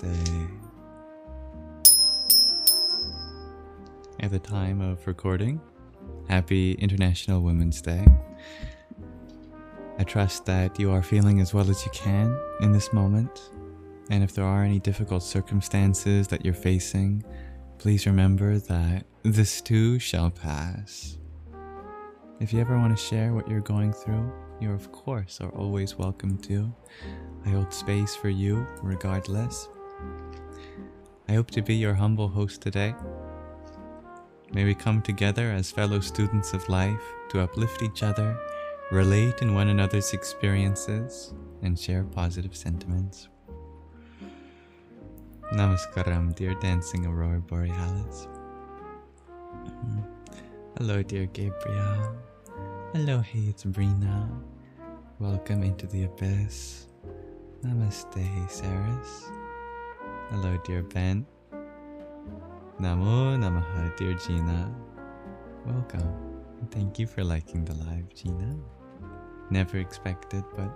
Namaste. At the time of recording, happy International Women's Day. I trust that you are feeling as well as you can in this moment. And if there are any difficult circumstances that you're facing, please remember that this too shall pass. If you ever want to share what you're going through, you of course are always welcome to. I hold space for you regardless. I hope to be your humble host today. May we come together as fellow students of life to uplift each other, relate in one another's experiences, and share positive sentiments. Namaskaram, dear dancing aurora borealis. Hello, dear Gabriel. Hello, hey, it's Brina. Welcome into the abyss. Namaste, Saris. Hello, dear Ben. Namo Namaha, dear Gina. Welcome. Thank you for liking the live, Gina. Never expected, but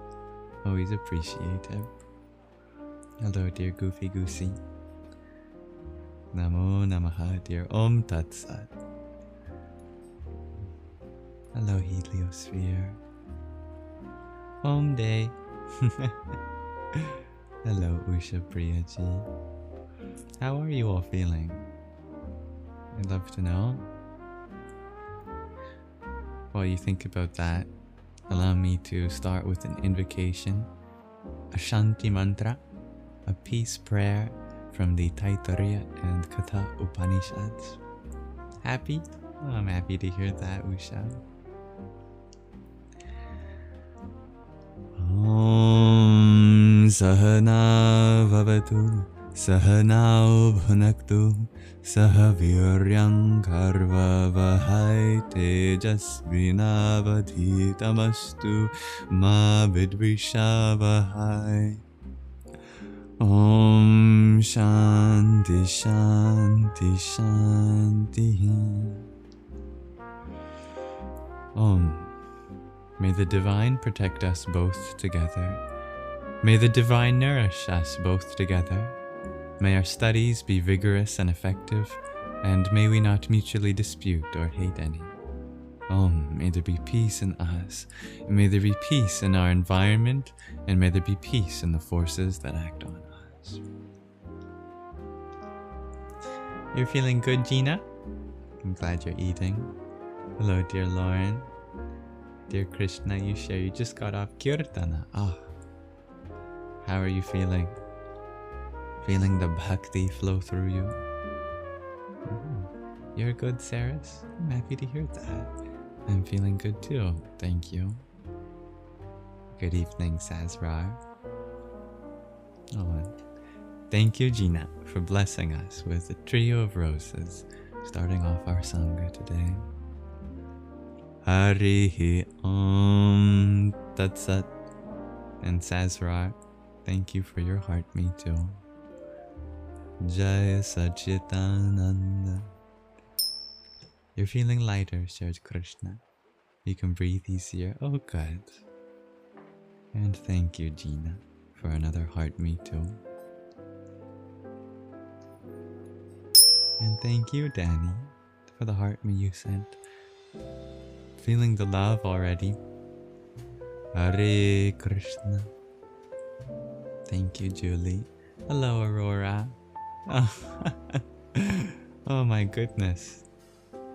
always appreciated. Hello, dear Goofy Goosey. Namo Namaha, dear Om Tat Sat. Hello, Heliosphere. Om Day. Hello, Usha Priyaji. How are you all feeling? I'd love to know. While you think about that, allow me to start with an invocation, a Shanti mantra, a peace prayer from the Taittiriya and Katha Upanishads. Happy? Oh, I'm happy to hear that, Usha. Om Sahana Vavatu Sahanao Bhunaktu Sahaviryam Karva Vahai Tejasvinavadhitamastu Ma Vidvishavahai. Om Shanti Shanti Shanti. Om. May the Divine protect us both together. May the Divine nourish us both together. May our studies be vigorous and effective, and may we not mutually dispute or hate any. May there be peace in us, may there be peace in our environment, and may there be peace in the forces that act on us. You're feeling good, Gina? I'm glad you're eating. Hello, dear Lauren. Dear Krishna, you share you just got off Kirtana. How are you feeling? Feeling the bhakti flow through you? You're good, Saris. I'm happy to hear that. I'm feeling good too. Thank you. Good evening, Sazrar. Thank you, Gina, for blessing us with a trio of roses, starting off our Sangha today. Harihi Om Tat Sat. And Sazrar, thank you for your heart, me too. Jai Sachitananda. You're feeling lighter, shared Krishna. You can breathe easier. Oh, good. And thank you, Gina, for another heart, me too. And thank you, Danny, for the heart me you sent. Feeling the love already. Hare Krishna. Thank you, Julie. Hello, Aurora. Oh my goodness.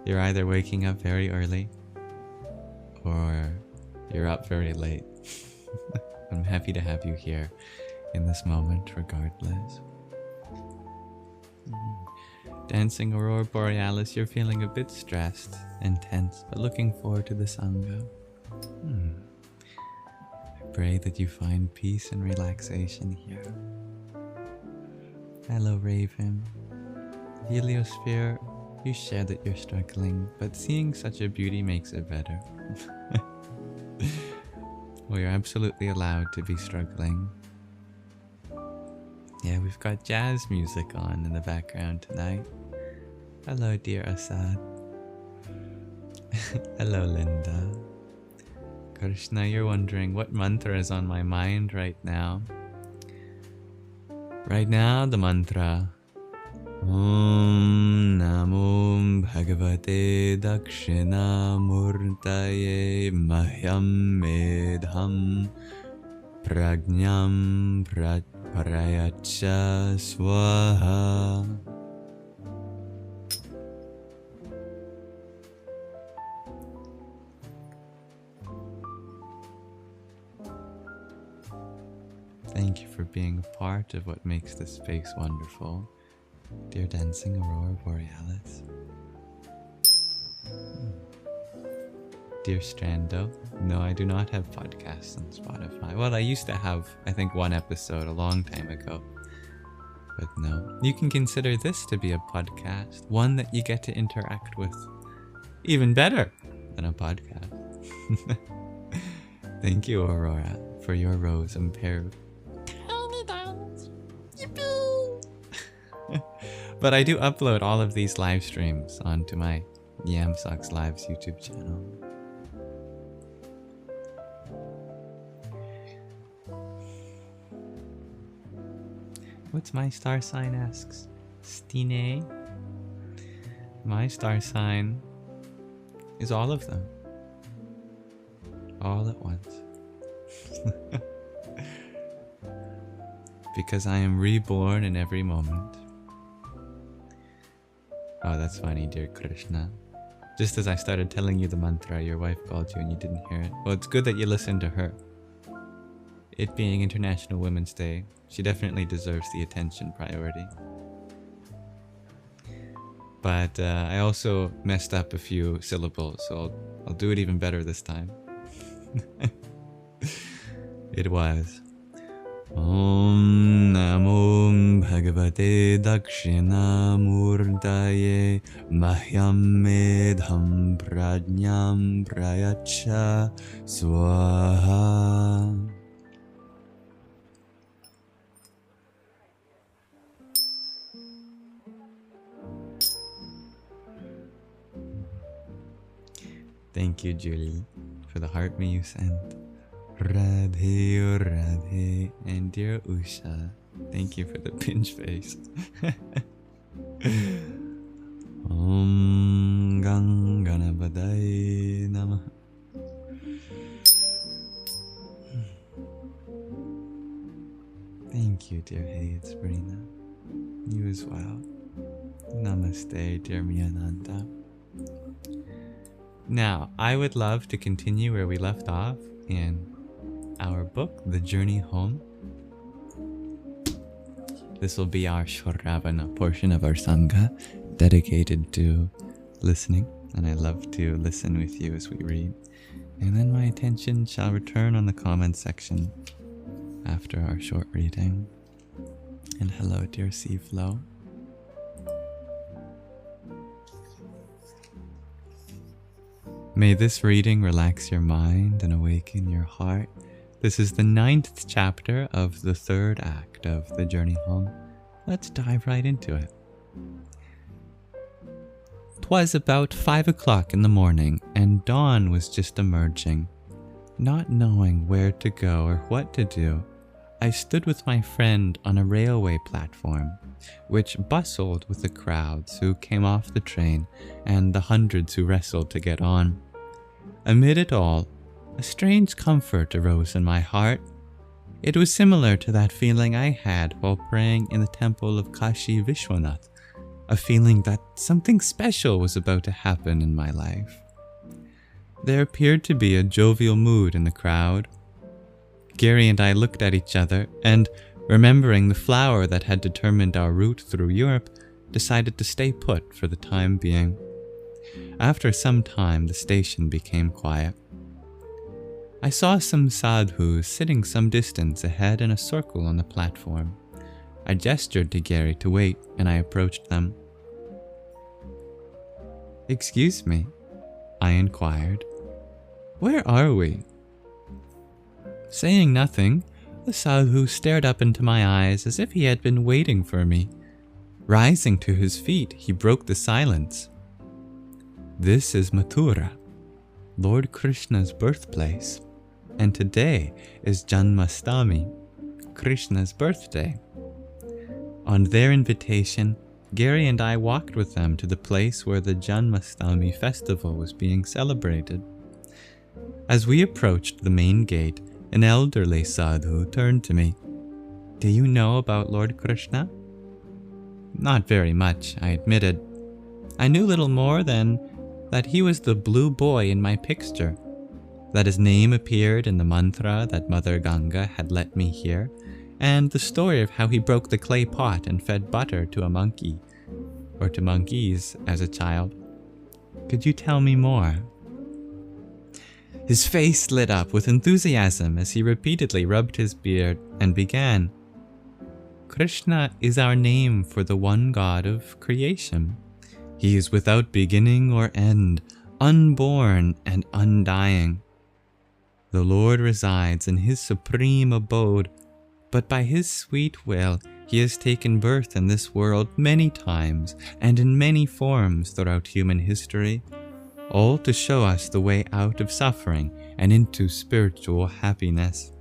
You're either waking up very early or you're up very late. I'm happy to have you here in this moment regardless. Dancing Aurora Borealis, you're feeling a bit stressed and tense, but looking forward to the Sangha. I pray that you find peace and relaxation here. Hello, Raven. Heliosphere, you share that you're struggling, but seeing such a beauty makes it better. Well, you're absolutely allowed to be struggling. Yeah, we've got jazz music on in the background tonight. Hello, dear Assad. Hello, Linda. Krishna, you're wondering what mantra is on my mind right now. Right now, the mantra. Om Namo Bhagavate Dakshina Murtaye Mahyam Medham Prajnam Prayacha Swaha. Thank you for being a part of what makes this space wonderful, dear dancing Aurora Borealis. Dear Strando, no, I do not have podcasts on Spotify. Well, I used to have, I think, one episode a long time ago. But no, you can consider this to be a podcast, one that you get to interact with even better than a podcast. Thank you, Aurora, for your rose and pair of tiny diamonds. Yippee! But I do upload all of these live streams onto my Yamsox Lives YouTube channel. What's my star sign asks Stine. My star sign is all of them. All at once. Because I am reborn in every moment. Oh, that's funny, dear Krishna. Just as I started telling you the mantra, your wife called you and you didn't hear it. Well, it's good that you listened to her. It being International Women's Day, she definitely deserves the attention priority. But I also messed up a few syllables, so I'll do it even better this time. It was Om Namo Bhagavate Dakshina Murtaye Mahyam Medham Prajnam Prayacha Swaha. Thank you, Julie, for the heart me you sent. Radhe, Radhe, and dear Usha, thank you for the pinch face. Om Ganganabadai Namah. Thank you, dear Hey, Sabrina. You as well. Namaste, dear Miyananda. Now, I would love to continue where we left off in our book, The Journey Home. This will be our Shravana portion of our Sangha, dedicated to listening, and I love to listen with you as we read. And then my attention shall return on the comment section after our short reading. And hello, dear Seaflow. May this reading relax your mind and awaken your heart. This is the 9th chapter of the 3rd act of The Journey Home. Let's dive right into it. 'Twas about 5 o'clock in the morning, and dawn was just emerging. Not knowing where to go or what to do, I stood with my friend on a railway platform, which bustled with the crowds who came off the train and the hundreds who wrestled to get on. Amid it all, a strange comfort arose in my heart. It was similar to that feeling I had while praying in the temple of Kashi Vishwanath, a feeling that something special was about to happen in my life. There appeared to be a jovial mood in the crowd. Gary and I looked at each other and, remembering the flower that had determined our route through Europe, decided to stay put for the time being. After some time, the station became quiet. I saw some sadhus sitting some distance ahead in a circle on the platform. I gestured to Gary to wait, and I approached them. "Excuse me," I inquired. "Where are we?" Saying nothing, the sadhu stared up into my eyes as if he had been waiting for me. Rising to his feet, he broke the silence. "This is Mathura, Lord Krishna's birthplace, and today is Janmasthami, Krishna's birthday. On their invitation, Gary and I walked with them to the place where the Janmasthami festival was being celebrated. As we approached the main gate, an elderly sadhu turned to me. "Do you know about Lord Krishna?" "Not very much," I admitted. I knew little more than that he was the blue boy in my picture, that his name appeared in the mantra that Mother Ganga had let me hear, and the story of how he broke the clay pot and fed butter to a monkey, or to monkeys as a child. "Could you tell me more?" His face lit up with enthusiasm as he repeatedly rubbed his beard and began. "Krishna is our name for the one God of creation. He is without beginning or end, unborn and undying. The Lord resides in his supreme abode, but by his sweet will, he has taken birth in this world many times and in many forms throughout human history, all to show us the way out of suffering and into spiritual happiness."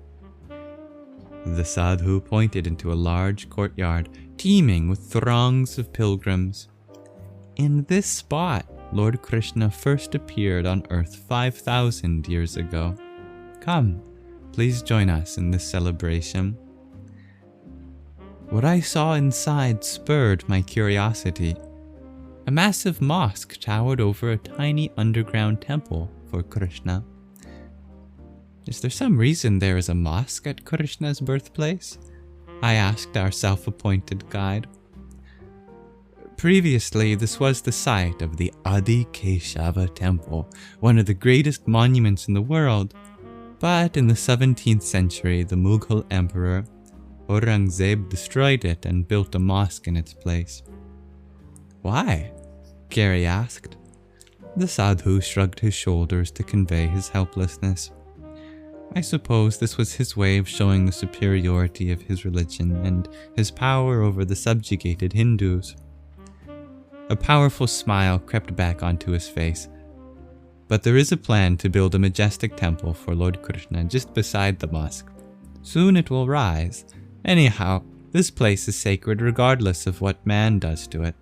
The sadhu pointed into a large courtyard teeming with throngs of pilgrims. "In this spot, Lord Krishna first appeared on earth 5,000 years ago. Come, please join us in this celebration." What I saw inside spurred my curiosity. A massive mosque towered over a tiny underground temple for Krishna. "Is there some reason there is a mosque at Krishna's birthplace?" I asked our self-appointed guide. Previously, this was the site of the Adi Keshava Temple, one of the greatest monuments in the world, but in the 17th century, the Mughal Emperor Aurangzeb destroyed it and built a mosque in its place. "Why?" Gary asked. The sadhu shrugged his shoulders to convey his helplessness. I suppose this was his way of showing the superiority of his religion and his power over the subjugated Hindus. A powerful smile crept back onto his face. "But there is a plan to build a majestic temple for Lord Krishna just beside the mosque. Soon it will rise. Anyhow, this place is sacred regardless of what man does to it.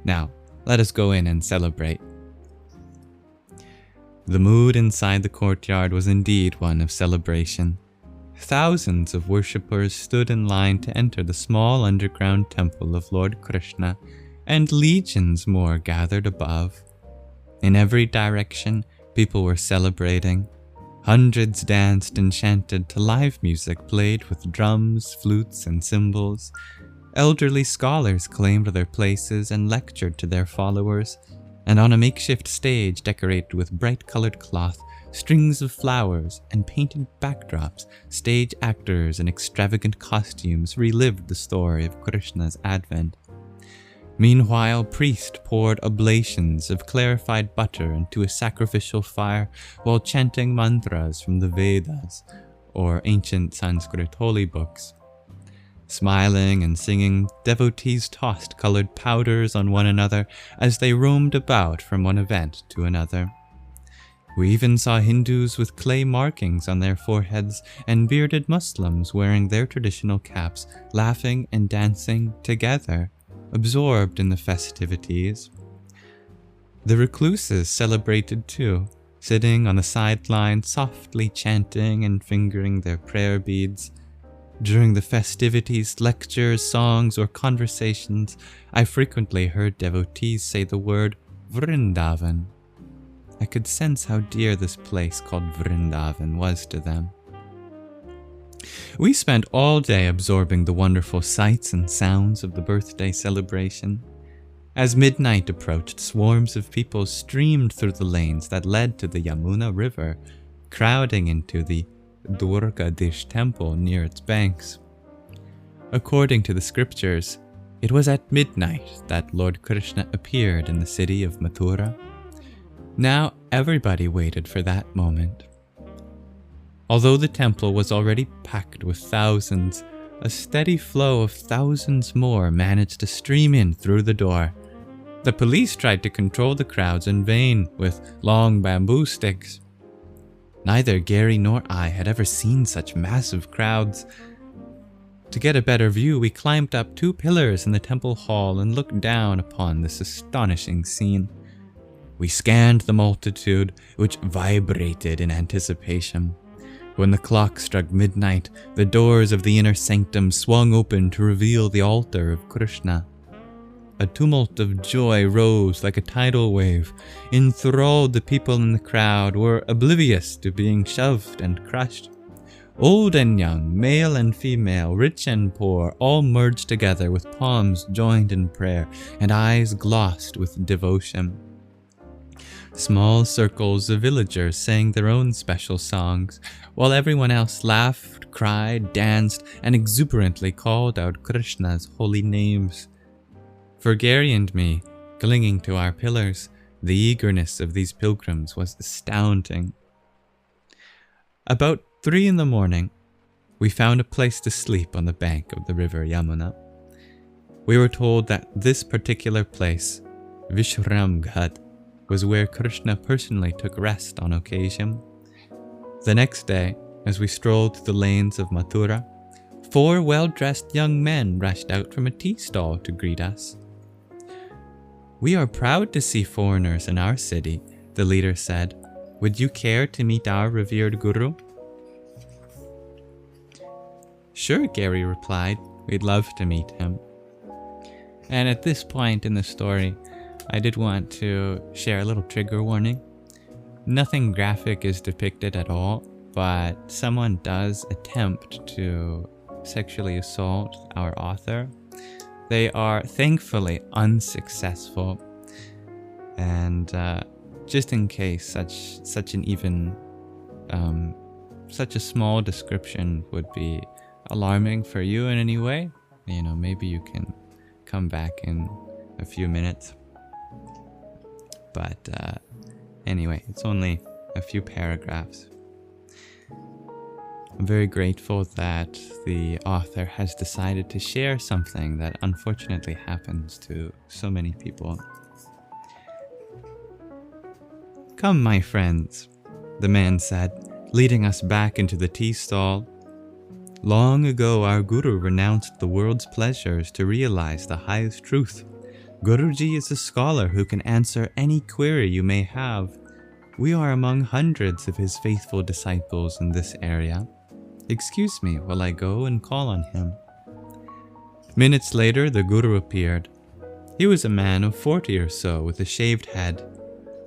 Now, let us go in and celebrate." The mood inside the courtyard was indeed one of celebration. Thousands of worshippers stood in line to enter the small underground temple of Lord Krishna, and legions more gathered above. In every direction, people were celebrating. Hundreds danced and chanted to live music played with drums, flutes, and cymbals. Elderly scholars claimed their places and lectured to their followers, and on a makeshift stage decorated with bright-colored cloth, strings of flowers, and painted backdrops, stage actors in extravagant costumes relived the story of Krishna's advent. Meanwhile, priests poured oblations of clarified butter into a sacrificial fire while chanting mantras from the Vedas, or ancient Sanskrit holy books. Smiling and singing, devotees tossed colored powders on one another as they roamed about from one event to another. We even saw Hindus with clay markings on their foreheads and bearded Muslims wearing their traditional caps, laughing and dancing together, absorbed in the festivities. The recluses celebrated too, sitting on the sidelines softly chanting and fingering their prayer beads. During the festivities, lectures, songs, or conversations, I frequently heard devotees say the word Vrindavan. I could sense how dear this place called Vrindavan was to them. We spent all day absorbing the wonderful sights and sounds of the birthday celebration. As midnight approached, swarms of people streamed through the lanes that led to the Yamuna River, crowding into the Dwarkadish temple near its banks. According to the scriptures, it was at midnight that Lord Krishna appeared in the city of Mathura. Now everybody waited for that moment. Although the temple was already packed with thousands, a steady flow of thousands more managed to stream in through the door. The police tried to control the crowds in vain with long bamboo sticks. Neither Gary nor I had ever seen such massive crowds. To get a better view, we climbed up 2 pillars in the temple hall and looked down upon this astonishing scene. We scanned the multitude, which vibrated in anticipation. When the clock struck midnight, the doors of the inner sanctum swung open to reveal the altar of Krishna. A tumult of joy rose like a tidal wave. Enthralled, the people in the crowd were oblivious to being shoved and crushed. Old and young, male and female, rich and poor, all merged together with palms joined in prayer and eyes glossed with devotion. Small circles of villagers sang their own special songs, while everyone else laughed, cried, danced, and exuberantly called out Krishna's holy names. For Gary and me, clinging to our pillars, the eagerness of these pilgrims was astounding. About 3 a.m, we found a place to sleep on the bank of the river Yamuna. We were told that this particular place, Vishramghat, was where Krishna personally took rest on occasion. The next day, as we strolled through the lanes of Mathura, 4 well-dressed young men rushed out from a tea stall to greet us. "We are proud to see foreigners in our city," the leader said. "Would you care to meet our revered guru?" "Sure," Gary replied. "We'd love to meet him." And at this point in the story, I did want to share a little trigger warning. Nothing graphic is depicted at all, but someone does attempt to sexually assault our author. They are thankfully unsuccessful, and just in case such a small description would be alarming for you in any way, maybe you can come back in a few minutes. But anyway, it's only a few paragraphs. I'm very grateful that the author has decided to share something that unfortunately happens to so many people. "Come, my friends," the man said, leading us back into the tea stall. "Long ago our Guru renounced the world's pleasures to realize the highest truth. Guruji is a scholar who can answer any query you may have. We are among hundreds of his faithful disciples in this area. Excuse me while I go and call on him." Minutes later, the Guru appeared. He was a man of 40 or so with a shaved head.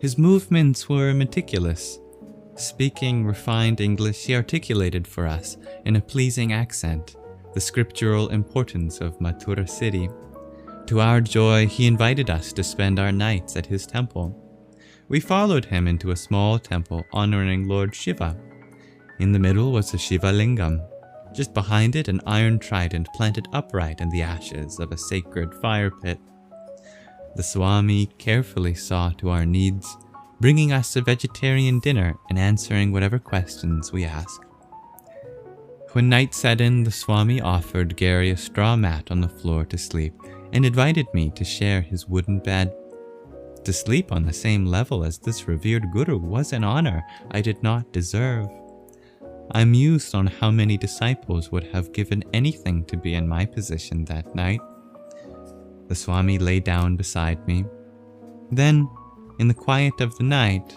His movements were meticulous. Speaking refined English, he articulated for us, in a pleasing accent, the scriptural importance of Mathura city. To our joy, he invited us to spend our nights at his temple. We followed him into a small temple honoring Lord Shiva. In the middle was a Shiva Lingam. Just behind it, an iron trident planted upright in the ashes of a sacred fire pit. The Swami carefully saw to our needs, bringing us a vegetarian dinner and answering whatever questions we asked. When night set in, the Swami offered Gary a straw mat on the floor to sleep and invited me to share his wooden bed. To sleep on the same level as this revered Guru was an honor I did not deserve. I mused on how many disciples would have given anything to be in my position that night. The Swami lay down beside me. Then, in the quiet of the night,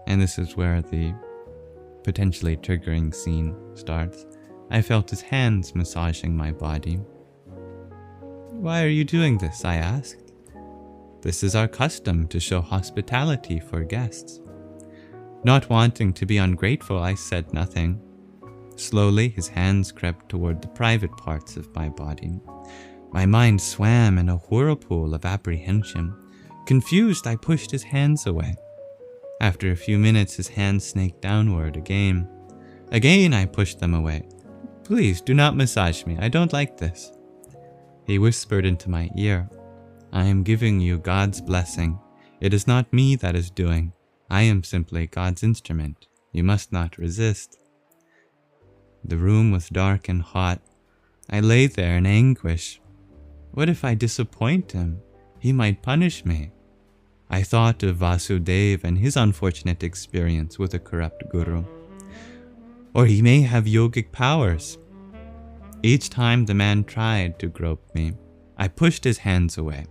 and this is where the potentially triggering scene starts, I felt his hands massaging my body. "Why are you doing this?" I asked. "This is our custom to show hospitality for guests." Not wanting to be ungrateful, I said nothing. Slowly, his hands crept toward the private parts of my body. My mind swam in a whirlpool of apprehension. Confused, I pushed his hands away. After a few minutes, his hands snaked downward again. Again, I pushed them away. "Please, do not massage me. I don't like this." He whispered into my ear, "I am giving you God's blessing. It is not me that is doing. I am simply God's instrument. You must not resist." The room was dark and hot. I lay there in anguish. What if I disappoint him? He might punish me. I thought of Vasudeva and his unfortunate experience with a corrupt guru. Or he may have yogic powers. Each time the man tried to grope me, I pushed his hands away.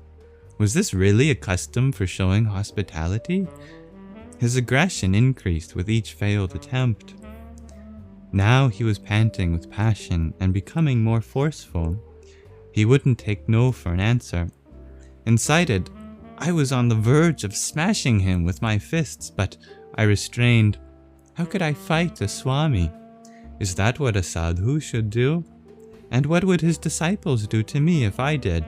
Was this really a custom for showing hospitality? His aggression increased with each failed attempt. Now he was panting with passion and becoming more forceful. He wouldn't take no for an answer. Incited, I was on the verge of smashing him with my fists, but I restrained. How could I fight a Swami? Is that what a sadhu should do? And what would his disciples do to me if I did?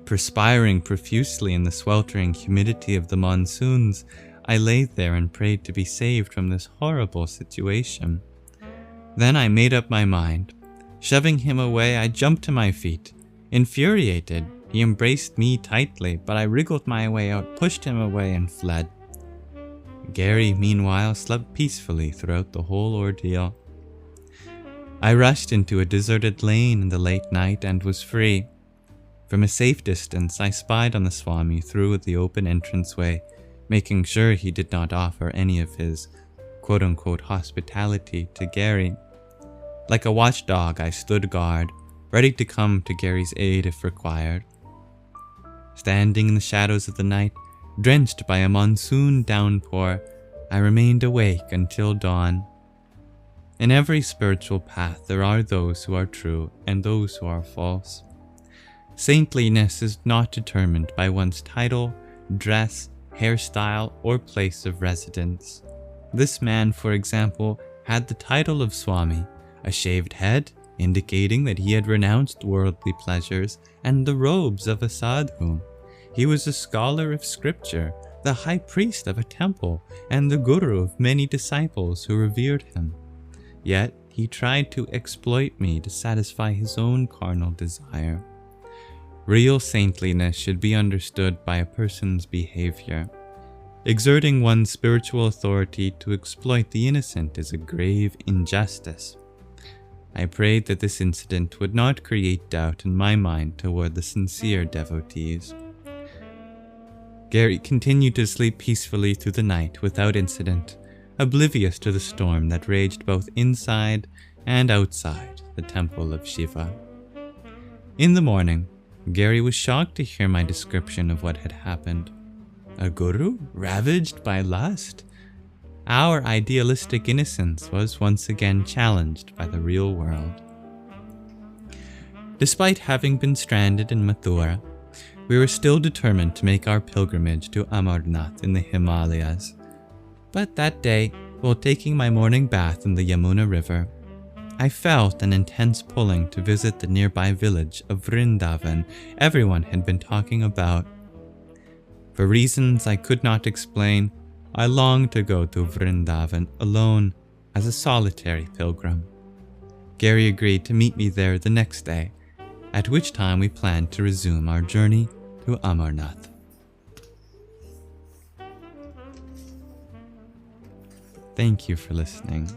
Perspiring profusely in the sweltering humidity of the monsoons, I lay there and prayed to be saved from this horrible situation. Then I made up my mind. Shoving him away, I jumped to my feet. Infuriated, he embraced me tightly, but I wriggled my way out, pushed him away, and fled. Gary, meanwhile, slept peacefully throughout the whole ordeal. I rushed into a deserted lane in the late night and was free. From a safe distance, I spied on the Swami through the open entranceway, making sure he did not offer any of his quote-unquote hospitality to Gary. Like a watchdog, I stood guard, ready to come to Gary's aid if required. Standing in the shadows of the night, drenched by a monsoon downpour, I remained awake until dawn. In every spiritual path there are those who are true and those who are false. Saintliness is not determined by one's title, dress, hairstyle, or place of residence. This man, for example, had the title of Swami, a shaved head, indicating that he had renounced worldly pleasures, and the robes of a sadhu. He was a scholar of scripture, the high priest of a temple, and the guru of many disciples who revered him. Yet he tried to exploit me to satisfy his own carnal desire. Real saintliness should be understood by a person's behavior. Exerting one's spiritual authority to exploit the innocent is a grave injustice. I prayed that this incident would not create doubt in my mind toward the sincere devotees. Gary continued to sleep peacefully through the night without incident, oblivious to the storm that raged both inside and outside the temple of Shiva. In the morning, Gary was shocked to hear my description of what had happened. A guru ravaged by lust? Our idealistic innocence was once again challenged by the real world. Despite having been stranded in Mathura, we were still determined to make our pilgrimage to Amarnath in the Himalayas. But that day, while taking my morning bath in the Yamuna River, I felt an intense pulling to visit the nearby village of Vrindavan everyone had been talking about. For reasons I could not explain, I longed to go to Vrindavan alone as a solitary pilgrim. Gary agreed to meet me there the next day, at which time we planned to resume our journey to Amarnath. Thank you for listening.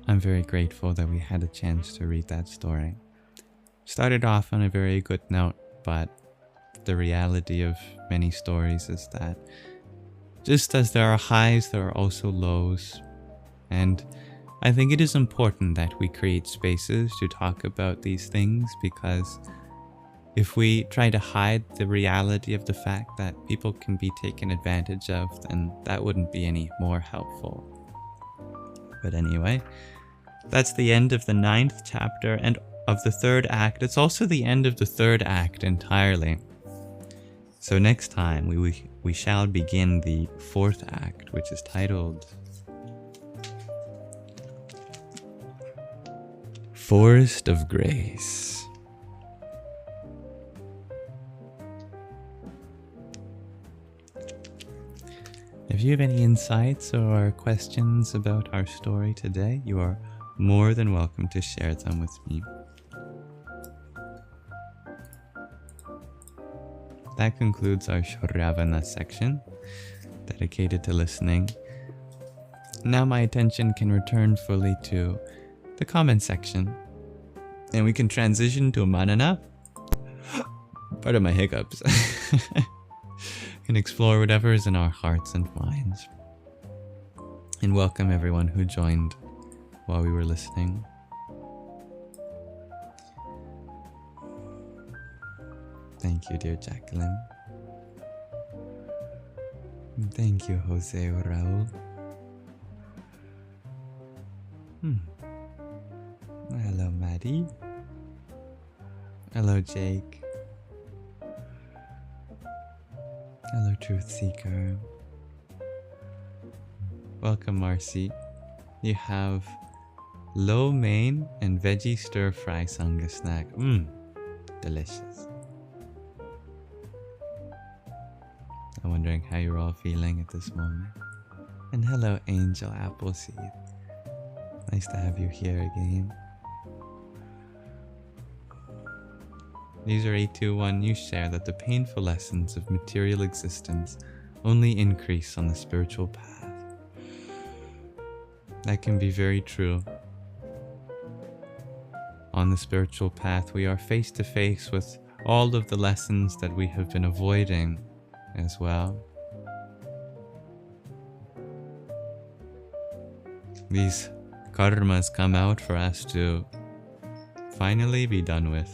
I'm very grateful that we had a chance to read that story. Started off on a very good note, but the reality of many stories is that just as there are highs, there are also lows. And I think it is important that we create spaces to talk about these things, because if we try to hide the reality of the fact that people can be taken advantage of, then that wouldn't be any more helpful. But anyway, that's the end of the 9th chapter and of the 3rd act. It's also the end of the 3rd act entirely. So next time we shall begin the 4th act, which is titled Forest of Grace. If you have any insights or questions about our story today, you are more than welcome to share them with me. That concludes our Shravana section, dedicated to listening. Now my attention can return fully to the comment section, and we can transition to Manana. Part of my hiccups. And explore whatever is in our hearts and minds. And welcome everyone who joined while we were listening. Thank you, dear Jacqueline. And thank you, Jose or Raul. Hello, Maddie. Hello, Jake. Hello, Truth Seeker. Welcome, Marcy. You have lo mein and veggie stir-fry sangha snack. Delicious. I'm wondering how you're all feeling at this moment. And hello, Angel Appleseed. Nice to have you here again. User 821, you share that the painful lessons of material existence only increase on the spiritual path. That can be very true. On the spiritual path, we are face to face with all of the lessons that we have been avoiding as well. These karmas come out for us to finally be done with.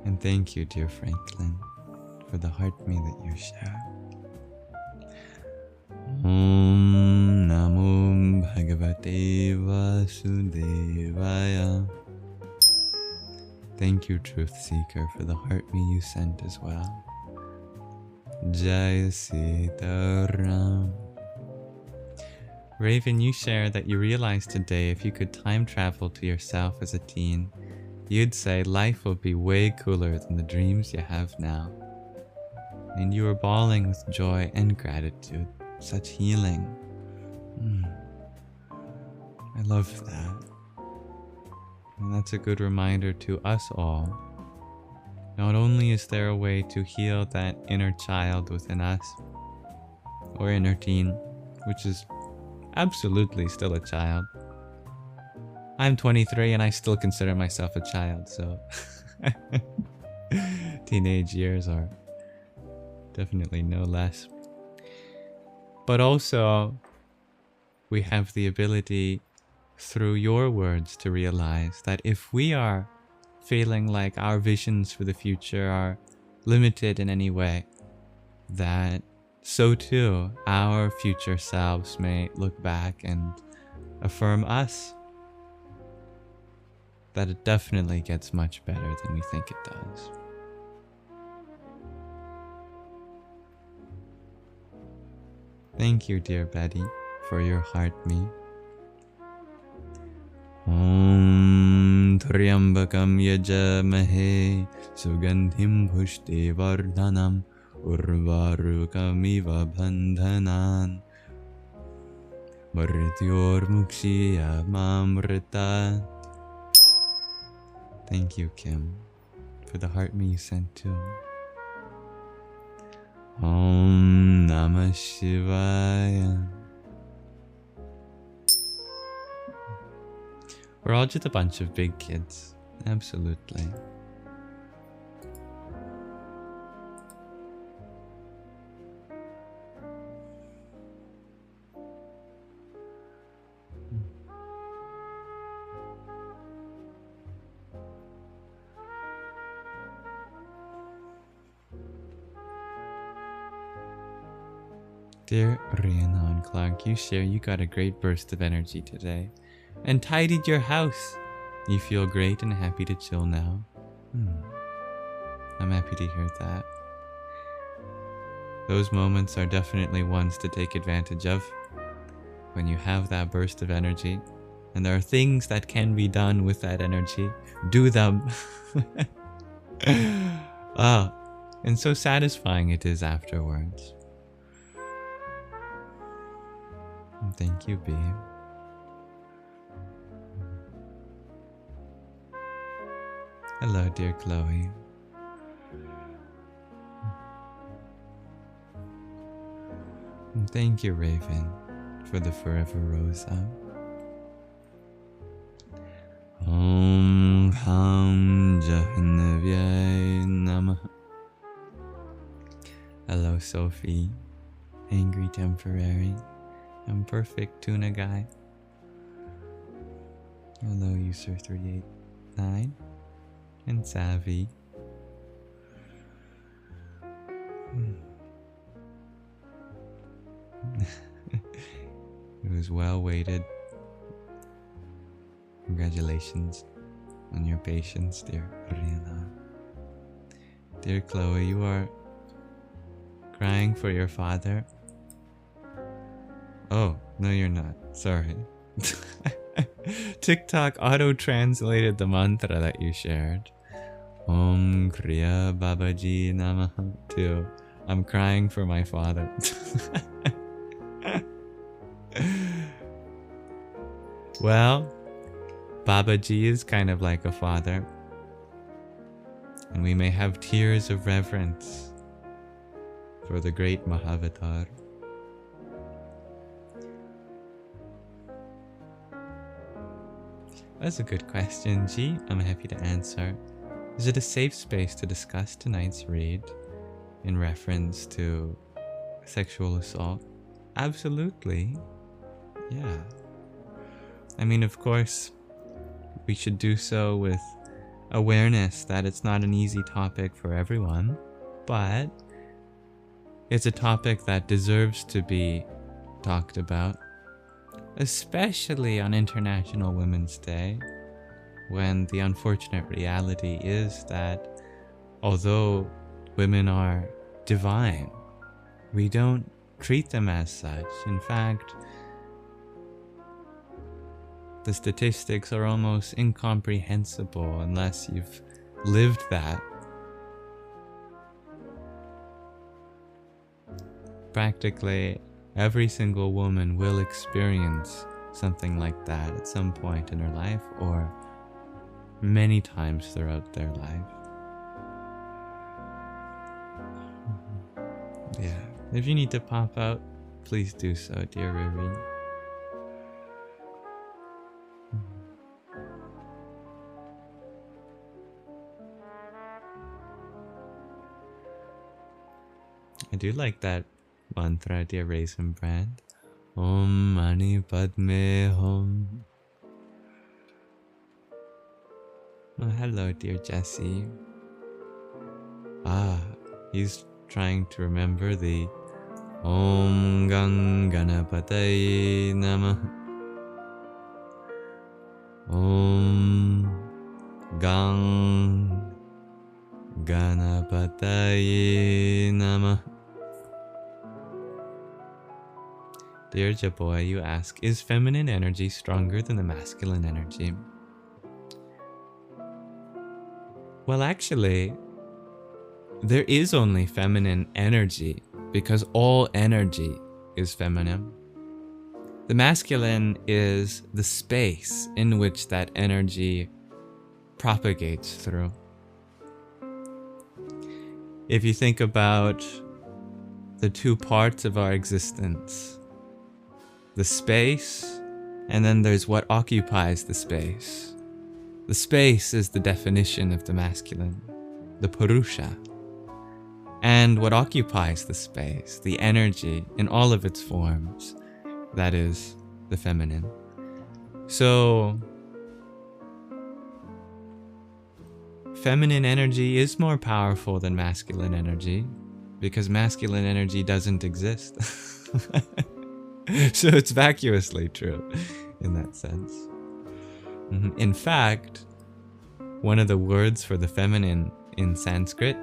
And thank you, dear Franklin, for the heart me that you share. Om Namo Bhagavate Vasudevaya. Thank you, Truth Seeker, for the heart me you sent as well. Jai Sitaram. Raven, you share that you realized today if you could time travel to yourself as a teen, you'd say life will be way cooler than the dreams you have now. And you were bawling with joy and gratitude. Such healing. I love that. And that's a good reminder to us all. Not only is there a way to heal that inner child within us, or inner teen, which is absolutely still a child. I'm 23 and I still consider myself a child, so teenage years are definitely no less. But also, we have the ability through your words to realize that if we are feeling like our visions for the future are limited in any way, that so too our future selves may look back and affirm us that it definitely gets much better than we think it does. Thank you, dear Betty, for your heart me. Om Triambakam Yajamahe Sugandhim Pushti Vardhanam Urvarukamiva Bandhanan Mrityor Mukshiya Mrita. Thank you, Kim, for the heart me you sent too. Om Namah Shivaya. We're all just a bunch of big kids. Absolutely. Dear Rhiannon Clark, you share you got a great burst of energy today and tidied your house. You feel great and happy to chill now. I'm happy to hear that. Those moments are definitely ones to take advantage of when you have that burst of energy, and there are things that can be done with that energy. Do them. And so satisfying it is afterwards. Thank you, babe. Hello, dear Chloe. And thank you, Raven, for the forever rosa. Om Ham Jahanavyay Namah. Hello, Sophie. angry temporary. I'm perfect tuna guy. Hello, user 389 and Savvy. It was well weighted. Congratulations on your patience, dear Rihanna. Dear Chloe, you are crying for your father? Oh, no you're not. Sorry. TikTok auto-translated the mantra that you shared. Om Kriya Babaji Namaha to I'm crying for my father. Well, Babaji is kind of like a father, and we may have tears of reverence for the great Mahavatar. That's a good question, G. I'm happy to answer. Is it a safe space to discuss tonight's read in reference to sexual assault? Absolutely. Yeah. I mean, of course, we should do so with awareness that it's not an easy topic for everyone, but it's a topic that deserves to be talked about, especially on International Women's Day, when the unfortunate reality is that although women are divine, we don't treat them as such. In fact, the statistics are almost incomprehensible unless you've lived that. Practically every single woman will experience something like that at some point in her life or many times throughout their life. Yeah, if you need to pop out, please do so, dear Riri. I do like that mantra, dear Raisin Brand. Om Mani Padme Hum. Oh, hello, dear Jesse. Ah, he's trying to remember the Om Gang Ganapataye Namah. Om Gang Ganapataye Namah. Dear Jaboy, you ask, is feminine energy stronger than the masculine energy? Well, actually, there is only feminine energy because all energy is feminine. The masculine is the space in which that energy propagates through. If you think about the two parts of our existence, the space, and then there's what occupies the space. The space is the definition of the masculine, the Purusha. And what occupies the space, the energy in all of its forms, that is the feminine. So, feminine energy is more powerful than masculine energy because masculine energy doesn't exist. So it's vacuously true in that sense. In fact, one of the words for the feminine in Sanskrit,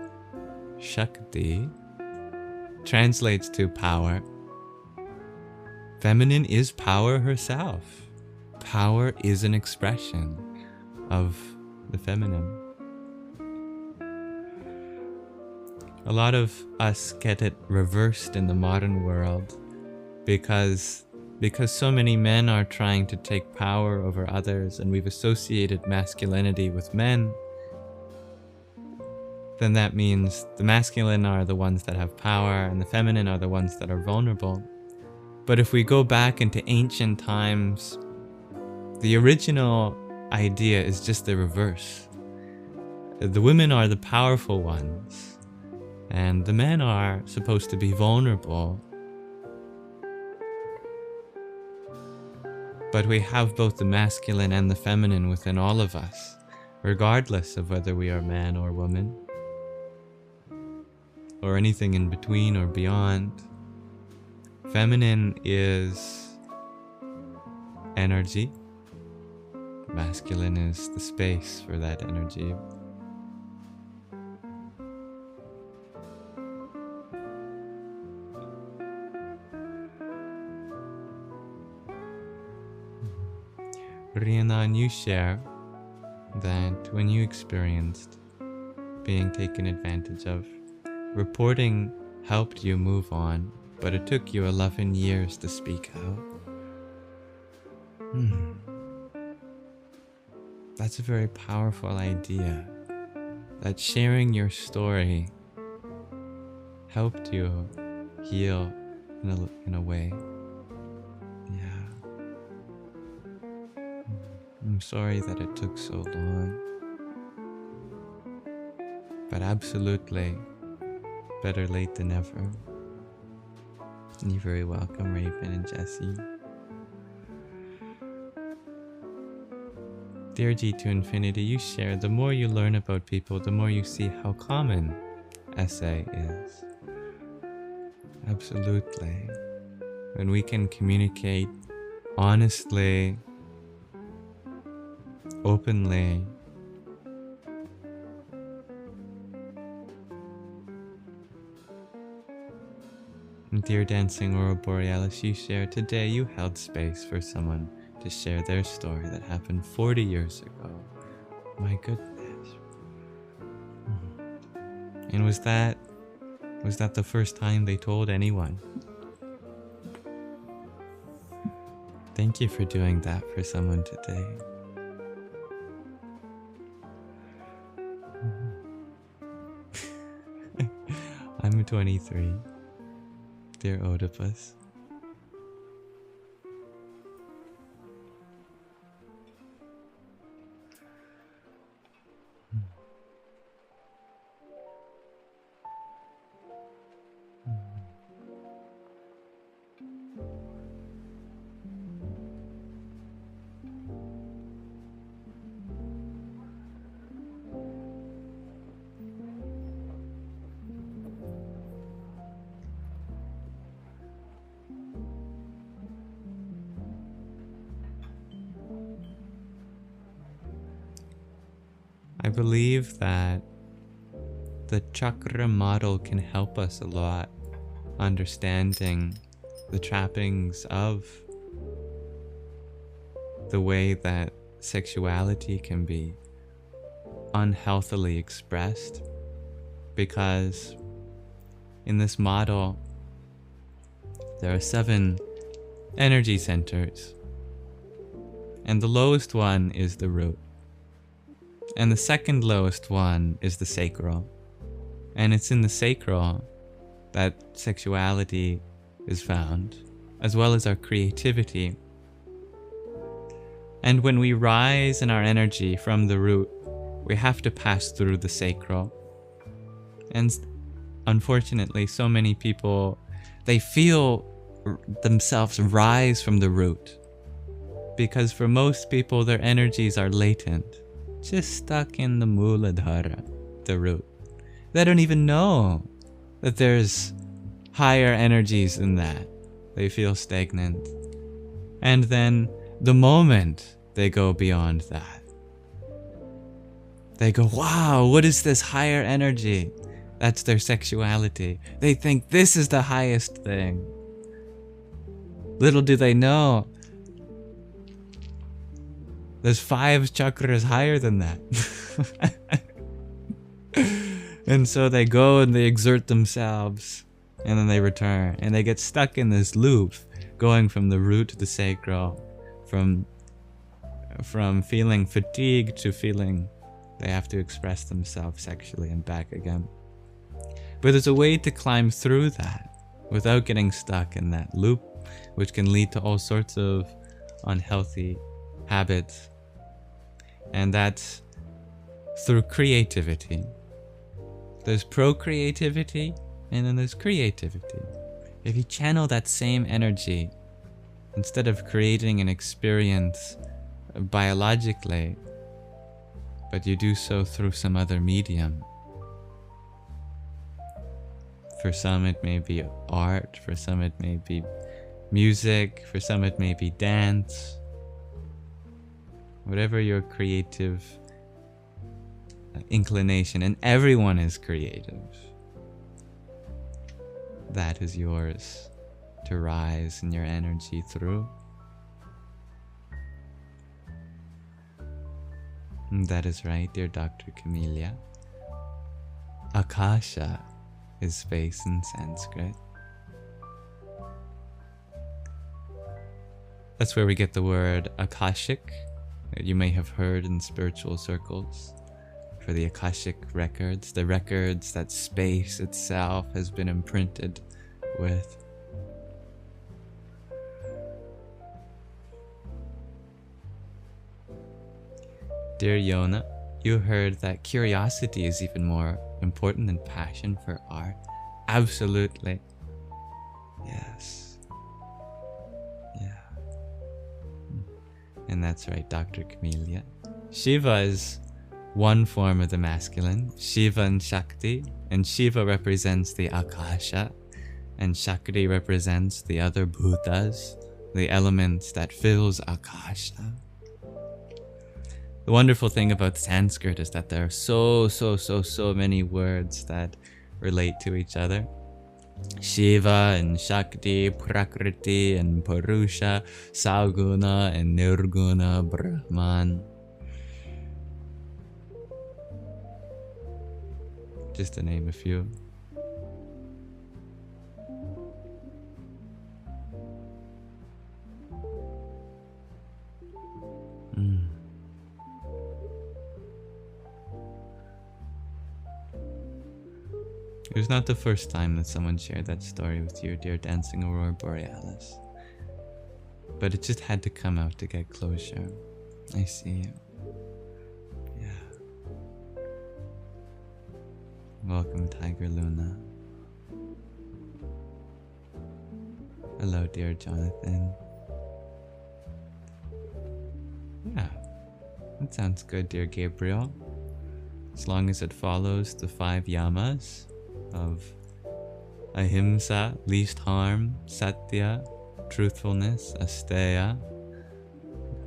Shakti, translates to power. Feminine is power herself. Power is an expression of the feminine. A lot of us get it reversed in the modern world because so many men are trying to take power over others and we've associated masculinity with men, then that means the masculine are the ones that have power and the feminine are the ones that are vulnerable. But if we go back into ancient times, the original idea is just the reverse. The women are the powerful ones, and the men are supposed to be vulnerable But we have both the masculine and the feminine within all of us, regardless of whether we are man or woman, or anything in between or beyond. Feminine is energy. Masculine is the space for that energy. Rhiannon, you share that when you experienced being taken advantage of, reporting helped you move on, but it took you 11 years to speak out. That's a very powerful idea, that sharing your story helped you heal in a way. Yeah. I'm sorry that it took so long, but absolutely better late than never. You're very welcome, Raven and Jesse. Dear G to Infinity, you share, the more you learn about people, the more you see how common SA is. Absolutely. When we can communicate honestly, openly, dear Dancing Aurora Borealis, you share, today you held space for someone to share their story that happened 40 years ago. My goodness. And was that the first time they told anyone? Thank you for doing that for someone today. I'm 23. Dear Oedipus. I believe that the chakra model can help us a lot understanding the trappings of the way that sexuality can be unhealthily expressed, because in this model there are 7 energy centers, and the lowest one is the root. And the second lowest one is the sacral. And it's in the sacral that sexuality is found, as well as our creativity. And when we rise in our energy from the root, we have to pass through the sacral. And unfortunately, so many people, they feel themselves rise from the root, because for most people, their energies are latent, just stuck in the Muladhara, the root. They don't even know that there's higher energies than that. They feel stagnant. And then the moment they go beyond that, they go, wow, what is this higher energy? That's their sexuality. They think this is the highest thing. Little do they know, there's 5 chakras higher than that. And so they go and they exert themselves, and then they return, and they get stuck in this loop, going from the root to the sacral, from feeling fatigued to feeling they have to express themselves sexually, and back again. But there's a way to climb through that without getting stuck in that loop, which can lead to all sorts of unhealthy habits. And that's through creativity. There's procreativity, and then there's creativity. If you channel that same energy instead of creating an experience biologically, but you do so through some other medium. For some it may be art, for some it may be music, for some it may be dance. Whatever your creative inclination, and everyone is creative, that is yours to rise in your energy through. And that is right, dear Dr. Camellia. Akasha is space in Sanskrit. That's where we get the word Akashic, that you may have heard in spiritual circles, for the Akashic records, the records that space itself has been imprinted with. Dear Yona, you heard that curiosity is even more important than passion for art. Absolutely. Yes. Yeah. And that's right, Dr. Camellia. Shiva is one form of the masculine, Shiva and Shakti, and Shiva represents the Akasha, and Shakti represents the other bhutas, the elements that fills Akasha. The wonderful thing about Sanskrit is that there are so many words that relate to each other. Shiva and Shakti, Prakriti and Purusha, Saguna and Nirguna, Brahman. Just to name a few. It was not the first time that someone shared that story with you, dear Dancing Aurora Borealis. But it just had to come out to get closure. I see you. Yeah. Welcome, Tiger Luna. Hello, dear Jonathan. Yeah, that sounds good, dear Gabriel. As long as it follows the 5 yamas of ahimsa, least harm, satya, truthfulness, asteya,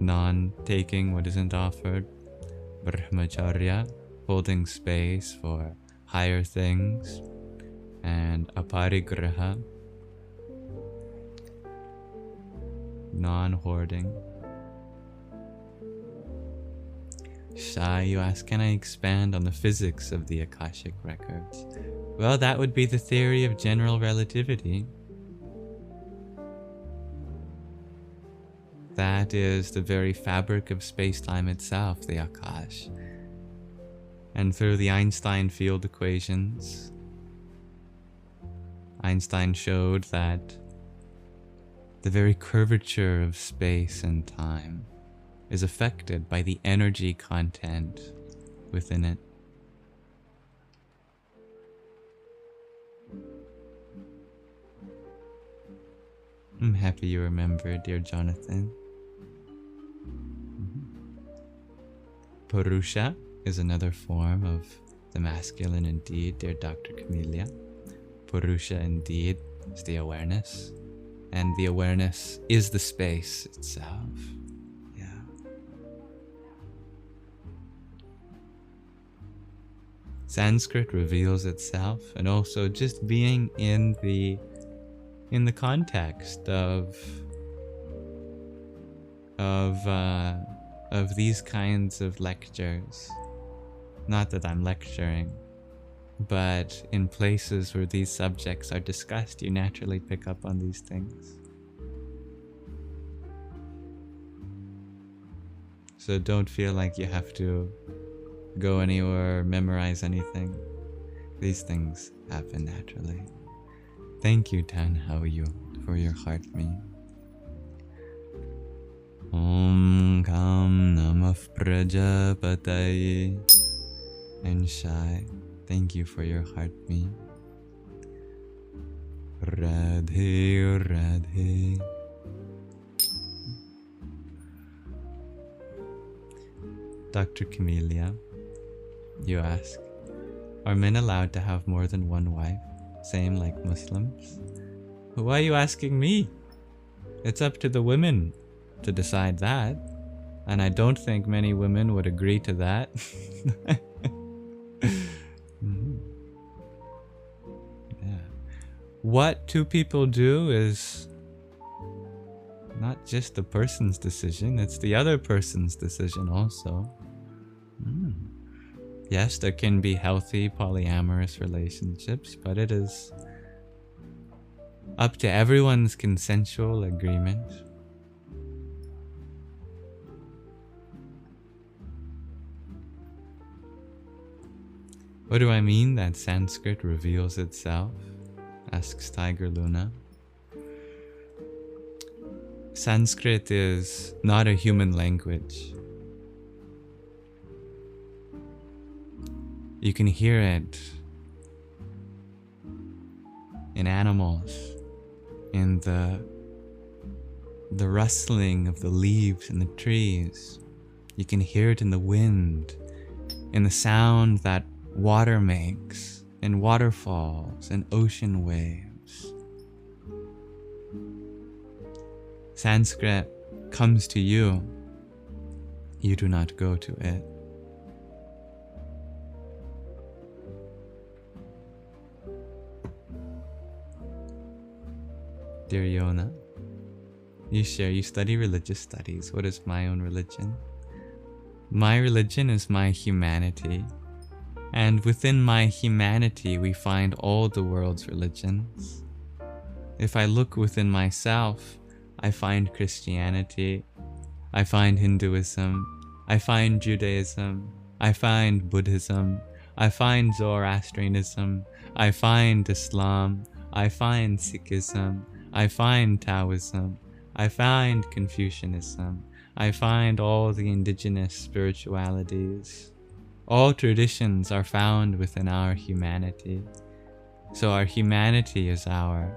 non-taking what isn't offered, brahmacharya, holding space for higher things, and aparigraha, non-hoarding. Shai, you ask, can I expand on the physics of the Akashic records? Well, that would be the theory of general relativity. That is the very fabric of space-time itself, the Akash. And through the Einstein field equations, Einstein showed that the very curvature of space and time is affected by the energy content within it. I'm happy you remember, dear Jonathan. Purusha is another form of the masculine indeed, dear Dr. Camellia. Purusha indeed is the awareness, and the awareness is the space itself. Sanskrit reveals itself, and also just being in the context of these kinds of lectures. Not that I'm lecturing, but in places where these subjects are discussed, you naturally pick up on these things. So don't feel like you have to go anywhere or memorize anything. These things happen naturally. Thank you, Tan Hao Yu, for your heart me. Om Kam Namah Prajapataye. And Shai, thank you for your heart me. Radhe Radhe. Dr. Camellia, you ask, are men allowed to have more than one wife? Same like Muslims? Why are you asking me? It's up to the women to decide that. And I don't think many women would agree to that. Yeah. What two people do is not just the person's decision, it's the other person's decision also. Yes, there can be healthy polyamorous relationships, but it is up to everyone's consensual agreement. What do I mean that Sanskrit reveals itself? Asks Tiger Luna. Sanskrit is not a human language. You can hear it in animals, in the rustling of the leaves in the trees. You can hear it in the wind, in the sound that water makes, in waterfalls and ocean waves. Sanskrit comes to you. You do not go to it. Dear Yona, you study religious studies. What is my own religion? My religion is my humanity. And within my humanity, we find all the world's religions. If I look within myself, I find Christianity, I find Hinduism, I find Judaism, I find Buddhism, I find Zoroastrianism, I find Islam, I find Sikhism, I find Taoism, I find Confucianism, I find all the indigenous spiritualities. All traditions are found within our humanity. So our humanity is our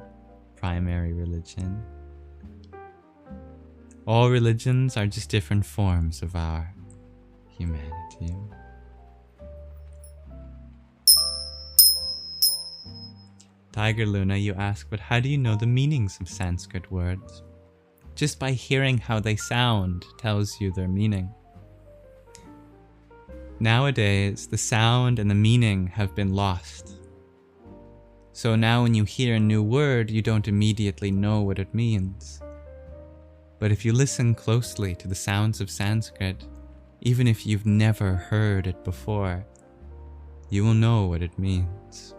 primary religion. All religions are just different forms of our humanity. Tiger Luna, you ask, but how do you know the meanings of Sanskrit words? Just by hearing how they sound tells you their meaning. Nowadays, the sound and the meaning have been lost. So now when you hear a new word, you don't immediately know what it means. But if you listen closely to the sounds of Sanskrit, even if you've never heard it before, you will know what it means.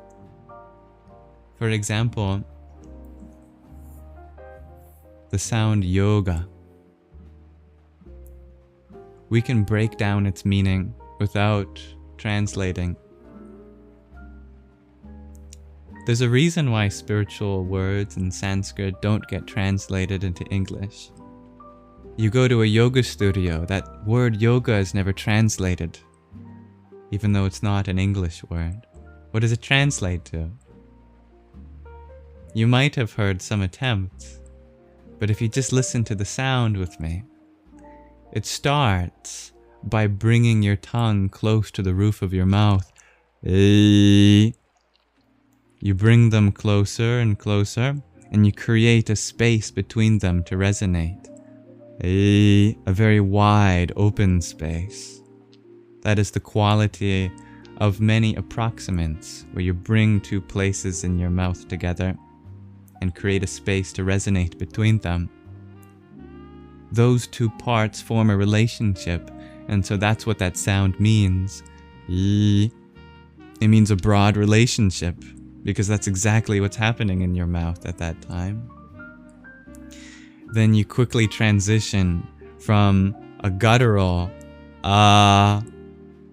For example, the sound yoga. We can break down its meaning without translating. There's a reason why spiritual words in Sanskrit don't get translated into English. You go to a yoga studio, that word yoga is never translated, even though it's not an English word. What does it translate to? You might have heard some attempts, but if you just listen to the sound with me, it starts by bringing your tongue close to the roof of your mouth. You bring them closer and closer, and you create a space between them to resonate. A very wide, open space. That is the quality of many approximants, where you bring two places in your mouth together and create a space to resonate between them. Those two parts form a relationship, and so that's what that sound means. It means a broad relationship, because that's exactly what's happening in your mouth at that time. Then you quickly transition from a guttural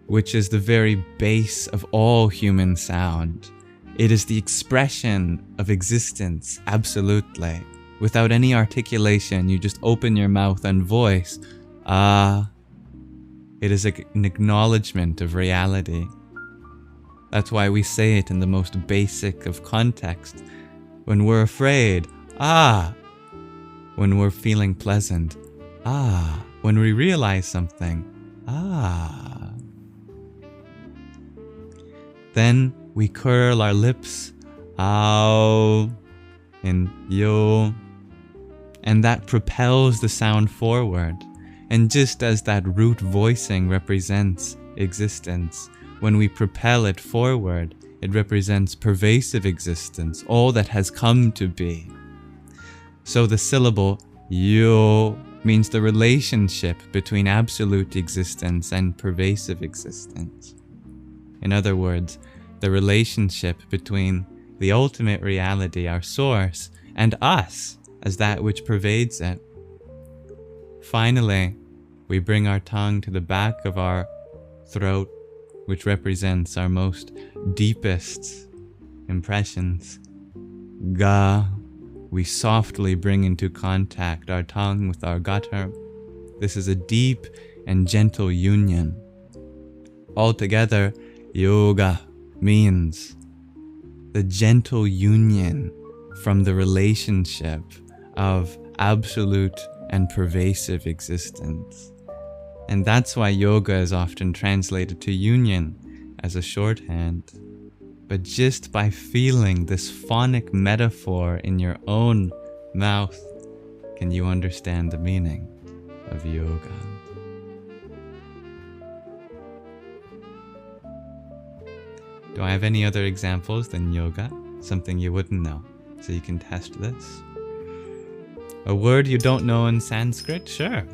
which is the very base of all human sound. It is the expression of existence, absolutely. Without any articulation, you just open your mouth and voice. It is an acknowledgement of reality. That's why we say it in the most basic of context. When we're afraid, When we're feeling pleasant, When we realize something, Ah. Then we curl our lips, ow, and yo, and that propels the sound forward. And just as that root voicing represents existence, when we propel it forward, it represents pervasive existence, all that has come to be. So the syllable yo means the relationship between absolute existence and pervasive existence. In other words, the relationship between the ultimate reality, our source, and us as that which pervades it. Finally, we bring our tongue to the back of our throat, which represents our most deepest impressions. Ga, we softly bring into contact our tongue with our gutter. This is a deep and gentle union. Altogether, yoga means the gentle union from the relationship of absolute and pervasive existence. And that's why yoga is often translated to union as a shorthand. But just by feeling this phonic metaphor in your own mouth, can you understand the meaning of yoga? Do I have any other examples than yoga? Something you wouldn't know, so you can test this. A word you don't know in Sanskrit? Sure.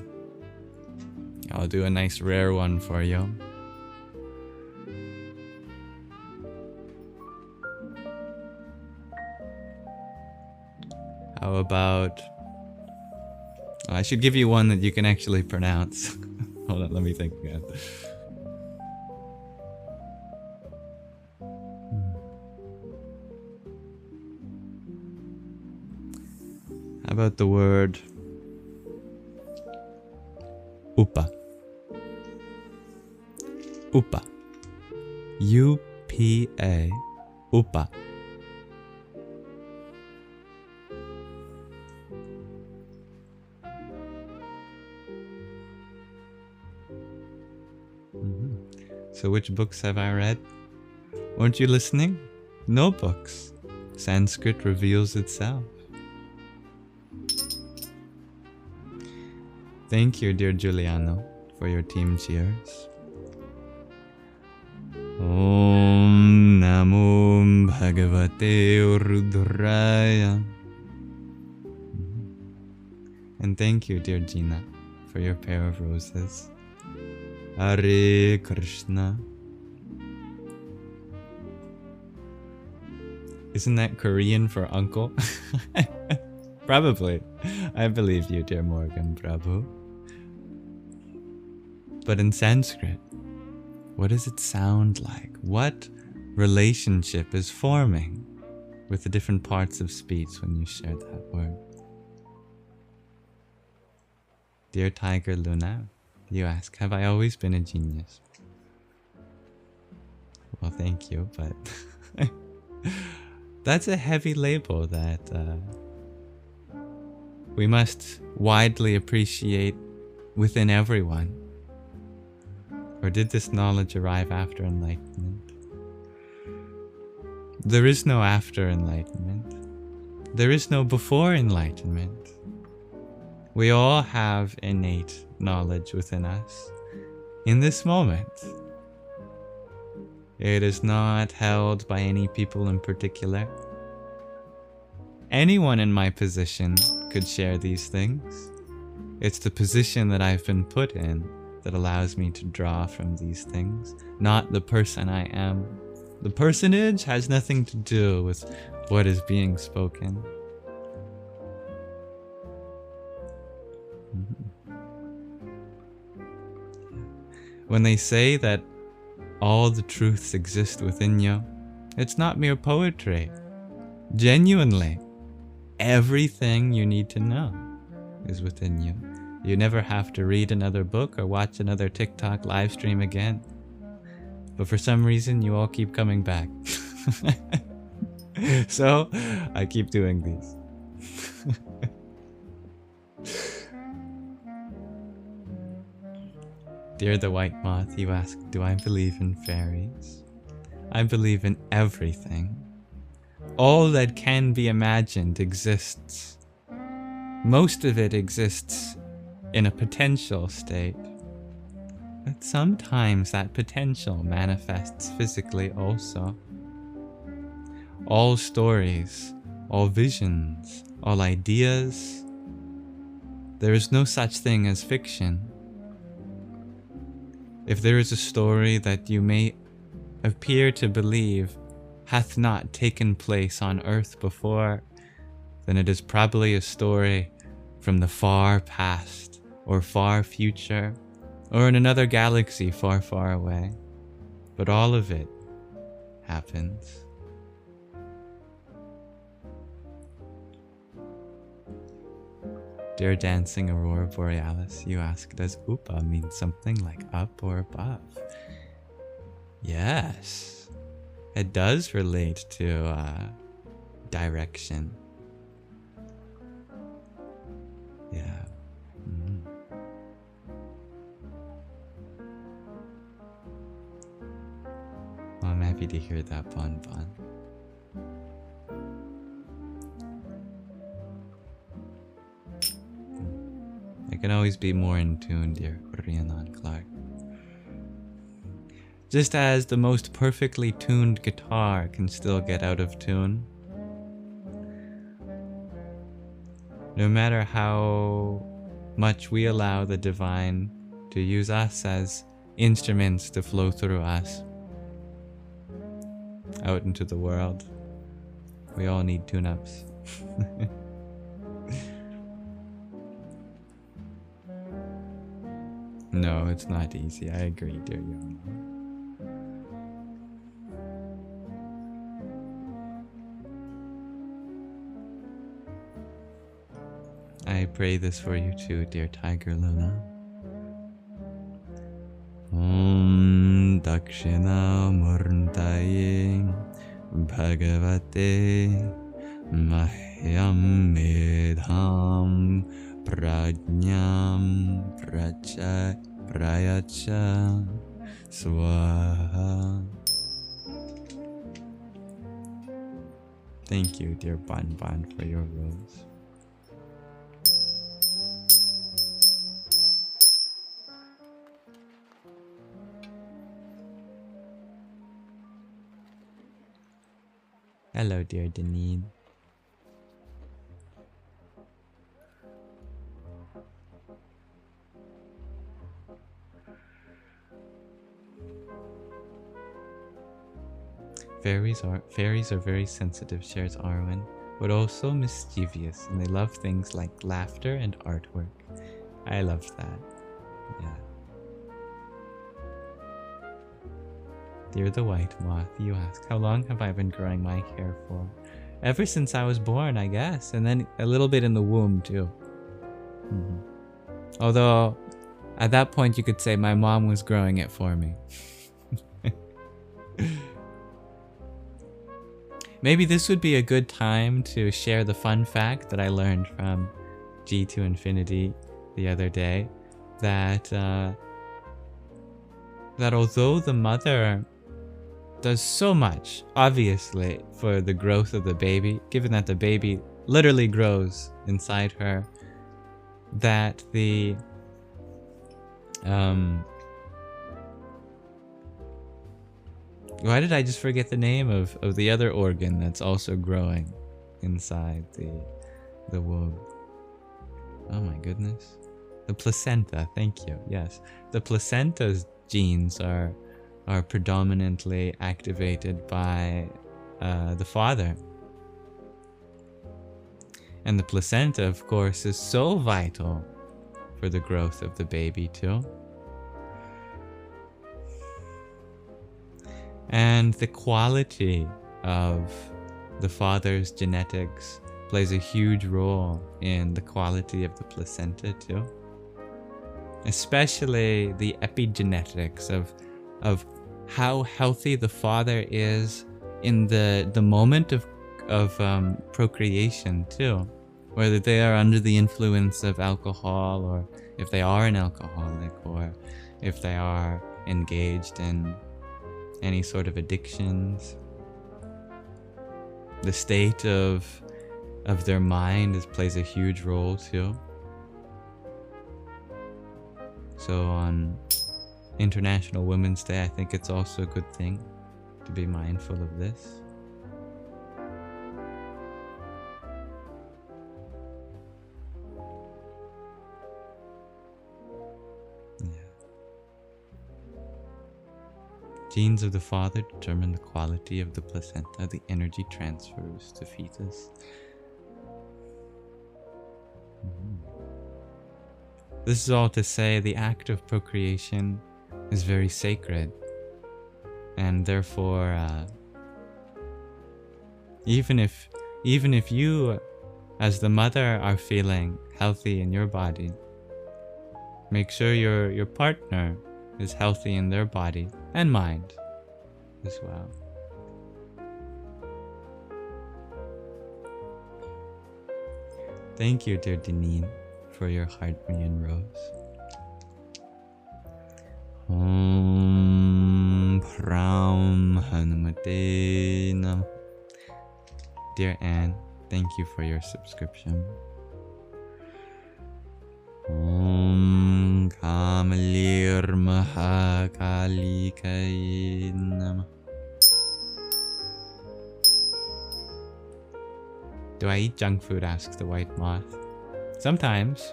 I'll do a nice rare one for you. How about... I should give you one that you can actually pronounce. Hold on, let me think again. How about the word upa? Upa. U-P-A. Upa. So which books have I read? Weren't you listening? No books. Sanskrit reveals itself. Thank you, dear Giuliano, for your team cheers. Om Namo Bhagavate Rudraya. And thank you, dear Gina, for your pair of roses. Hare Krishna. Isn't that Korean for uncle? Probably. I believe you, dear Morgan Prabhu. But in Sanskrit, what does it sound like? What relationship is forming with the different parts of speech when you share that word? Dear Tiger Luna, you ask, have I always been a genius? Well, thank you, but that's a heavy label that we must widely appreciate within everyone. Or did this knowledge arrive after enlightenment? There is no after enlightenment. There is no before enlightenment. We all have innate knowledge within us in this moment. It is not held by any people in particular. Anyone in my position could share these things. It's the position that I've been put in that allows me to draw from these things, not the person I am. The personage has nothing to do with what is being spoken. When they say that all the truths exist within you, it's not mere poetry. Genuinely, everything you need to know is within you. You never have to read another book or watch another TikTok live stream again. But for some reason, you all keep coming back. So, I keep doing these. Dear the white moth, you ask, do I believe in fairies? I believe in everything. All that can be imagined exists. Most of it exists in a potential state. But sometimes that potential manifests physically also. All stories, all visions, all ideas, there is no such thing as fiction. If there is a story that you may appear to believe hath not taken place on earth before, then it is probably a story from the far past or far future, or in another galaxy far, far away. But all of it happens. Dear dancing aurora borealis, you ask, does upa mean something like up or above? Yes, it does relate to direction. Yeah. Well, I'm happy to hear that, Bon Bon. I can always be more in tune, dear Rhiannon Clark. Just as the most perfectly tuned guitar can still get out of tune. No matter how much we allow the divine to use us as instruments to flow through us out into the world, we all need tune-ups. No, it's not easy. I agree, dear Yoma. I pray this for you too, dear Tiger Luna. Om Dakshina Murtaye Bhagavate Mahyam Medham Prajnam Prayacha Swaha. Thank you, dear Bon Bon, for your rose. Hello, dear Deneen. Fairies are very sensitive, shares Arwen, but also mischievous, and they love things like laughter and artwork. I love that. Yeah. Dear the white moth, you ask, how long have I been growing my hair for? Ever since I was born, I guess, and then a little bit in the womb too. Although, at that point you could say my mom was growing it for me. Maybe this would be a good time to share the fun fact that I learned from G to Infinity the other day, that although the mother does so much, obviously, for the growth of the baby, given that the baby literally grows inside her, that the why did I just forget the name of the other organ that's also growing inside the womb? Oh my goodness. The placenta, thank you. Yes. The placenta's genes are predominantly activated by the father. And the placenta, of course, is so vital for the growth of the baby too. And the quality of the father's genetics plays a huge role in the quality of the placenta too. Especially the epigenetics of how healthy the father is in the moment of procreation too. Whether they are under the influence of alcohol, or if they are an alcoholic, or if they are engaged in any sort of addictions. The state of their mind plays a huge role too. So on International Women's Day, I think it's also a good thing to be mindful of this. Genes of the father determine the quality of the placenta. The energy transfers to fetus. This is all to say the act of procreation is very sacred. And therefore, even if you, as the mother, are feeling healthy in your body, make sure your partner is healthy in their body and mind as well. Thank you, dear Deneen, for your heart, me, and rose. Om Pram Hanumate Nam. Dear Anne, thank you for your subscription. Om Kamalir Mahakalikai Namah. Do I eat junk food? Asks the white moth. Sometimes.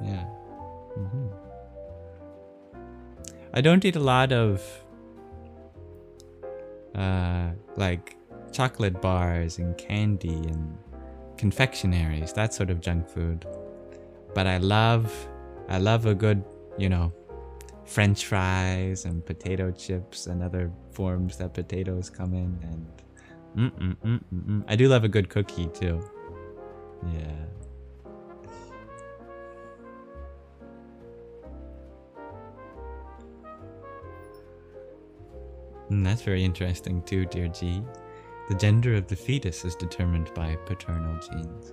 Yeah. I don't eat a lot of like chocolate bars and candy and confectionaries, that sort of junk food. But I love a good, French fries and potato chips and other forms that potatoes come in, and I do love a good cookie too. Yeah. That's very interesting too, dear G. The gender of the fetus is determined by paternal genes.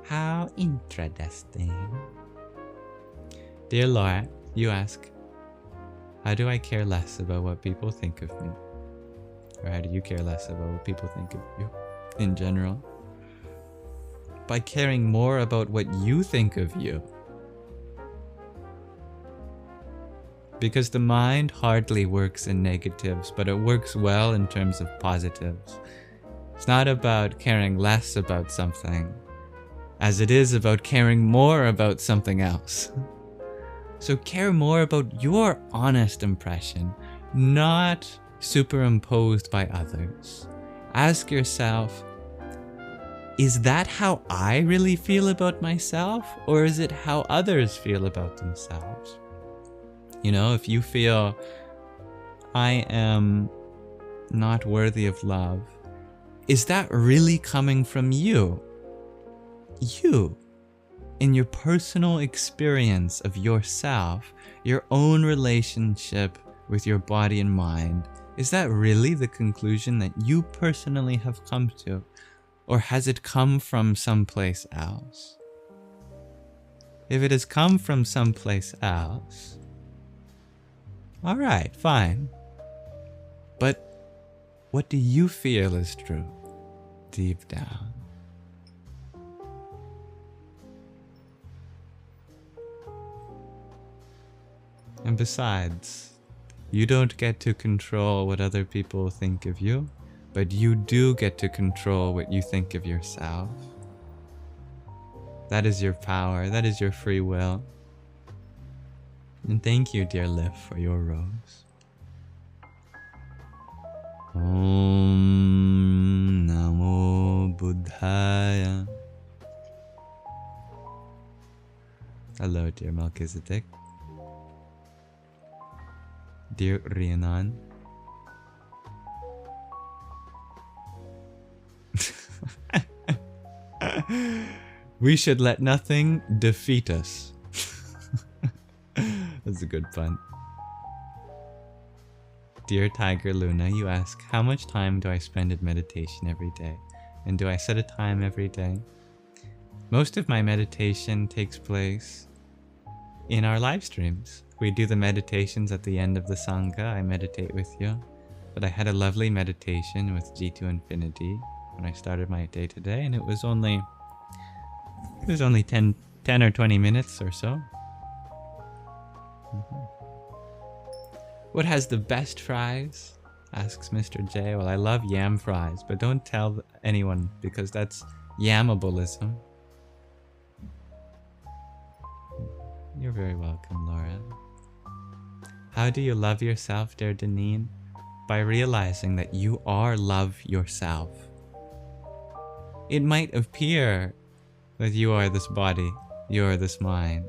How interesting. Dear Laura, you ask, how do I care less about what people think of me? Or how do you care less about what people think of you in general? By caring more about what you think of you. Because the mind hardly works in negatives, but it works well in terms of positives. It's not about caring less about something, as it is about caring more about something else. So care more about your honest impression, not superimposed by others. Ask yourself, is that how I really feel about myself, or is it how others feel about themselves? If you feel, I am not worthy of love, is that really coming from you? You, in your personal experience of yourself, your own relationship with your body and mind, is that really the conclusion that you personally have come to? Or has it come from someplace else? If it has come from someplace else, all right, fine. But what do you feel is true deep down? And besides, you don't get to control what other people think of you, but you do get to control what you think of yourself. That is your power, that is your free will. And thank you, dear Liv, for your rose. Om Namo Buddhaya. Hello, dear Melchizedek. Dear Rhiannon. We should let nothing defeat us. That's a good pun. Dear Tiger Luna, you ask, how much time do I spend in meditation every day? And do I set a time every day? Most of my meditation takes place in our live streams. We do the meditations at the end of the Sangha. I meditate with you. But I had a lovely meditation with G to Infinity when I started my day today, and it was only 10 or 20 minutes or so. What has the best fries? Asks Mr. J. Well, I love yam fries, but don't tell anyone because that's yamableism. You're very welcome, Laura. How do you love yourself, dear Deneen? By realizing that you are love yourself. It might appear that you are this body, you are this mind,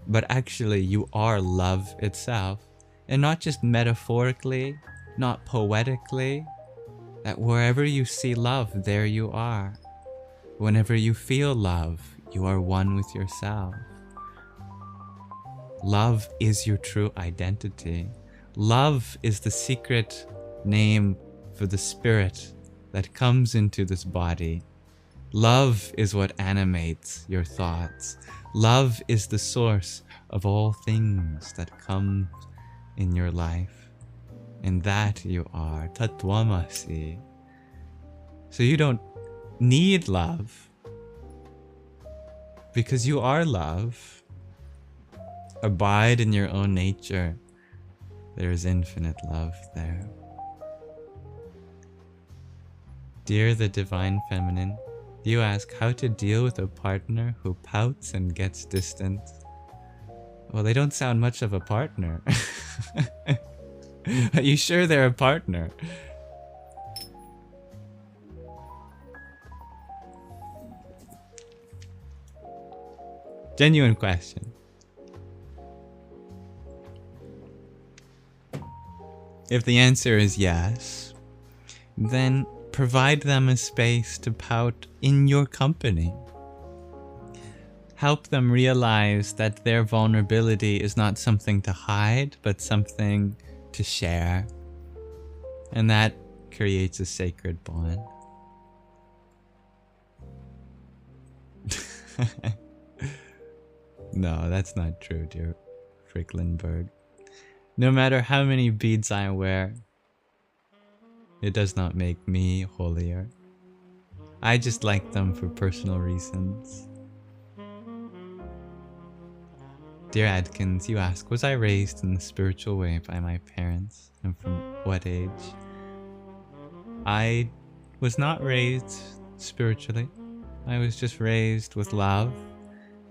but actually you are love itself. And not just metaphorically, not poetically, that wherever you see love, there you are. Whenever you feel love, you are one with yourself. Love is your true identity. Love is the secret name for the spirit that comes into this body. Love is what animates your thoughts. Love is the source of all things that come in your life. And that you are Tattvamasi. So you don't need love because you are love. Abide in your own nature. There is infinite love there. Dear the Divine Feminine, you ask how to deal with a partner who pouts and gets distant. Well, they don't sound much of a partner. Are you sure they're a partner? Genuine question. If the answer is yes, then provide them a space to pout in your company. Help them realize that their vulnerability is not something to hide, but something to share. And that creates a sacred bond. No, that's not true, dear Fricklenberg. No matter how many beads I wear, it does not make me holier. I just like them for personal reasons. Dear Adkins, you ask, was I raised in the spiritual way by my parents, and from what age? I was not raised spiritually. I was just raised with love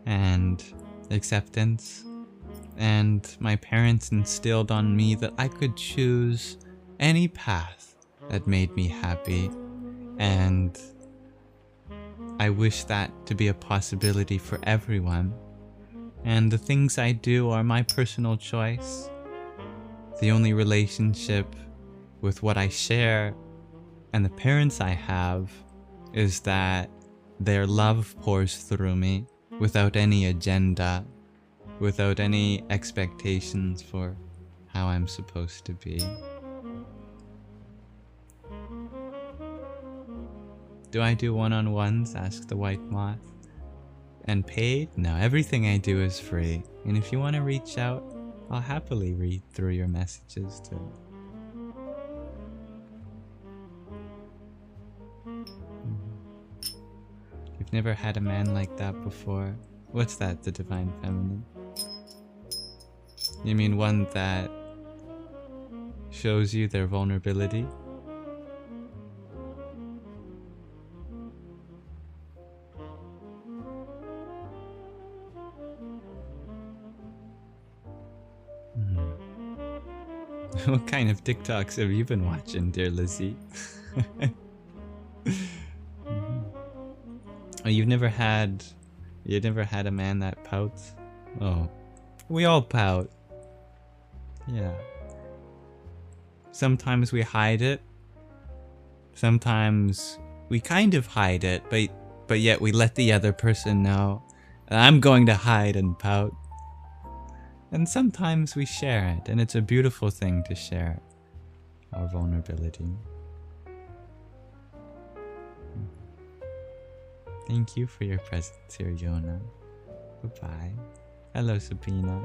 and acceptance, and my parents instilled on me that I could choose any path that made me happy, and I wish that to be a possibility for everyone. And the things I do are my personal choice. The only relationship with what I share and the parents I have is that their love pours through me without any agenda, without any expectations for how I'm supposed to be. Do I do one-on-ones? Asks the White Moth. And paid? No, everything I do is free. And if you want to reach out, I'll happily read through your messages too. You've never had a man like that before? What's that, the Divine Feminine? You mean one that shows you their vulnerability? What kind of TikToks have you been watching, dear Lizzie? Oh, you've never had a man that pouts? Oh, we all pout. Yeah. Sometimes we hide it. Sometimes we kind of hide it, but yet we let the other person know. I'm going to hide and pout. And sometimes we share it, and it's a beautiful thing to share our vulnerability. Thank you for your presence here, Yona. Bye-bye. Hello, Sabina.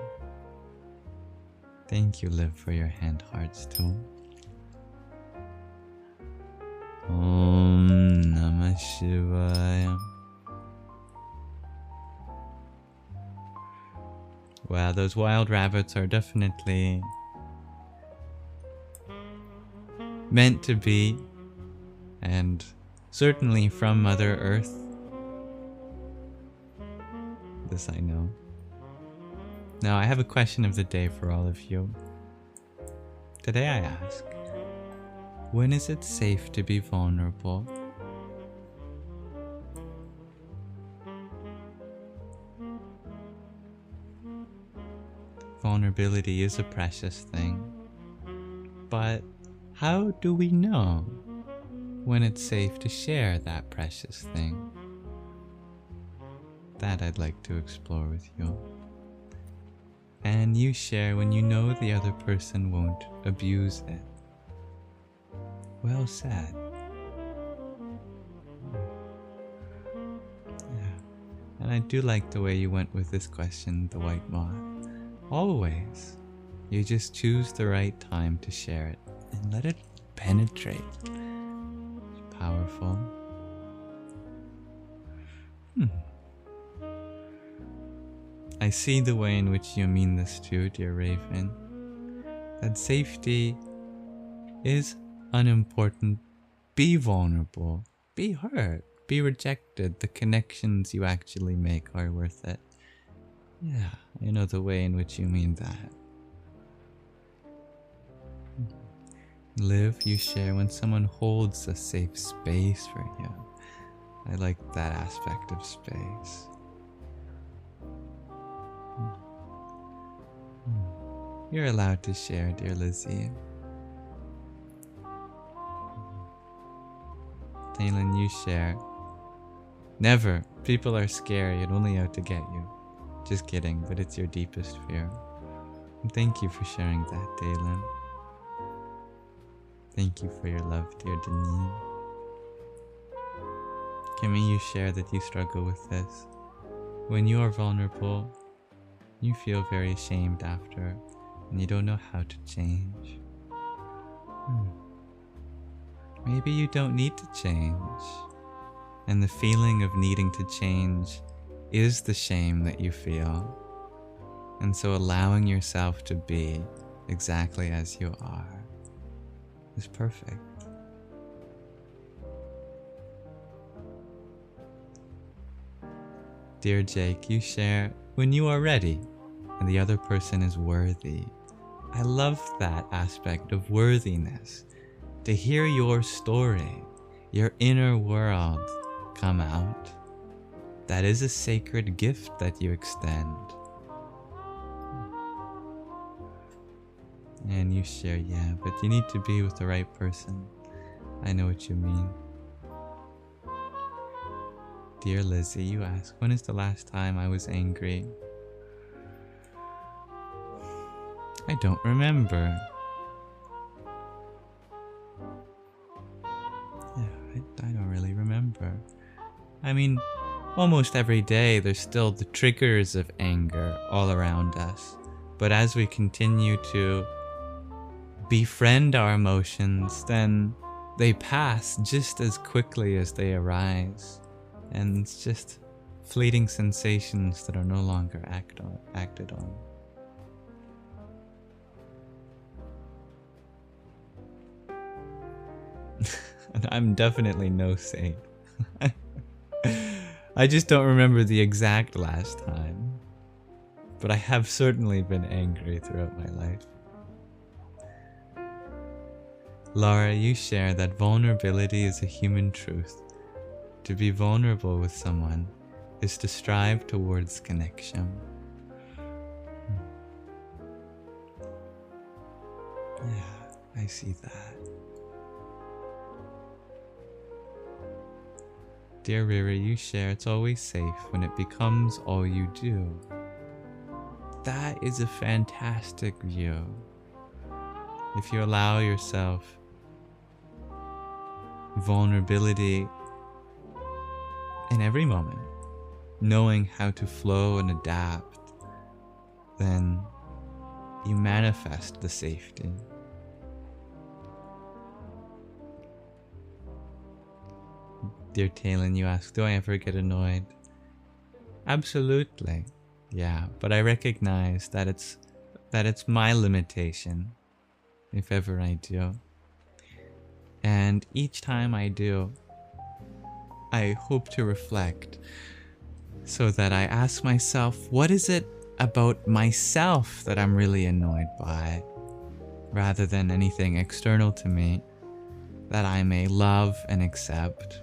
Thank you, Liv, for your hand hearts too. Om Namah Shivaya. Wow, those wild rabbits are definitely meant to be, and certainly from Mother Earth. This I know. Now, I have a question of the day for all of you. Today I ask, when is it safe to be vulnerable? Vulnerability is a precious thing, but how do we know when it's safe to share that precious thing? That I'd like to explore with you. And you share when you know the other person won't abuse it. Well said. Yeah. And I do like the way you went with this question, the white moth. Always, you just choose the right time to share it and let it penetrate. It's powerful. I see the way in which you mean this too, dear Raven. That safety is unimportant. Be vulnerable. Be hurt. Be rejected. The connections you actually make are worth it. Yeah, I know the way in which you mean that. Live, you share when someone holds a safe space for you. I like that aspect of space. You're allowed to share, dear Lizzie. Taylin, you share. Never. People are scary and only out to get you. Just kidding, but it's your deepest fear. And thank you for sharing that, Taylin. Thank you for your love, dear Denise. Kimmy, you share that you struggle with this. When you are vulnerable, you feel very ashamed after, and you don't know how to change. Maybe you don't need to change, and the feeling of needing to change is the shame that you feel, and so allowing yourself to be exactly as you are is perfect. Dear Jake, you share when you are ready and the other person is worthy. I love that aspect of worthiness. To hear your story, your inner world come out. That is a sacred gift that you extend. And you share, yeah, but you need to be with the right person. I know what you mean. Dear Lizzie, you ask, when is the last time I was angry? I don't remember. Yeah, I don't really remember. I mean, almost every day there's still the triggers of anger all around us. But as we continue to befriend our emotions, then they pass just as quickly as they arise. And it's just fleeting sensations that are no longer acted on. And I'm definitely no saint. I just don't remember the exact last time. But I have certainly been angry throughout my life. Laura, you share that vulnerability is a human truth. To be vulnerable with someone is to strive towards connection. Yeah, I see that. Dear Riri, you share it's always safe when it becomes all you do. That is a fantastic view. If you allow yourself vulnerability in every moment, knowing how to flow and adapt then you manifest the safety. Dear Talon, you ask, do I ever get annoyed? Absolutely. Yeah, but I recognize that it's my limitation, if ever I do. And each time I do, I hope to reflect so that I ask myself, what is it about myself that I'm really annoyed by, rather than anything external to me that I may love and accept.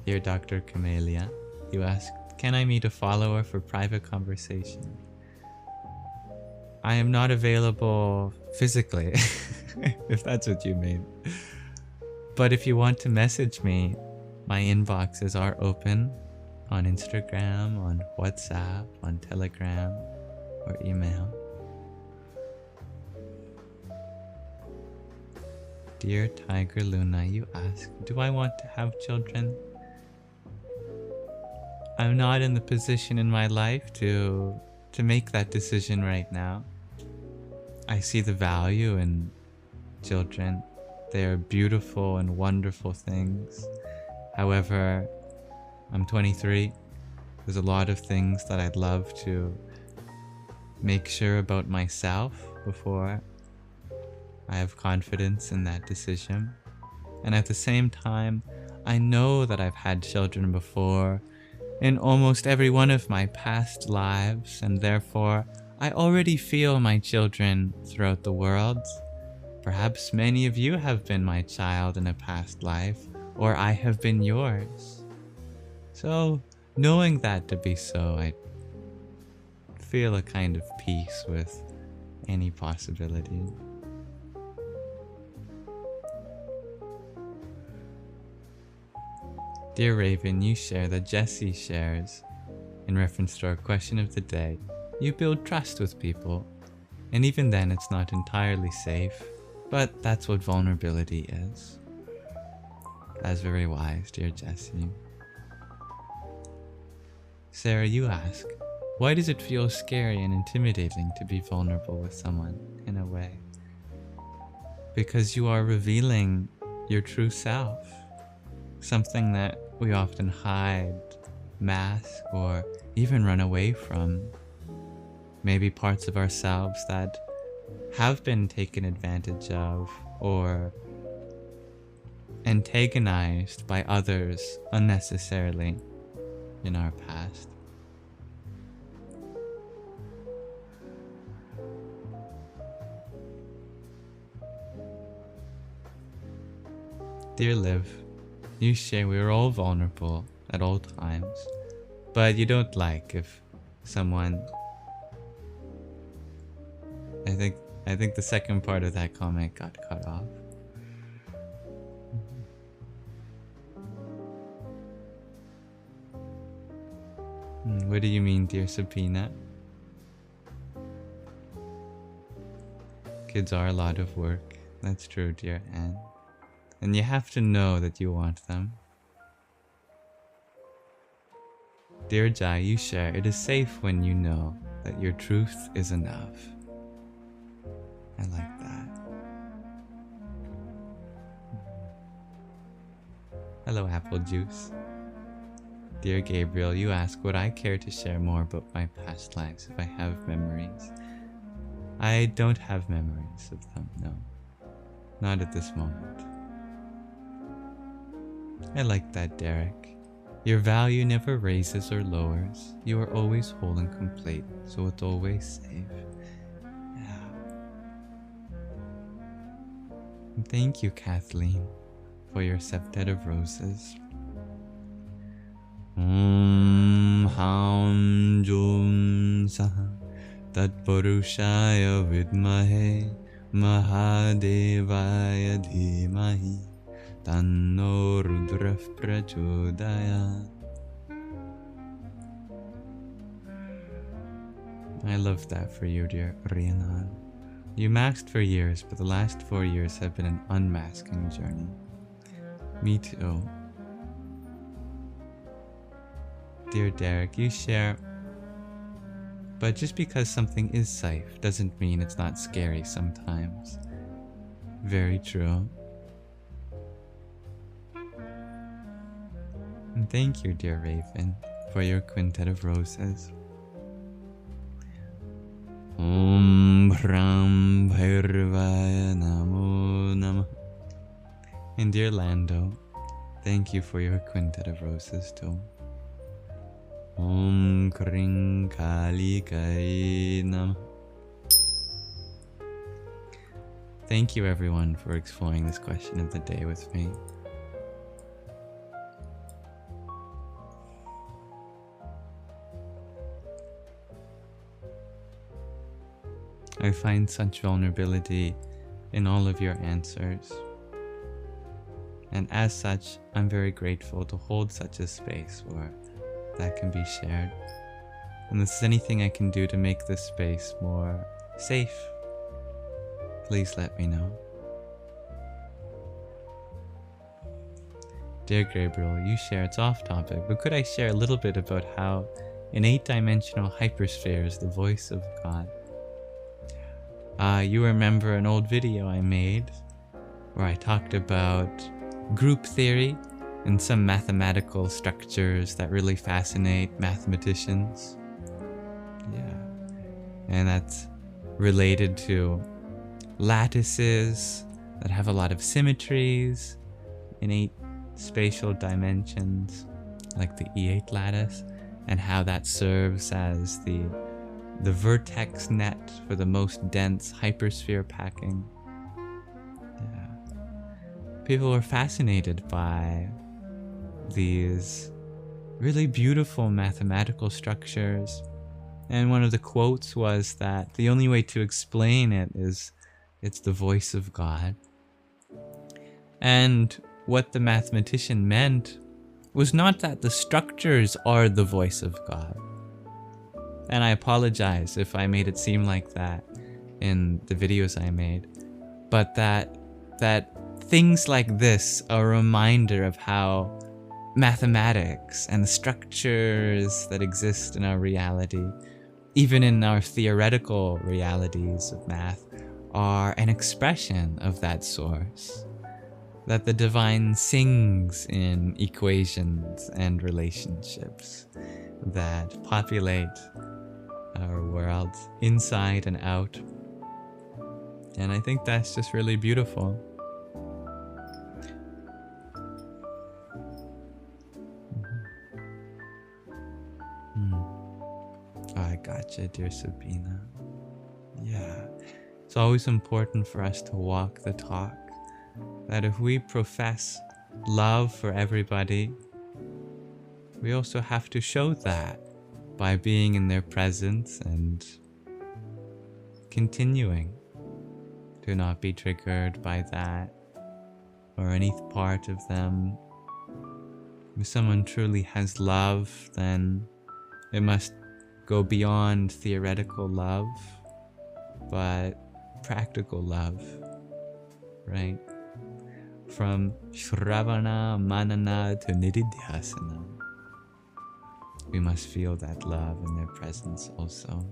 Dear Dr. Camellia, you ask, can I meet a follower for private conversation? I am not available physically, if that's what you mean. But if you want to message me, my inboxes are open on Instagram, on WhatsApp, on Telegram, or email. Dear Tiger Luna, you ask, do I want to have children? I'm not in the position in my life to make that decision right now. I see the value in children. They are beautiful and wonderful things. However, I'm 23. There's a lot of things that I'd love to make sure about myself before I have confidence in that decision. And at the same time, I know that I've had children before in almost every one of my past lives, and therefore I already feel my children throughout the world. Perhaps many of you have been my child in a past life, or I have been yours. So, knowing that to be so, I feel a kind of peace with any possibility. Dear Raven, you share that Jesse shares, in reference to our question of the day, you build trust with people, and even then it's not entirely safe, but that's what vulnerability is. That's very wise, dear Jesse. Sarah, you ask, why does it feel scary and intimidating to be vulnerable with someone, in a way? Because you are revealing your true self, something that we often hide, mask, or even run away from. Maybe parts of ourselves that have been taken advantage of or antagonized by others unnecessarily in our past. Dear Liv, you share we are all vulnerable at all times, but you don't like if someone... I think the second part of that comment got cut off. What do you mean, dear Sabina? Kids are a lot of work. That's true, dear Anne. And you have to know that you want them. Dear Jai, you share, it is safe when you know that your truth is enough. I like that. Hello, Apple Juice. Dear Gabriel, you ask, would I care to share more about my past lives if I have memories? I don't have memories of them, no. Not at this moment. I like that, Derek. Your value never raises or lowers. You are always whole and complete, so it's always safe. Yeah. And thank you, Kathleen, for your septet of roses. Ham Jum Saha Tat Purushaya Vidmahe Mahadevaya Dhimahi Tanno Rudrah Prachodayat. I love that for you, dear Rhiannon. You masked for years, but the last 4 years have been an unmasking journey. Me too. Dear Derek, you share, but just because something is safe doesn't mean it's not scary sometimes. Very true. And thank you, dear Raven, for your quintet of roses. Om Ram Bhairvaya Namo Namah. And dear Lando, thank you for your quintet of roses too. Om Kring Kali Kai Namah. Thank you everyone for exploring this question of the day with me. I find such vulnerability in all of your answers. And as such, I'm very grateful to hold such a space where that can be shared. And if there's anything I can do to make this space more safe, please let me know. Dear Gabriel, you share, it's off topic, but could I share a little bit about how in 8-dimensional hyperspheres, the voice of God? You remember an old video I made where I talked about group theory and some mathematical structures that really fascinate mathematicians. Yeah. And that's related to lattices that have a lot of symmetries in 8 spatial dimensions, like the E8 lattice, and how that serves as the vertex net for the most dense hypersphere packing. Yeah. People were fascinated by these really beautiful mathematical structures, and one of the quotes was that the only way to explain it is it's the voice of God. And what the mathematician meant was not that the structures are the voice of God. And I apologize if I made it seem like that in the videos I made, but that things like this are a reminder of how mathematics and the structures that exist in our reality, even in our theoretical realities of math, are an expression of that source. That the divine sings in equations and relationships that populate our world inside and out. And I think that's just really beautiful. Oh, I gotcha, dear Sabina. Yeah, it's always important for us to walk the talk. That if we profess love for everybody, we also have to show that by being in their presence and continuing to not be triggered by that or any part of them. If someone truly has love, then it must go beyond theoretical love, but practical love, right? From Shravana, Manana to Nididhyasana. We must feel that love in their presence also.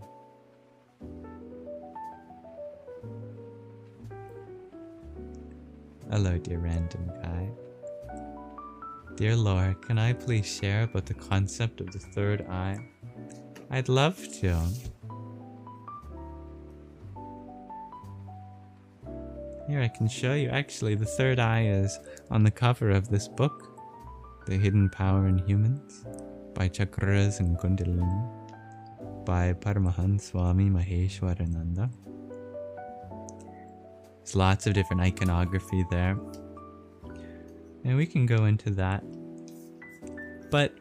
Hello, dear random guy. Dear Lord, can I please share about the concept of the third eye? I'd love to. Here, I can show you. Actually, the third eye is on the cover of this book, The Hidden Power in Humans, by Chakras and Kundalini, by Paramahansa Swami Maheshwarananda. There's lots of different iconography there, and we can go into that. But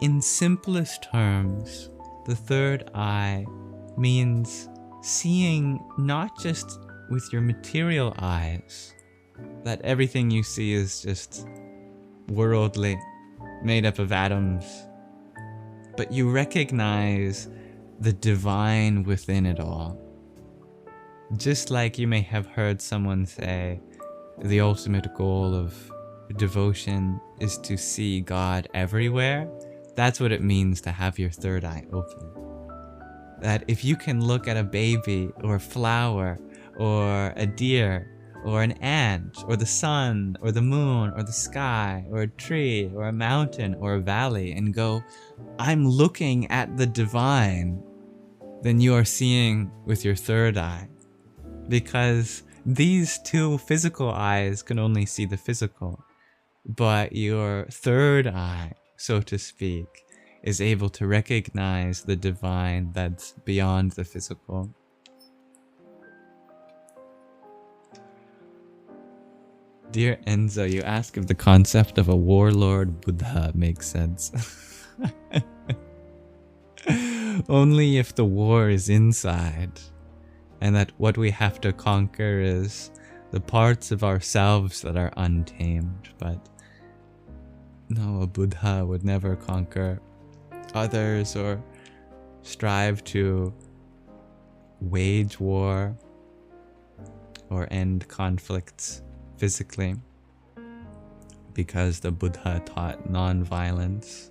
in simplest terms, the third eye means seeing not just with your material eyes, that everything you see is just worldly, made up of atoms, but you recognize the divine within it all. Just like you may have heard someone say, the ultimate goal of devotion is to see God everywhere. That's what it means to have your third eye open. That if you can look at a baby or a flower or a deer or an ant or the sun or the moon or the sky or a tree or a mountain or a valley and go, I'm looking at the divine, then you are seeing with your third eye. Because these two physical eyes can only see the physical, but your third eye, so to speak, is able to recognize the divine that's beyond the physical. Dear Enzo, you ask if the concept of a warlord Buddha makes sense. Only if the war is inside, and that what we have to conquer is the parts of ourselves that are untamed. But no, a Buddha would never conquer others or strive to wage war or end conflicts physically, because the Buddha taught non-violence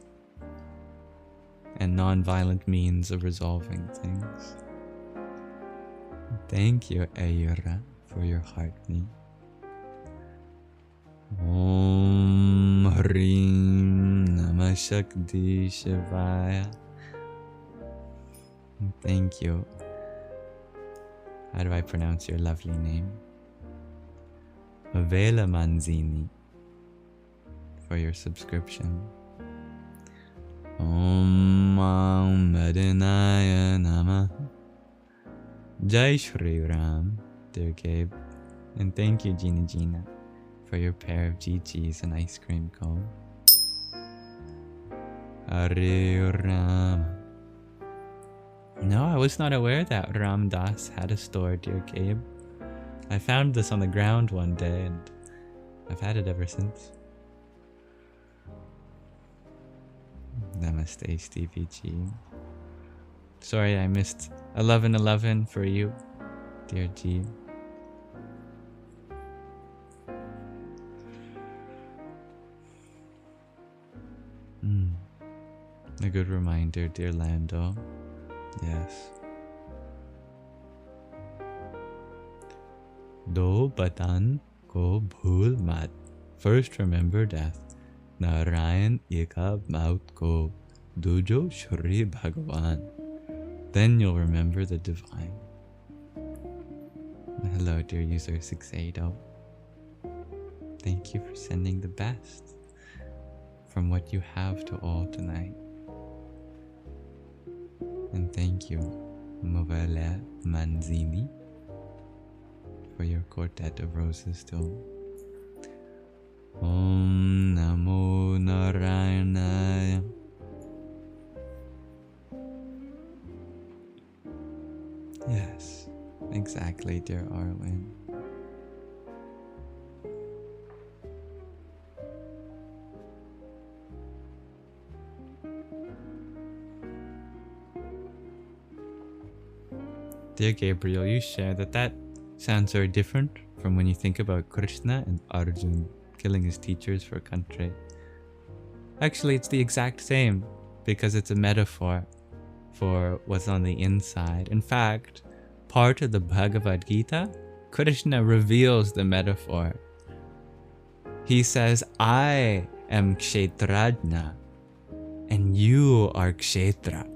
and non-violent means of resolving things. Thank you, Ayura, for your heart knee. Om Hrim Namah Shakti Shivaya. Thank you. How do I pronounce your lovely name? Avela Manzini, for your subscription. Om Madinaya Namah. Jai Shri Ram, dear Gabe. And thank you, Gina, for your pair of GGs and ice cream cone. Hare Ram. No, I was not aware that Ram Das had a store, dear Gabe. I found this on the ground one day and I've had it ever since. Namaste, Stevie G. Sorry I missed 11:11 for you, dear G. A good reminder, dear Lando. Yes. Do batan ko bhul mat. First remember death. Narayan ekab maut ko. Dujo Shri Bhagavan. Then you'll remember the divine. Hello, dear user 680. Thank you for sending the best from what you have to all tonight. And thank you, Movele Manzini, for your quartet of roses too. Om Namo Narayanaya. Yes, exactly, dear Arwen. Dear Gabriel, you share that sounds very different from when you think about Krishna and Arjuna killing his teachers for a country. Actually, it's the exact same, because it's a metaphor for what's on the inside. In fact, part of the Bhagavad Gita, Krishna reveals the metaphor. He says, I am Kshetrajna, and you are Kshetra.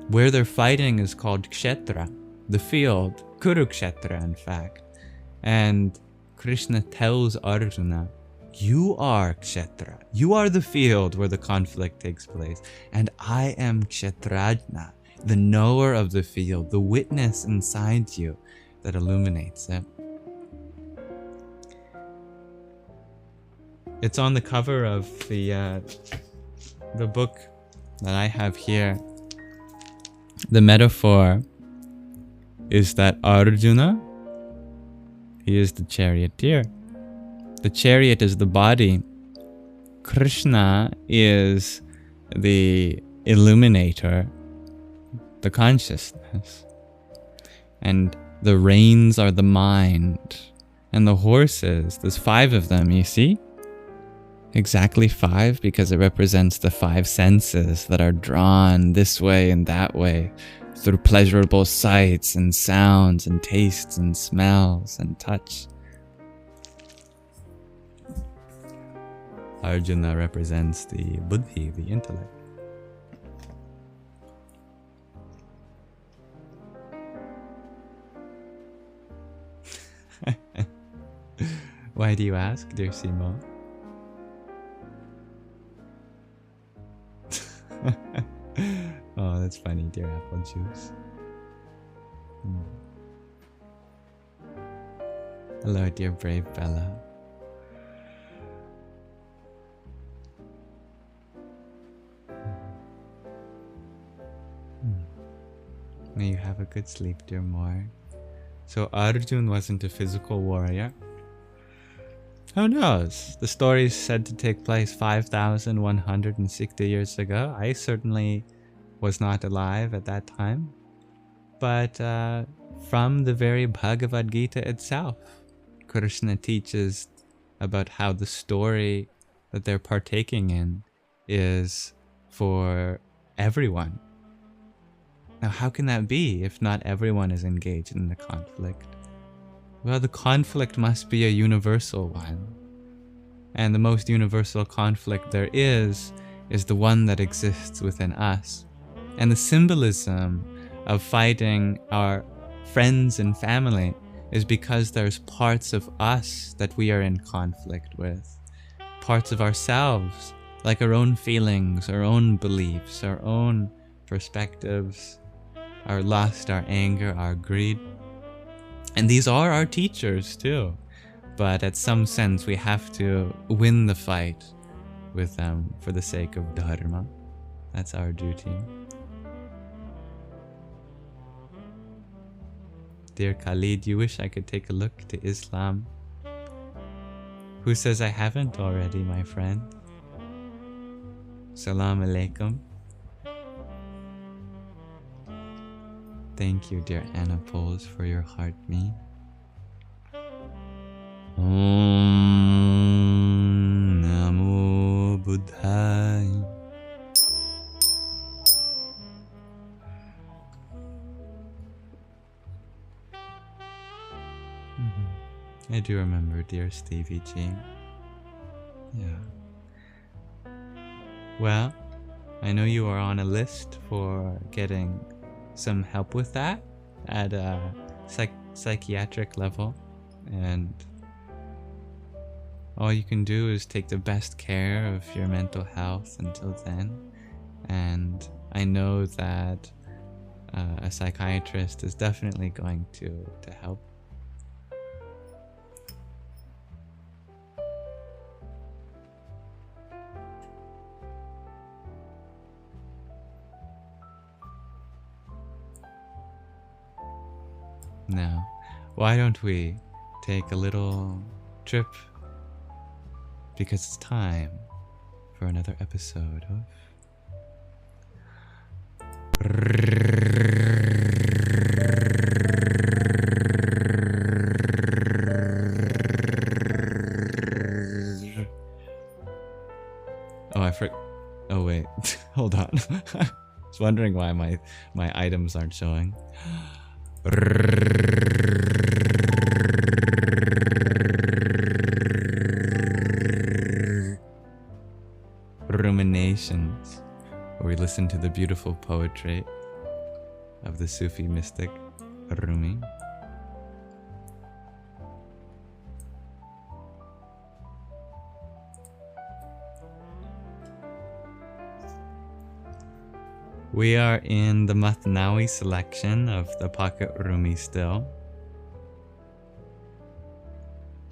Where they're fighting is called Kshetra, the field, Kurukshetra in fact. And Krishna tells Arjuna, you are Kshetra, you are the field where the conflict takes place, and I am Kshetrajna, the knower of the field, the witness inside you that illuminates it. It's on the cover of the book that I have here. The metaphor is that Arjuna, he is the charioteer. The chariot is the body. Krishna is the illuminator, the consciousness. And the reins are the mind. And the horses, there's 5 of them, you see? exactly 5 because it represents the 5 senses that are drawn this way and that way through pleasurable sights and sounds and tastes and smells and touch. Arjuna represents the buddhi, the intellect. Why do you ask, dear Simo? Oh, that's funny, dear apple juice. Hello, dear brave Bella. May you have a good sleep, dear Moore. So Arjun wasn't a physical warrior. Who knows? The story is said to take place 5,160 years ago. I certainly was not alive at that time. But from the very Bhagavad Gita itself, Krishna teaches about how the story that they're partaking in is for everyone. Now, how can that be if not everyone is engaged in the conflict? Well, the conflict must be a universal one. And the most universal conflict there is the one that exists within us. And the symbolism of fighting our friends and family is because there's parts of us that we are in conflict with. Parts of ourselves, like our own feelings, our own beliefs, our own perspectives, our lust, our anger, our greed. And these are our teachers too. But at some sense we have to win the fight with them for the sake of Dharma. That's our duty. Dear Khalid, you wish I could take a look to Islam. Who says I haven't already, my friend? Salam alaikum. Thank you, dear Anna Poles, for your heart me. Om Namo Buddhaya. I do remember, dear Stevie G. Yeah. Well, I know you are on a list for getting some help with that at a psychiatric level, and all you can do is take the best care of your mental health until then. And I know that a psychiatrist is definitely going to help. Now, why don't we take a little trip, because it's time for another episode of Oh wait, hold on. I was wondering why my items aren't showing. Ruminations, where we listen to the beautiful poetry of the Sufi mystic Rumi. We are in the Mathnawi selection of the Pocket Rumi still.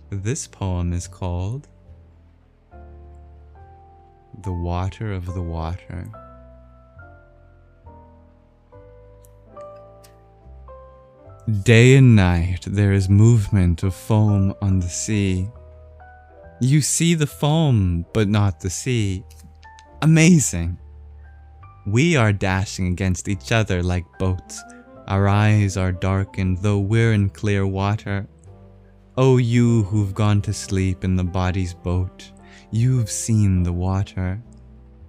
This poem is called The Water of the Water. Day and night there is movement of foam on the sea. You see the foam, but not the sea. Amazing! We are dashing against each other like boats. Our eyes are darkened, though we're in clear water. Oh, you who've gone to sleep in the body's boat, You've seen the water.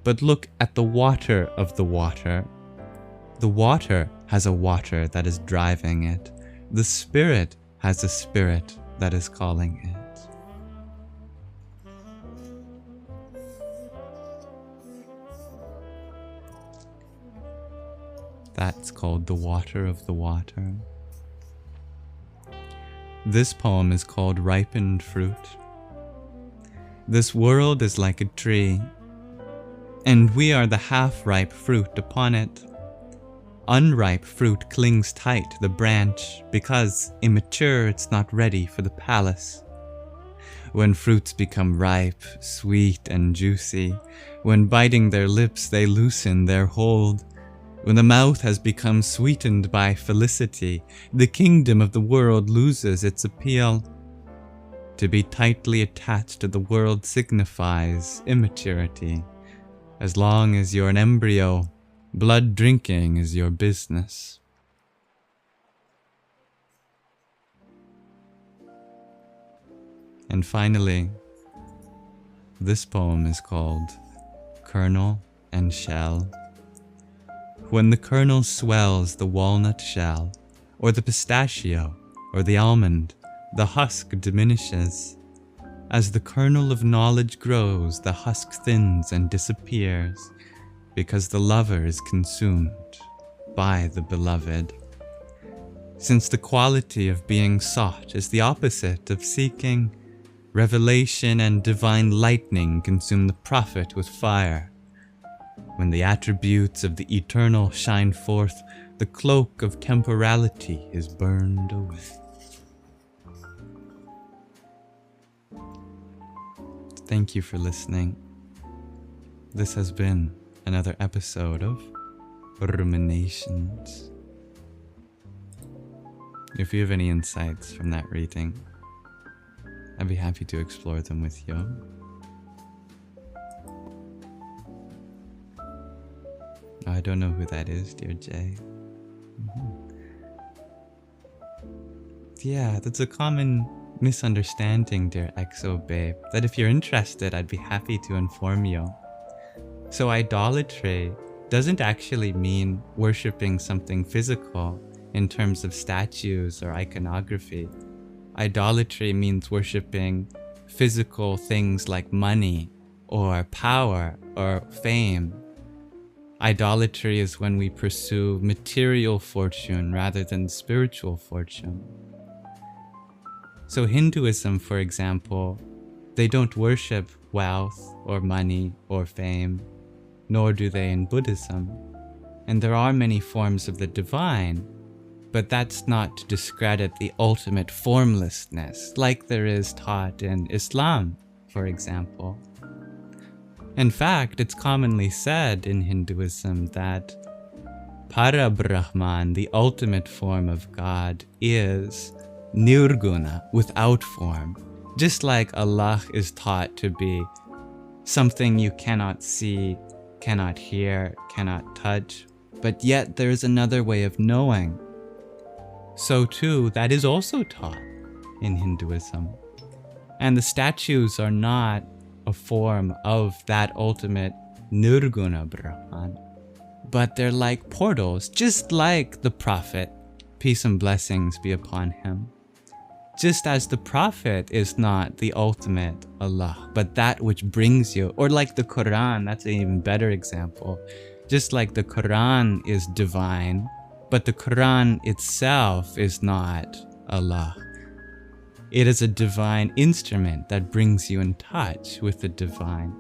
But look at the water of the water. The water has a water that is driving it. The spirit has a spirit that is calling it. That's called the water of the water. This poem is called Ripened Fruit. This world is like a tree, and we are the half-ripe fruit upon it. Unripe fruit clings tight to the branch because, immature, it's not ready for the palace. When fruits become ripe, sweet and juicy, when biting their lips they loosen their hold, when the mouth has become sweetened by felicity, the kingdom of the world loses its appeal. To be tightly attached to the world signifies immaturity. As long as you're an embryo, blood drinking is your business. And finally, this poem is called Kernel and Shell. When the kernel swells the walnut shell, or the pistachio, or the almond, the husk diminishes. As the kernel of knowledge grows, the husk thins and disappears, because the lover is consumed by the beloved. Since the quality of being sought is the opposite of seeking, revelation and divine lightning consume the prophet with fire. When the attributes of the eternal shine forth, the cloak of temporality is burned away. Thank you for listening. This has been another episode of Ruminations. If you have any insights from that reading, I'd be happy to explore them with you. I don't know who that is, dear Jay. Yeah, that's a common misunderstanding, dear XO babe, that if you're interested, I'd be happy to inform you. So idolatry doesn't actually mean worshipping something physical in terms of statues or iconography. Idolatry means worshipping physical things like money or power or fame. Idolatry is when we pursue material fortune rather than spiritual fortune. So Hinduism, for example, they don't worship wealth or money or fame, nor do they in Buddhism. And there are many forms of the divine, but that's not to discredit the ultimate formlessness, like there is taught in Islam, for example. In fact, it's commonly said in Hinduism that Para-Brahman, the ultimate form of God, is nirguna, without form. Just like Allah is taught to be something you cannot see, cannot hear, cannot touch, but yet there is another way of knowing. So too, that is also taught in Hinduism. And the statues are not a form of that ultimate nirguna Brahman, but they're like portals, just like the Prophet, peace and blessings be upon him. Just as the Prophet is not the ultimate Allah, but that which brings you, or like the Quran, that's an even better example. Just like the Quran is divine, but the Quran itself is not Allah. It is a divine instrument that brings you in touch with the divine.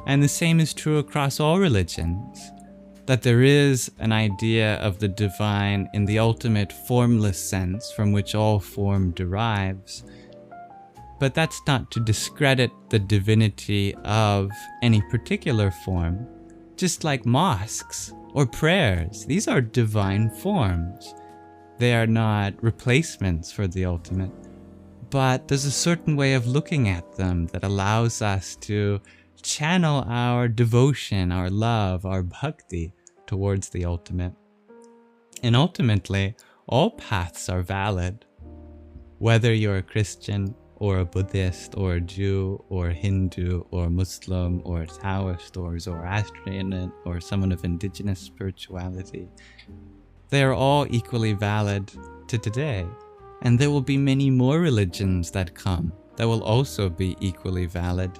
And the same is true across all religions, that there is an idea of the divine in the ultimate formless sense from which all form derives. But that's not to discredit the divinity of any particular form. Just like mosques or prayers, these are divine forms. They are not replacements for the ultimate. But there's a certain way of looking at them that allows us to channel our devotion, our love, our bhakti towards the ultimate. And ultimately, all paths are valid. Whether you're a Christian or a Buddhist, or a Jew, or a Hindu, or a Muslim, or a Taoist, or Zoroastrian, or someone of indigenous spirituality. They are all equally valid to today. And there will be many more religions that come that will also be equally valid.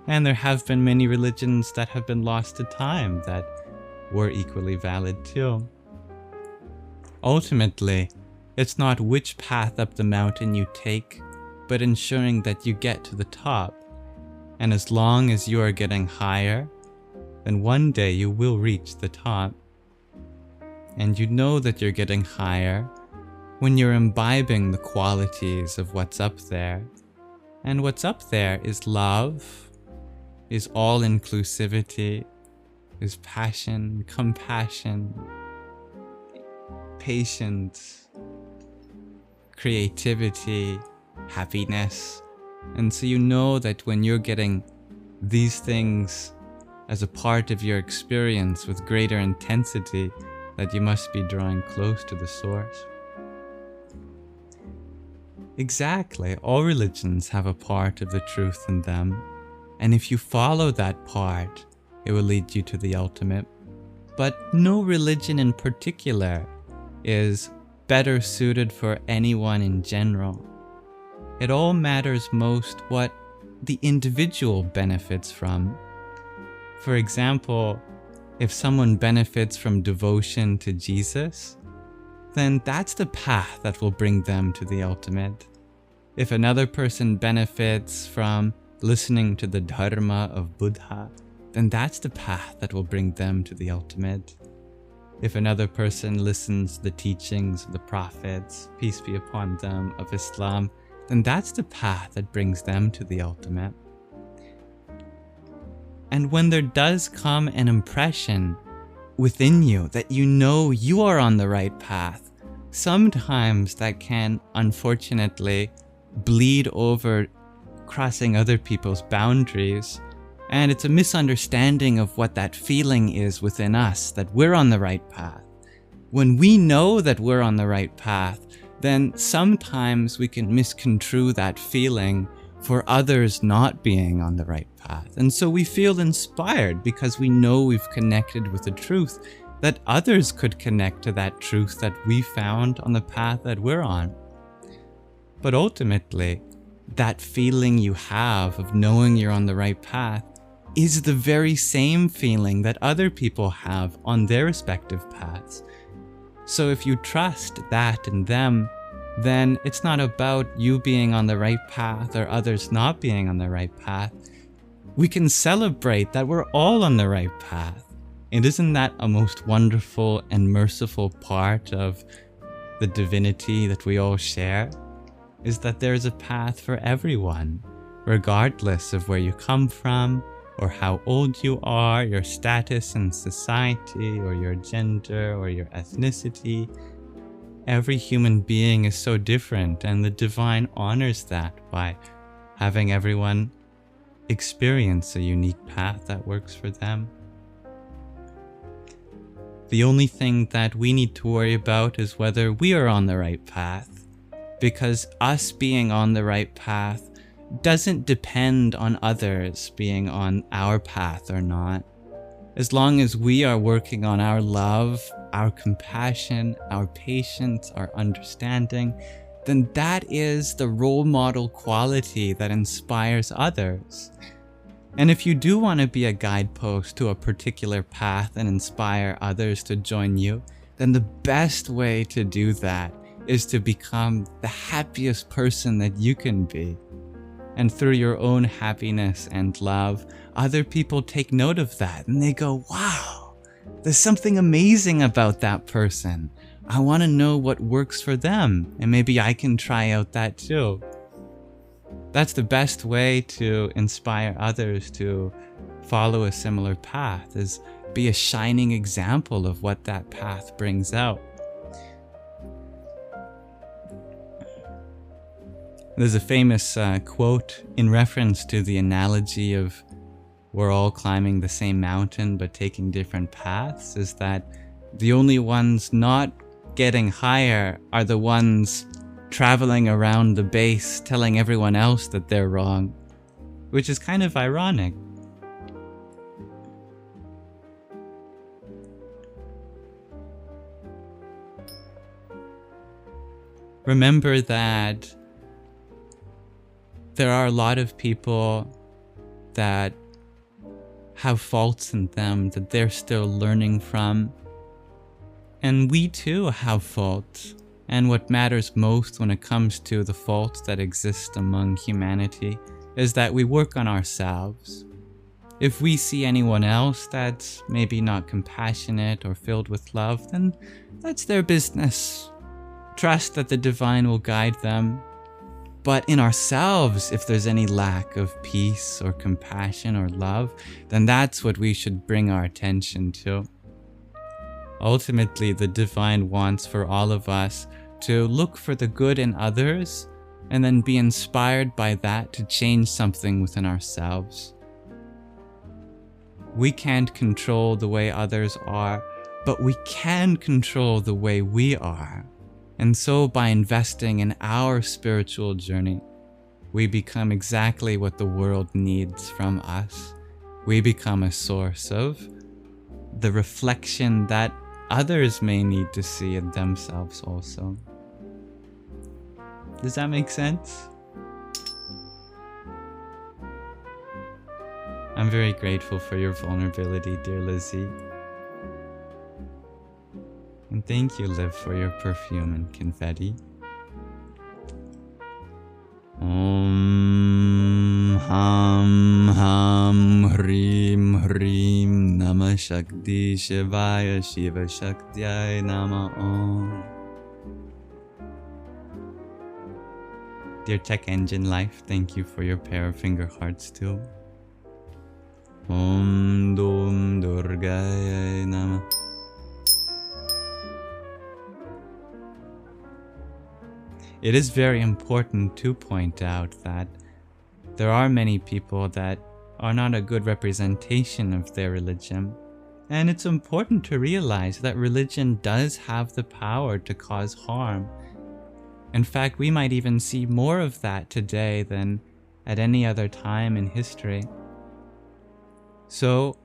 And there have been many religions that have been lost to time that were equally valid too. Ultimately, it's not which path up the mountain you take, but ensuring that you get to the top. And as long as you are getting higher, then one day you will reach the top. And you know that you're getting higher when you're imbibing the qualities of what's up there. And what's up there is love, is all-inclusivity, is passion, compassion, patience, creativity, happiness. And so you know that when you're getting these things as a part of your experience with greater intensity, that you must be drawing close to the source. Exactly, all religions have a part of the truth in them, and if you follow that part, it will lead you to the ultimate. But no religion in particular is better suited for anyone in general. It all matters most what the individual benefits from. For example, if someone benefits from devotion to Jesus, then that's the path that will bring them to the ultimate. If another person benefits from listening to the Dharma of Buddha, then that's the path that will bring them to the ultimate. If another person listens to the teachings of the prophets, peace be upon them, of Islam, then that's the path that brings them to the ultimate. And when there does come an impression within you that you know you are on the right path, sometimes that can unfortunately bleed over crossing other people's boundaries. And it's a misunderstanding of what that feeling is within us, that we're on the right path. When we know that we're on the right path, then sometimes we can misconstrue that feeling for others not being on the right path. And so we feel inspired because we know we've connected with the truth, that others could connect to that truth that we found on the path that we're on. But ultimately, that feeling you have of knowing you're on the right path is the very same feeling that other people have on their respective paths. So if you trust that in them, then it's not about you being on the right path or others not being on the right path. We can celebrate that we're all on the right path. And isn't that a most wonderful and merciful part of the divinity that we all share? Is that there's a path for everyone, regardless of where you come from, or how old you are, your status in society, or your gender, or your ethnicity. Every human being is so different, and the divine honors that by having everyone experience a unique path that works for them. The only thing that we need to worry about is whether we are on the right path, because us being on the right path doesn't depend on others being on our path or not. As long as we are working on our love, our compassion, our patience, our understanding, then that is the role model quality that inspires others. And if you do want to be a guidepost to a particular path and inspire others to join you, then the best way to do that is to become the happiest person that you can be. And through your own happiness and love, other people take note of that and they go, wow, there's something amazing about that person. I want to know what works for them, and maybe I can try out that too. That's the best way to inspire others to follow a similar path, is be a shining example of what that path brings out. There's a famous quote in reference to the analogy of we're all climbing the same mountain but taking different paths, is that the only ones not getting higher are the ones traveling around the base telling everyone else that they're wrong, which is kind of ironic. Remember that there are a lot of people that have faults in them that they're still learning from. And we too have faults. And what matters most when it comes to the faults that exist among humanity is that we work on ourselves. If we see anyone else that's maybe not compassionate or filled with love, then that's their business. Trust that the divine will guide them. But in ourselves, if there's any lack of peace or compassion or love, then that's what we should bring our attention to. Ultimately, the divine wants for all of us to look for the good in others and then be inspired by that to change something within ourselves. We can't control the way others are, but we can control the way we are. And so by investing in our spiritual journey, we become exactly what the world needs from us. We become a source of the reflection that others may need to see in themselves also. Does that make sense? I'm very grateful for your vulnerability, dear Lizzie. And thank you, Liv, for your perfume and confetti. Om Ham Ham Hrim Hrim Nama Shakti Shivaya Shiva Shaktiyai Nama Om. Dear Tech Engine Life, thank you for your pair of finger hearts too. Om Dum Durgaya Nama. It is very important to point out that there are many people that are not a good representation of their religion. And it's important to realize that religion does have the power to cause harm. In fact, we might even see more of that today than at any other time in history. So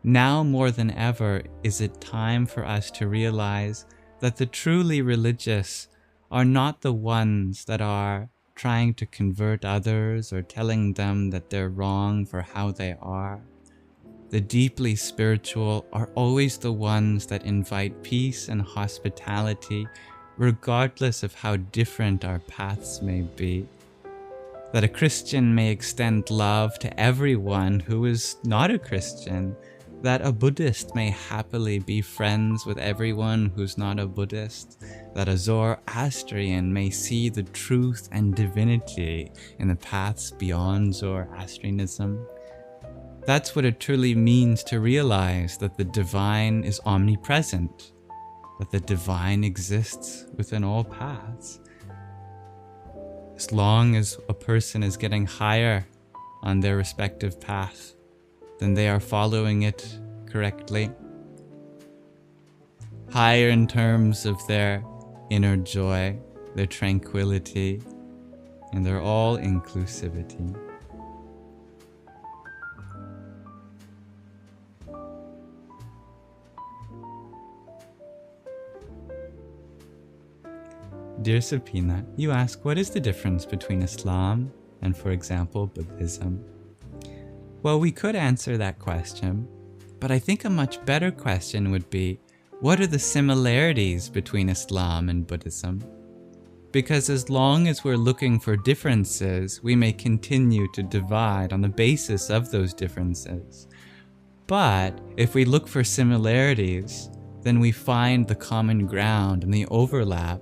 now more than ever is it time for us to realize that the truly religious are not the ones that are trying to convert others or telling them that they're wrong for how they are. The deeply spiritual are always the ones that invite peace and hospitality, regardless of how different our paths may be. That a Christian may extend love to everyone who is not a Christian. That a Buddhist may happily be friends with everyone who's not a Buddhist. That a Zoroastrian may see the truth and divinity in the paths beyond Zoroastrianism. That's what it truly means to realize that the divine is omnipresent, that the divine exists within all paths. As long as a person is getting higher on their respective path, then they are following it correctly. Higher in terms of their inner joy, their tranquility, and their all-inclusivity. Dear Sapina, you ask, what is the difference between Islam and, for example, Buddhism? Well, we could answer that question, but I think a much better question would be, what are the similarities between Islam and Buddhism? Because as long as we're looking for differences, we may continue to divide on the basis of those differences. But if we look for similarities, then we find the common ground and the overlap,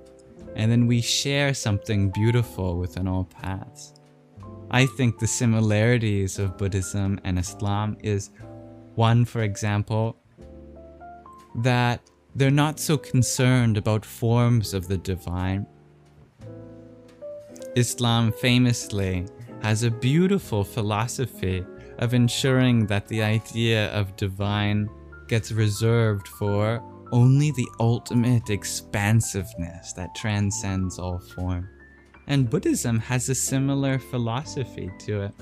and then we share something beautiful within all paths. I think the similarities of Buddhism and Islam is, one, for example, that they're not so concerned about forms of the divine. Islam famously has a beautiful philosophy of ensuring that the idea of divine gets reserved for only the ultimate expansiveness that transcends all form. And Buddhism has a similar philosophy to it.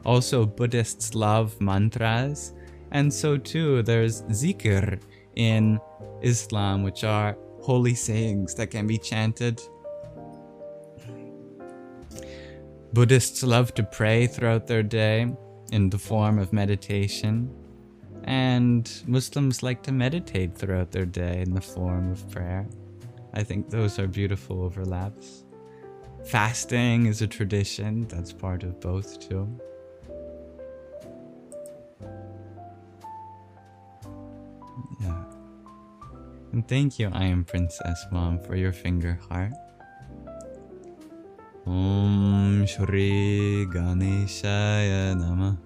Also, Buddhists love mantras, and so too there's zikr in Islam, which are holy sayings that can be chanted. Buddhists love to pray throughout their day in the form of meditation, and Muslims like to meditate throughout their day in the form of prayer. I think those are beautiful overlaps. Fasting is a tradition that's part of both too. Yeah. And thank you, I am Princess Mom, for your finger heart. Om Shri Ganeshaya Namah.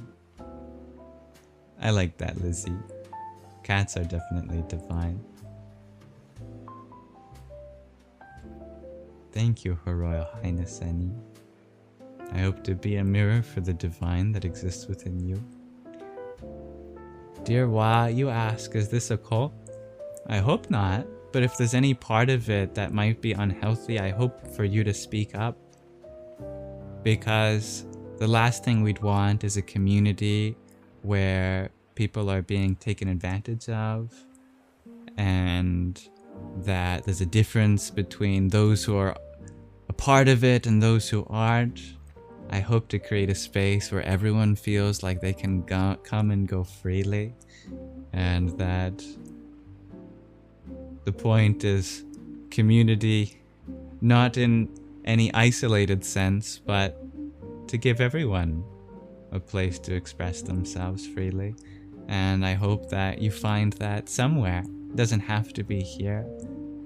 I like that, Lizzie. Cats are definitely divine. Thank you, Her Royal Highness Annie. I hope to be a mirror for the divine that exists within you. Dear Wa, you ask, is this a cult? I hope not, but if there's any part of it that might be unhealthy, I hope for you to speak up. Because the last thing we'd want is a community where people are being taken advantage of, and that there's a difference between those who are a part of it and those who aren't. I hope to create a space where everyone feels like they can come and go freely, and that the point is community, not in any isolated sense, but to give everyone a place to express themselves freely. And I hope that you find that somewhere. It doesn't have to be here.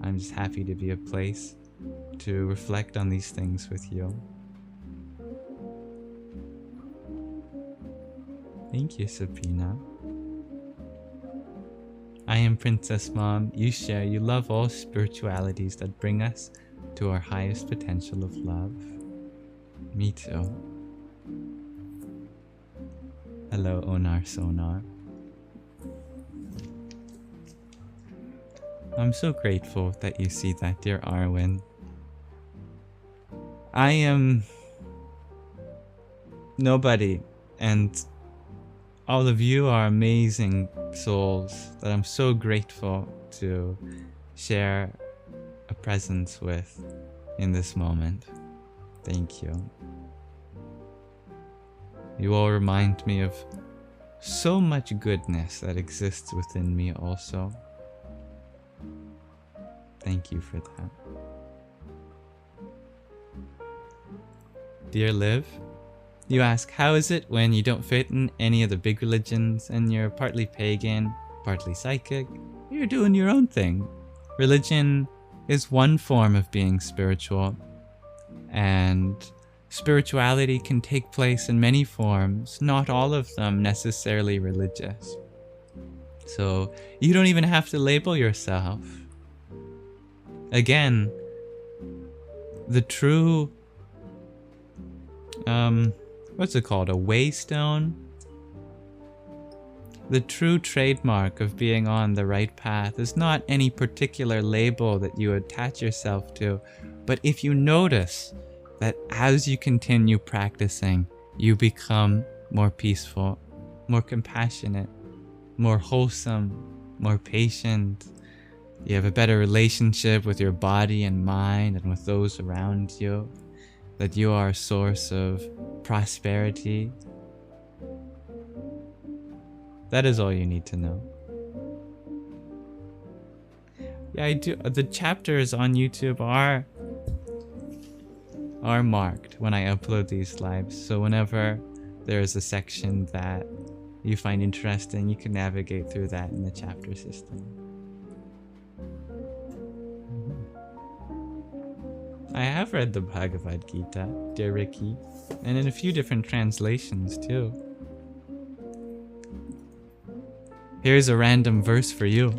I'm just happy to be a place to reflect on these things with you. Thank you, Sabina. I am Princess Mom. You share, you love all spiritualities that bring us to our highest potential of love. Me too. Hello, Onar Sonar. I'm so grateful that you see that, dear Arwen. I am nobody, and all of you are amazing souls that I'm so grateful to share a presence with in this moment. Thank you. You all remind me of so much goodness that exists within me also. Thank you for that. Dear Liv, you ask, how is it when you don't fit in any of the big religions and you're partly pagan, partly psychic? You're doing your own thing. Religion is one form of being spiritual, and spirituality can take place in many forms, not all of them necessarily religious. So you don't even have to label yourself. Again, the true, what's it called? A waystone? The true trademark of being on the right path is not any particular label that you attach yourself to, but if you notice that as you continue practicing, you become more peaceful, more compassionate, more wholesome, more patient. You have a better relationship with your body and mind and with those around you, that you are a source of prosperity. That is all you need to know. Yeah, I do. The chapters on YouTube are marked when I upload these lives. So whenever there's a section that you find interesting, you can navigate through that in the chapter system. I have read the Bhagavad Gita, dear Ricky, and in a few different translations too. Here's a random verse for you.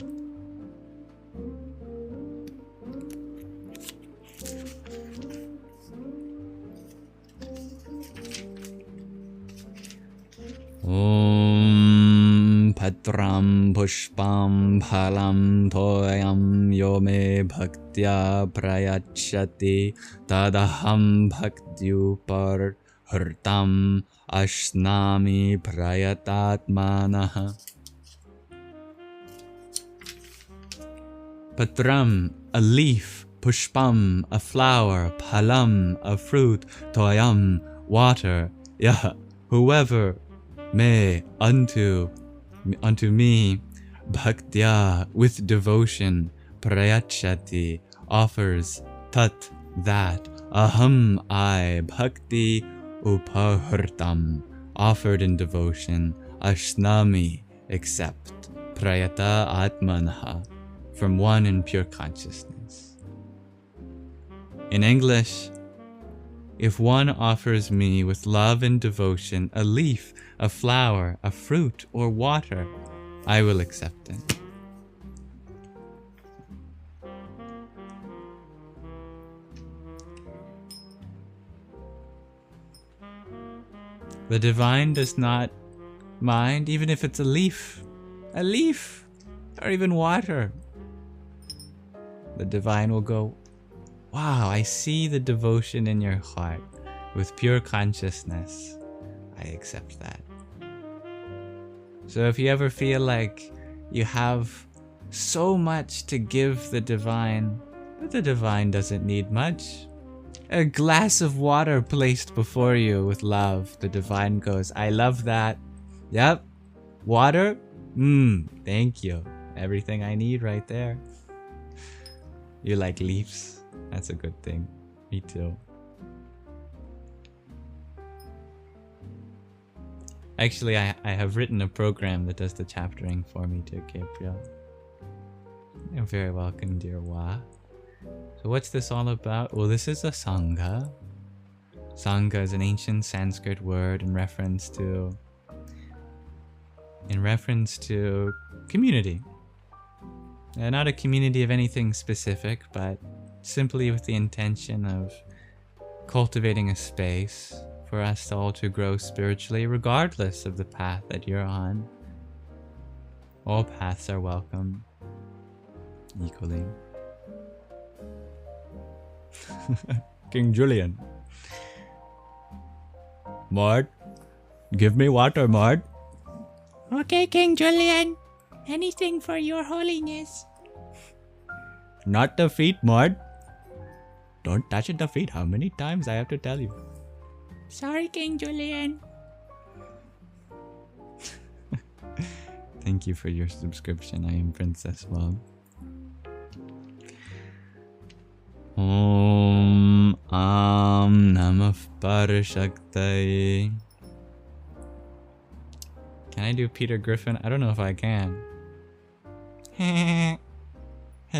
Om Pat Patram pushpam phalam toyam yo me bhaktya prayachati tadaham bhaktyupar hurtam ashnami prayatatmanah. Patram, a leaf. Pushpam, a flower. Phalam, a fruit. Toyam, water. Yah, whoever. Me, unto me. Bhaktya, with devotion. Prayachati, offers. Tat, that. Aham, I. Bhakti, upahurtam, offered in devotion. Ashnami, accept. Prayata atmanha, from one in pure consciousness. In English, if one offers me with love and devotion a leaf, a flower, a fruit, or water, I will accept it. The divine does not mind, even if it's a leaf, or even water. The divine will go, wow, I see the devotion in your heart with pure consciousness. I accept that. So if you ever feel like you have so much to give the divine, but the divine doesn't need much. A glass of water placed before you with love, the divine goes, I love that. Yep. Water? Thank you. Everything I need right there. You like leaves? That's a good thing. Me too. Actually, I have written a program that does the chaptering for me too, Gabriel. You're very welcome, dear Wa. So what's this all about? Well, this is a Sangha. Sangha is an ancient Sanskrit word in reference to community. Not a community of anything specific, but simply with the intention of cultivating a space for us all to grow spiritually, regardless of the path that you're on. All paths are welcome equally. King Julian. Mort, give me water, Mort. Okay, King Julian. Anything for your holiness. Not the feet, Mort. Don't touch the feet. How many times I have to tell you? Sorry, King Julian. Thank you for your subscription. I am Princess Well. Om Namah Parashaktaye. Can I do Peter Griffin? I don't know if I can. Hey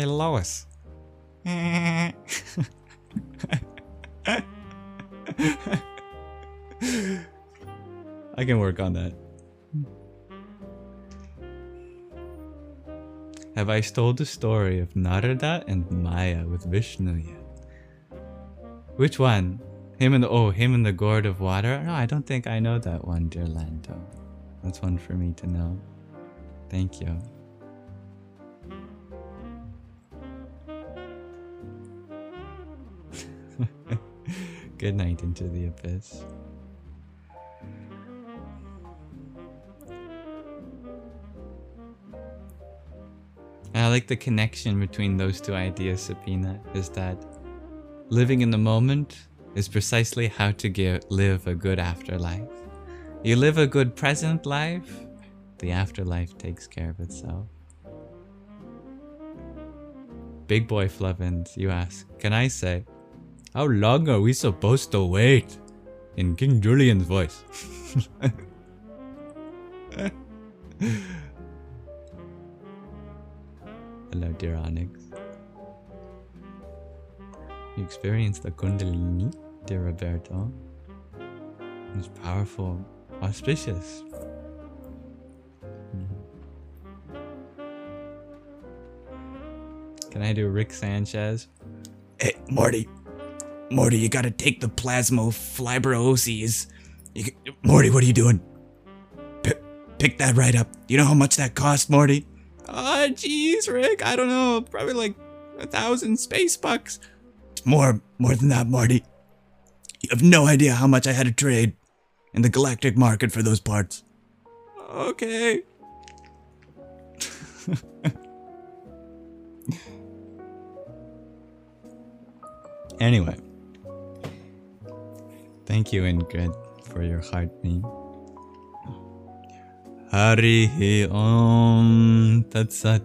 Lois. I can work on that. Have I told the story of Narada and Maya with Vishnu yet? Which one? Him and the gourd of water? No, I don't think I know that one, dear Lando. That's one for me to know. Thank you. Good night, Into the Abyss. I like the connection between those two ideas, Sabina, is that living in the moment is precisely how to live a good afterlife. You live a good present life, the afterlife takes care of itself. Big Boy Flubbins, you ask, can I say, how long are we supposed to wait? In King Julian's voice. Hello, dear Onyx. You experienced the Kundalini, dear Roberto. It was powerful, auspicious. Can I do Rick Sanchez? Hey, Morty, you gotta take the plasmofibroses. Morty, what are you doing? pick that right up. You know how much that cost, Morty? Jeez, Rick, I don't know. Probably like 1,000 space bucks. It's more than that, Morty. You have no idea how much I had to trade in the galactic market for those parts. Okay. Anyway. Thank you, Ingrid, for your heart meme. Harihi Om Tat Sat.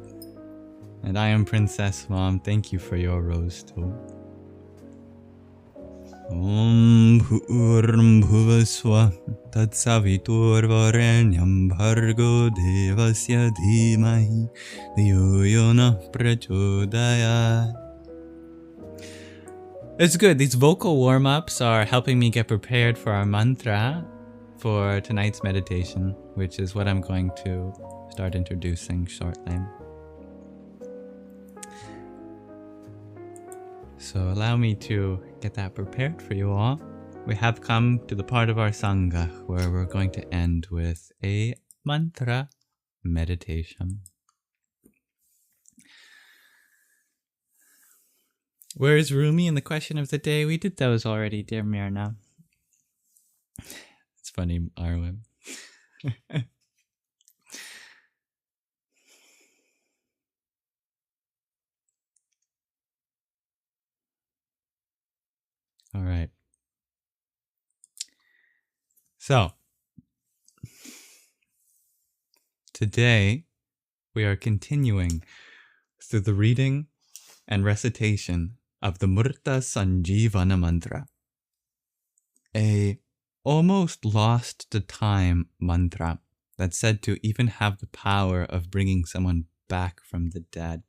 And I am Princess Mom. Thank you for your rose too. Om Bhuvaswa Tat Savitur Varenyam Bhargo Devasya Dhimahi Dhiyo Yona Prachodayat. It's good. These vocal warm-ups are helping me get prepared for our mantra for tonight's meditation, which is what I'm going to start introducing shortly. So allow me to get that prepared for you all. We have come to the part of our Sangha where we're going to end with a mantra meditation. Where is Rumi in the question of the day? We did those already, dear Myrna. It's funny, Arwen. All right. So, today we are continuing through the reading and recitation of the Murtha Sanjivana Mantra, a almost lost to time mantra that's said to even have the power of bringing someone back from the dead.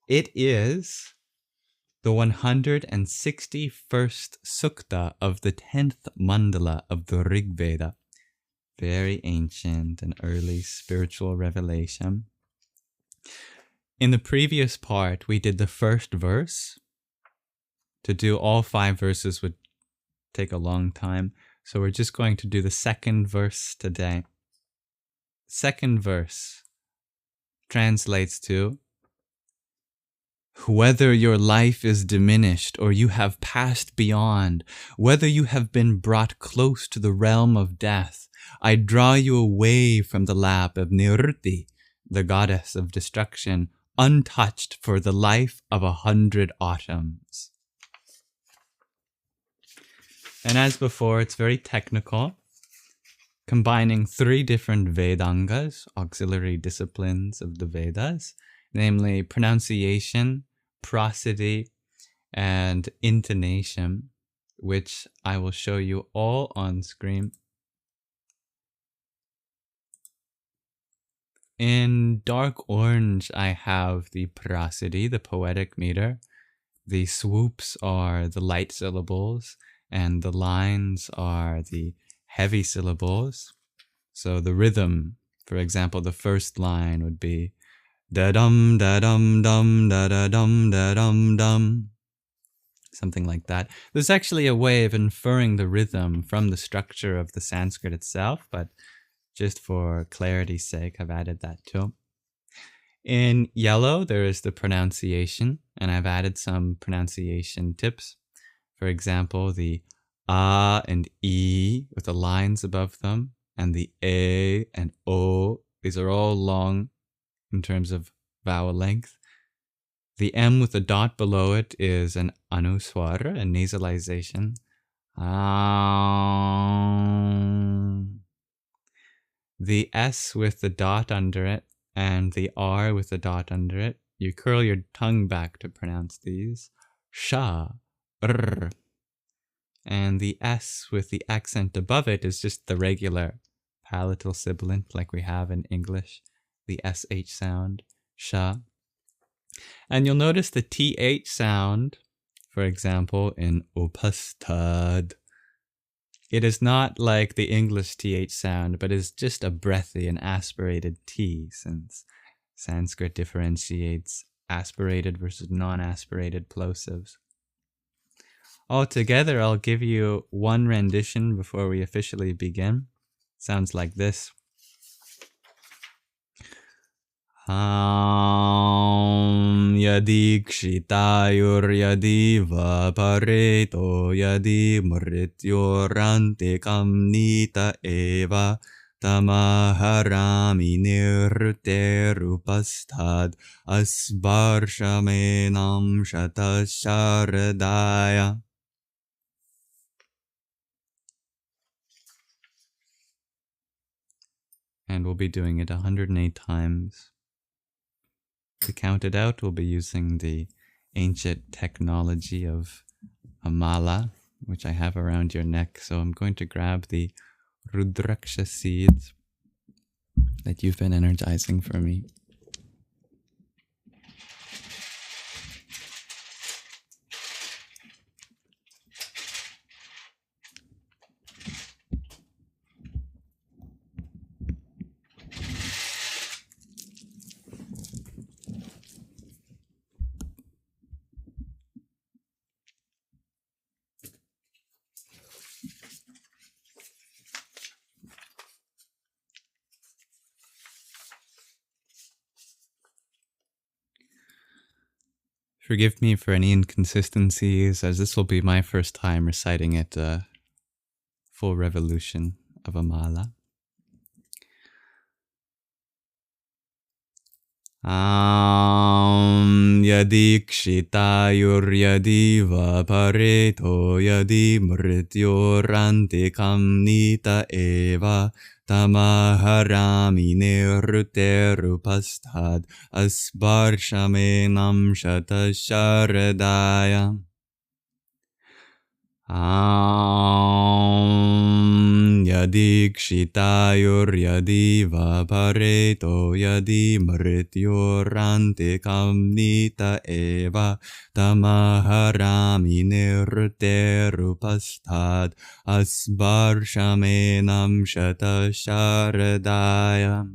It is the 161st sukta of the 10th mandala of the Rig Veda, very ancient and early spiritual revelation. In the previous part, we did the first verse. To do all 5 verses would take a long time, so we're just going to do the second verse today. Second verse translates to, whether your life is diminished or you have passed beyond, whether you have been brought close to the realm of death, I draw you away from the lap of Nirti, the goddess of destruction, untouched for the life of 100 autumns. And as before, it's very technical, combining 3 different Vedangas, auxiliary disciplines of the Vedas, namely pronunciation, prosody, and intonation, which I will show you all on screen. In dark orange, I have the prosody, the poetic meter. The swoops are the light syllables, and the lines are the heavy syllables. So the rhythm, for example, the first line would be da-dum, da-dum, dum, da-da-dum, da-dum, dum. Something like that. There's actually a way of inferring the rhythm from the structure of the Sanskrit itself, but just for clarity's sake, I've added that too. In yellow, there is the pronunciation, and I've added some pronunciation tips. For example, the A and E with the lines above them, and the A and O. These are all long in terms of vowel length. The M with the dot below it is an anuswar, a nasalization. The S with the dot under it and the R with the dot under it, you curl your tongue back to pronounce these. Sha, r. And the S with the accent above it is just the regular palatal sibilant like we have in English, the SH sound, sha. And you'll notice the TH sound, for example, in upastad. It is not like the English TH sound, but is just a breathy and aspirated T, since Sanskrit differentiates aspirated versus non-aspirated plosives. Altogether, I'll give you one rendition before we officially begin. Sounds like this. Yadi kshitayur yadi vapareto yadi mrityorante kamnita eva tamaharami nirterupastad asvarshamenam shatasharadaya. And we'll be doing it 108 times. To count it out, we'll be using the ancient technology of a mala, which I have around your neck. So I'm going to grab the Rudraksha seeds that you've been energizing for me. Forgive me for any inconsistencies, as this will be my first time reciting it full revolution of a mala. Yadi kshitayur yadi vapareto yadi mrityorante kamnita eva tamaharami nirterupastad asvarshamenam shatasharadaya. Yadi kshitayur yadi vapareto yadi mrityorante kamnita eva tamaharami nirterupastad asvarshamenam shatasharadaya.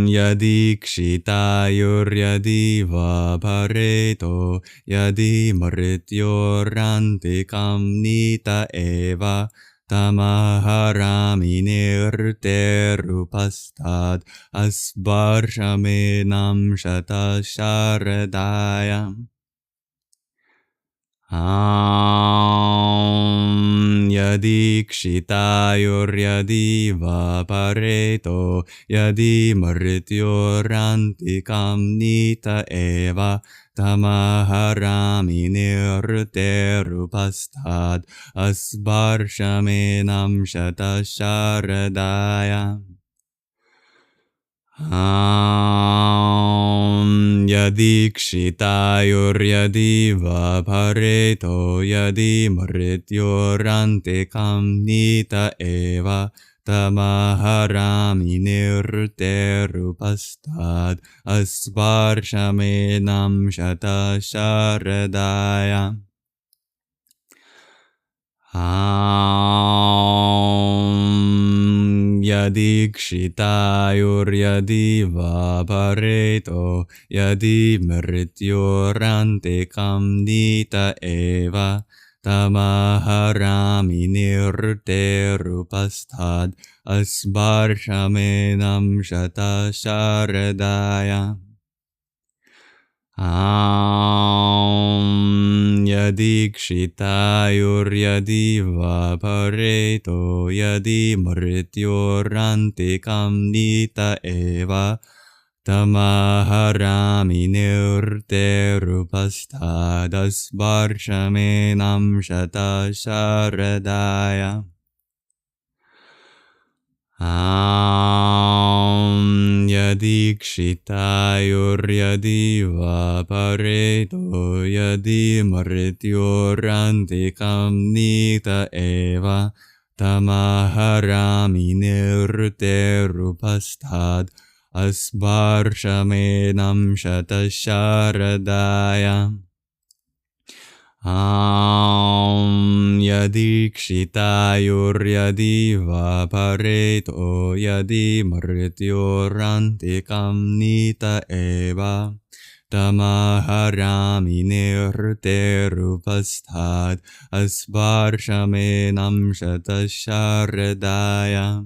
Yadi kshitayur yadi vapareto yadi mrityorante kamnita eva tamaharami nirterupastad asvarshamenam shatasharadaya. Yadi kshitayur yadi vapareto yadi mrityorante kamnita eva tamaharami nirterupastad asvarshamenam shatasharadaya. Yadi kshitayur yadi vapareto yadi mrityorante kamnita eva tamaharami nirterupastad asvarshamenam shatasharadaya. Yadi kshitayur yadi vapareto yadi mrityorante kamnita eva tamaharami nirterupastad asvarshamenam shatasharadaya. Yadi kshitayur yadi vapareto yadi mrityorante kamnita eva tamaharami nirterupastad asvarshamenam shatasharadaya. Yadi kshitayur yadi vapareto yadi mrityorante kamnita eva tamaharami nirterupastad asvarshamenam shatasharadaya. Yadi kshitayur yadi vapareto yadi mrityorante kamnita eva tamaharami nirterupastad asvarshamenam shatasharadaya.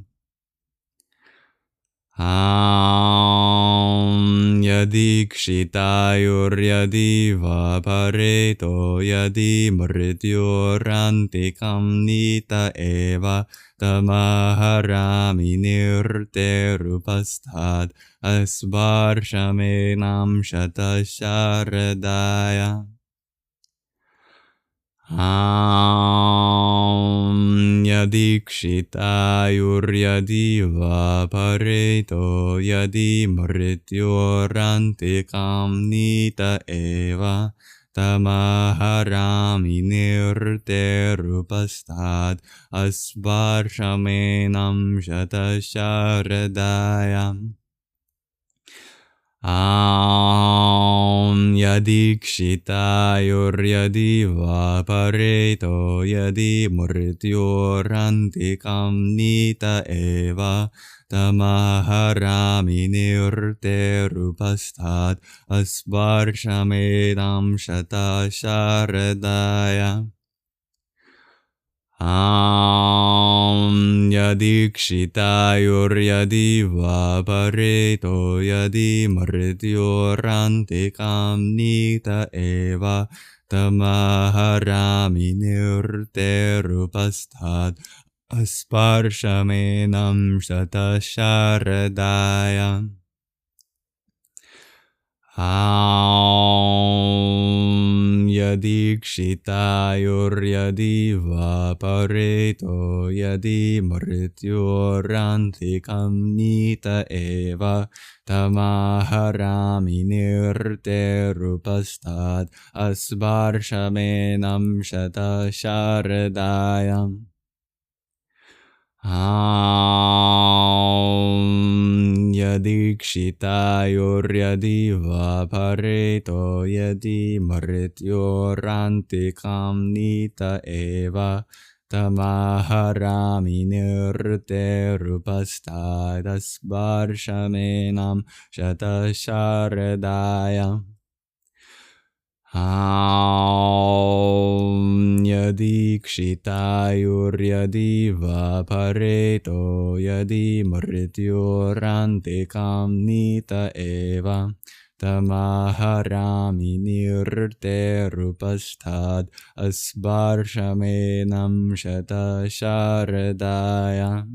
Yadikshitayuryadi vapareto yadi mrityorantikam nita eva tamaharami nirterupasthat asvarshamenam shatasharadaya. Yadikshitayuryadi vapareto yadi mrityorantikam nita eva tamaharami nirterupasthat asvarshamenam shatasharadaya. Yadikshitayuryadi vapareto yadi mrityorantikam nita eva tamaharami nirterupasthat asvarshamenam shatasharadaya. Yadikshitayuryadi vapareto yadi mrityorantikam nita eva tamaharami nirterupasthat asparshamenam shatasharadaya. Yadikshitayuryadi vapareto yadi mrityorantikam nita eva tamaharami nirterupasthat asvarshamenam shatasharadaya. Yadikshitayuryadi vapareto yadi mrityorantikam nita eva tamaharami nirterupasthat asvarshamenam shatasharadaya. Yadikshitayuryadi vapareto yadi mrityorantikam nita eva tamaharami nirterupasthat asvarshamenam shatasharadaya.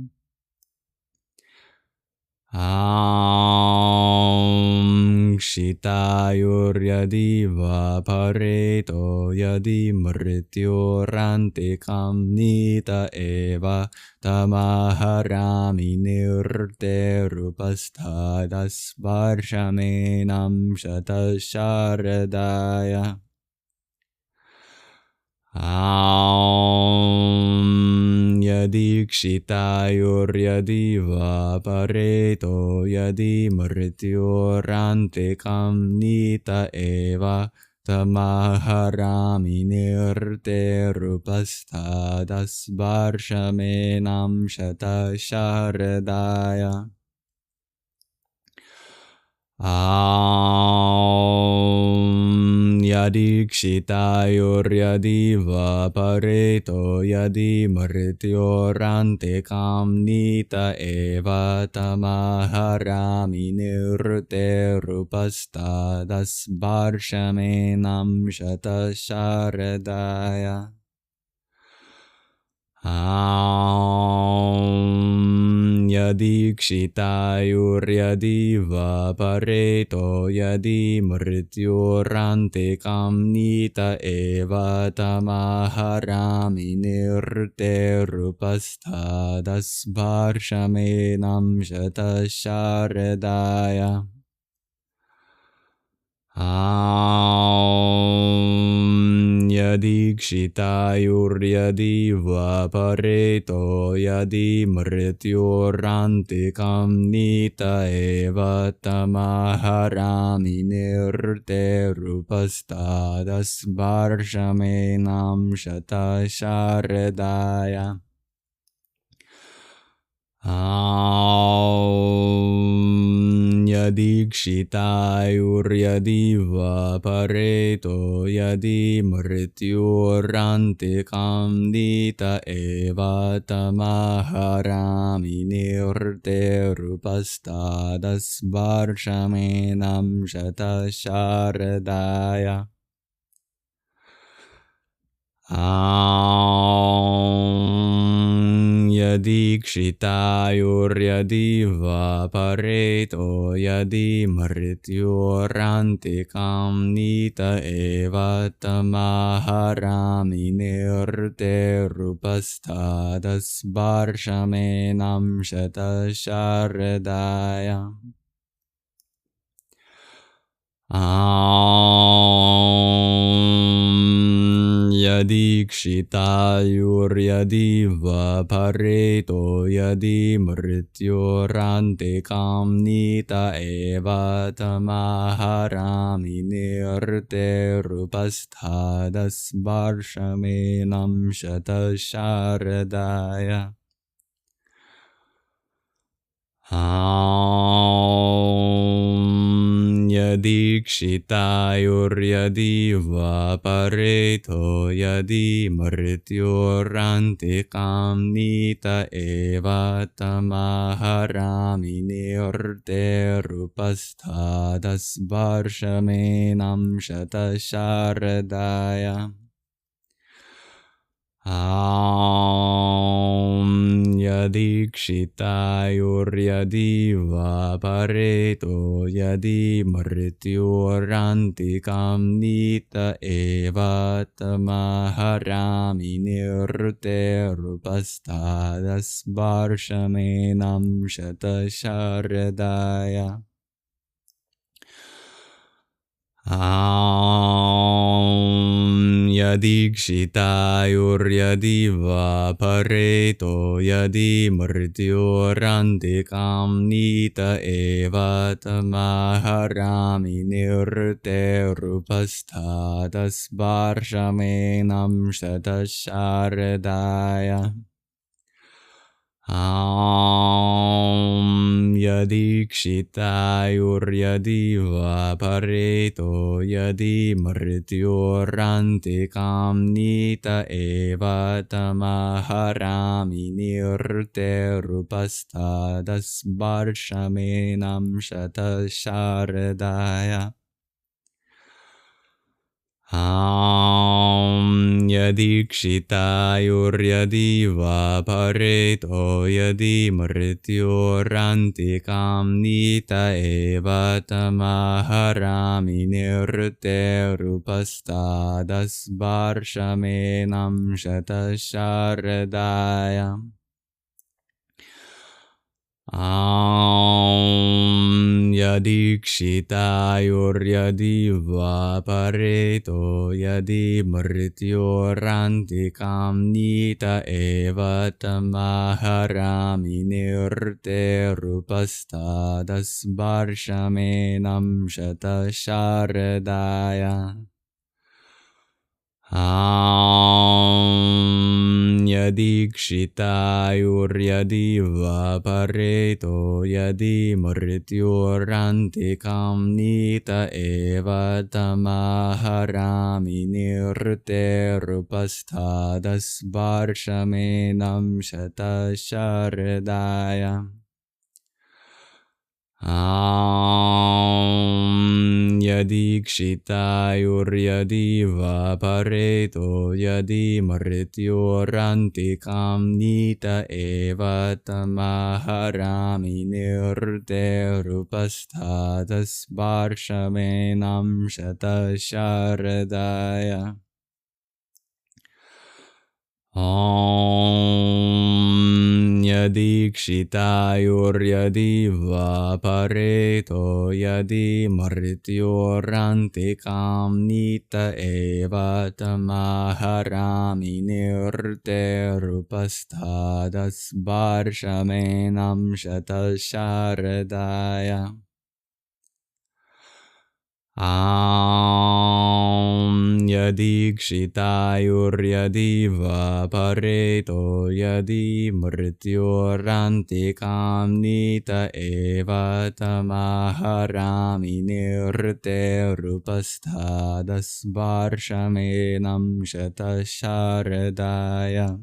Shitayuryadi vapareto yadi mrityorantikam nita eva tamaharami nirterupasthat asvarshamenam shatasharadaya. Yadikshitayuryadi vapareto yadi mrityorantikam nita eva tamaharami nirterupasthat asvarshamenam shatasharadaya. Yadikshitayuryadi vapareto yadi mrityorantikam nita eva tamaharami nirterupasthat asvarshamenam shatasharadaya. Yadikshitayuryadi vapareto yadi mrityorantikam nita eva tamaharami nirterupasthat asvarshamenam shatasharadaya. Yadikshitayuryadi vapareto yadi mrityorantikam nita eva tamaharami nirterupasthat asvarshamenam shatasharadaya. Yadikshitayuryadi vapareto yadi mrityurantikam dita eva tamaharami nirte rupastadas varshamenam shatasharadaya. Yadikshitayuryadi vapareto yadi mrityurantikam nita eva tamaharami nirte rupastadas varshamenam shatasharadaya. Yadikshitayuryadi vapareto yadi mrityurantikam nita eva tamaharami nirte rupastadas varshamenam shatasharadaya. Yadikshitayuryadi vapareto yadi mrityurantikam nita eva tamaharami nirte rupastadas varshamenam shatasharadaya. Yadikshitayuryadi vapareto yadi mrityurantikam nita eva tamaharami nirte rupastadas varshamenam shatasharadaya. Yadikshitayuryadi vapareto yadi mrityurantikam nita eva tamaharami nirte rupastadas varshamenam shatasharadaya. Yadikshitayuryadi vapareto yadi mrityurantikam nita eva tamaharami nirte rupastadas varshamenam shatasharadaya. Yadikshitayuryadi vapareto yadi mrityurantikam nita eva tamaharami nirte rupastadas varshamenam shatasharadaya. Yadikshitayuryadi vapareto yadi mrityurantikam nita eva tamaharami nirte rupastadas varshamenam shatasharadaya. Yadikshitayuryadi vapareto yadi mrityurantikam nita eva tamaharami nirte rupastadas varshamenam shatasharadaya. Yadikshitayuryadi vapareto yadi mrityurantikam nita eva tamaharami nirte rupastadas varshamenam shatasharadaya. Yadikshitayuryadi vapareto yadi mrityurantikam nita eva tamaharami nirte rupastadas varshamenam shatasharadaya. yadikshitayuryadi vapareto yadi mrityorantikam nita eva tamaharami nirte rupasthadas varshamenam shatasharadaya.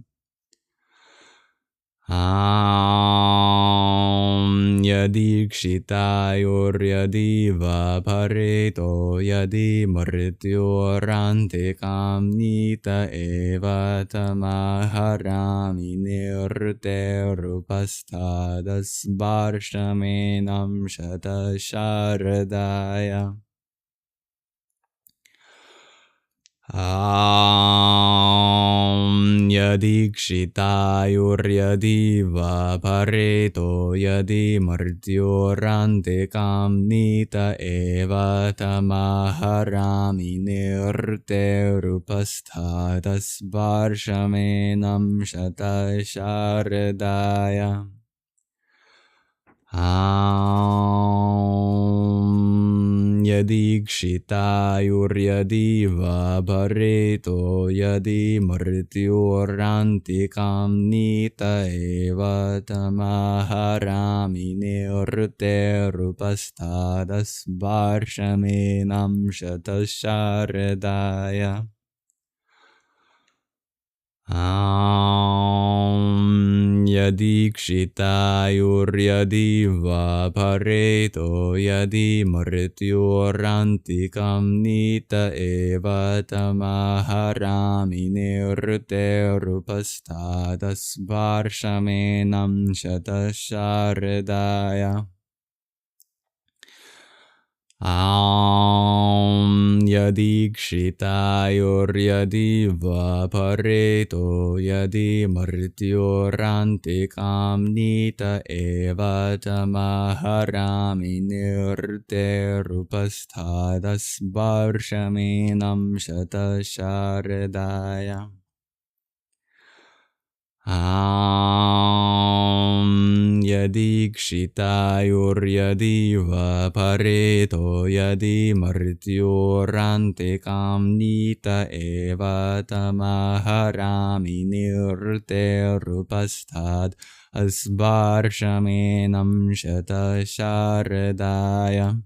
Yadikshitayuryadi vapareto yadi mrityorantikam nita eva tamaharami nirte rupasthadas varshamenam shatasharadaya. Yadikshitayuryadi vapareto yadi mrityorantikam nita eva tamaharami nirte rupasthadas varshamenam shatasharadaya. Yadikshitayuryadi vapareto yadi mrityorantikam nita eva tamaharami nirte rupasthadas varshamenam shatasharadaya. Yadikshitayuryadi vapareto yadi mrityorantikam nita eva tamaharami nirte rupasthadas varshamenam shatasharadaya. Yadikshitayuryadi vapareto yadi mrityorantikam nita eva tamaharami nirte rupasthadas varshamenam shatasharadaya. Yadikshitayuryadi vapareto yadi mrityorantikam nita eva tamaharami nirte rupasthadas varshamenam shatasharadaya.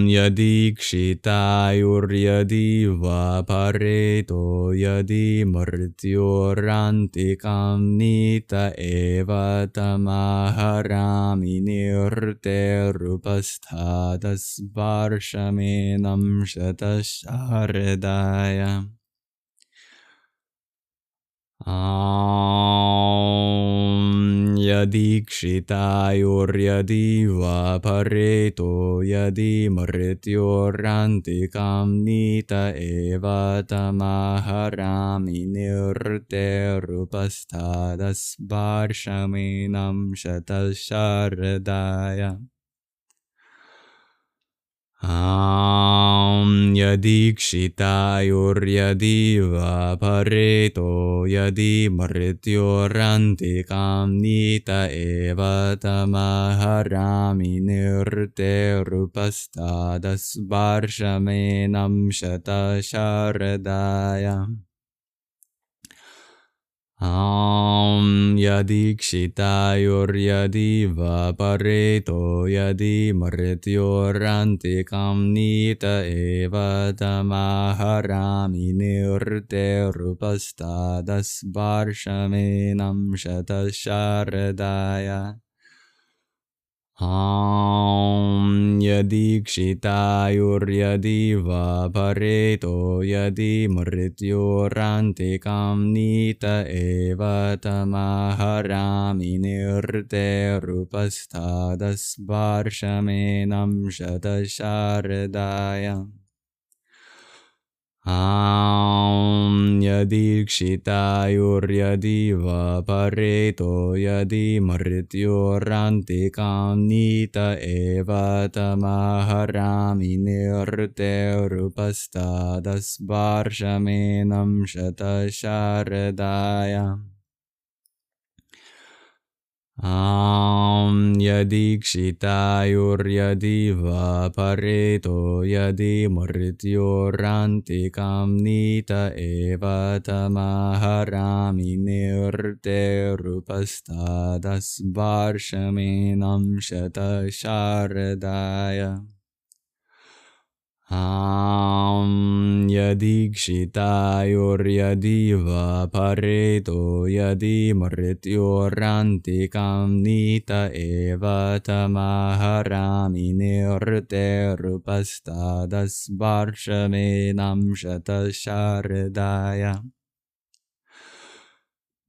Yadikshitayuryadi vapareto yadi mrityorantikam nita eva tamaharami nirte rupasthadas varshamenam shatasharadaya. Yadikshitayuryadi vapareto yadi mrityorantikam nita eva tamaharami nirte rupasthadas varshamenam shatasharadaya. Yadikshitayuryadi vapareto yadi mrityorantikam nita eva tamaharami nirte rupasthadas varshamenam shatasharadaya. Yadikshitayuryadi vapareto yadi mrityorantikam nita eva tamaharami nirte rupasthadas varshamenam shatasharadaya. Yadikshitayuryadi vapareto yadi mrityorantikam nita eva tamaharami nirte rupasthadas varshamenam shatasharadaya. Yadikshitayuryadi vapareto yadi mrityorantikam nita eva tamaharami nirte rupasthadas varshamenam shatasharadaya. Yadikshitayuryadi va pareto yadi mrityorantikam nita eva tamaharami nirte rupastadas varshamenam shata sharadaya. Yadikshitayuryadi va pareto yadi mrityorantikam nita eva tamaharami nirte rupastadas varshamenam shata sharadaya.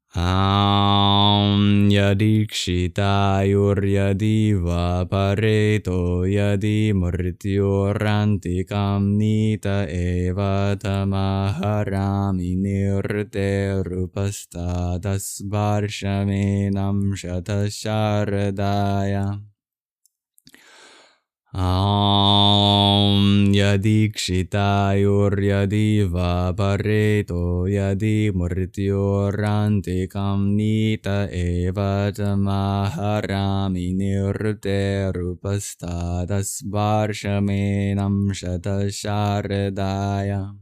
Yadikshitayuryadi va pareto yadi mrityorantikam nita eva tamaharami nirte rupastadas varshamenam shata sharadaya. Yadikshitayuryadi va pareto yadi mrityorantikam nita eva tamaharami nirte rupastadas varshamenam shata sharadaya.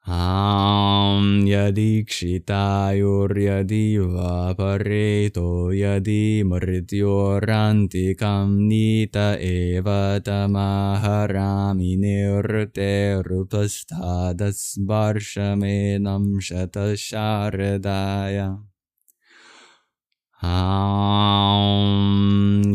Yadikshitayuryadi va pareto yadi mrityorantikam nita eva tamaharami nirte rupastadas varshamenam shata sharadaya.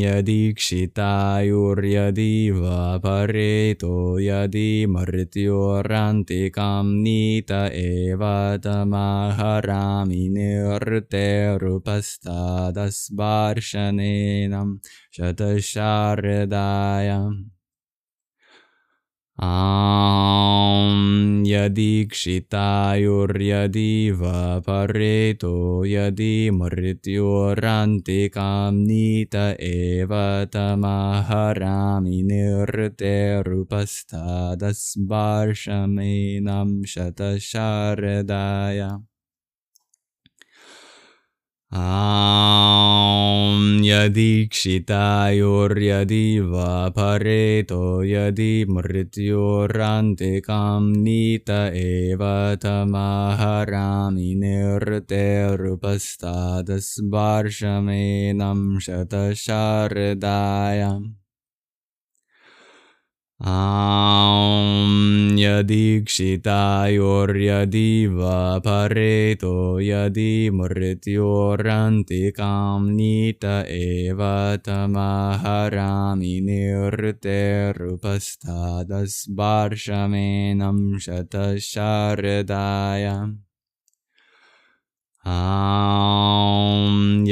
Yadikshitayuryadi va pareto yadi mrityorantikam nita eva tamaharami nirte rupastadas varshamenam shata sharadaya. Yadikshitayuryadi va pareto yadi mrityorantikam nita eva tamaharami nirte rupastadas varshamenam shata sharadaya. Yadikshitayuryadi va pareto yadi mrityorantikam nita eva tamaharami nirte rupastadas varshamenam shata sharadaya. Yadikshitayuryadi va pareto yadi mrityorantikam nita eva tamaharami nirte rupastadas varshamenam shata sharadaya.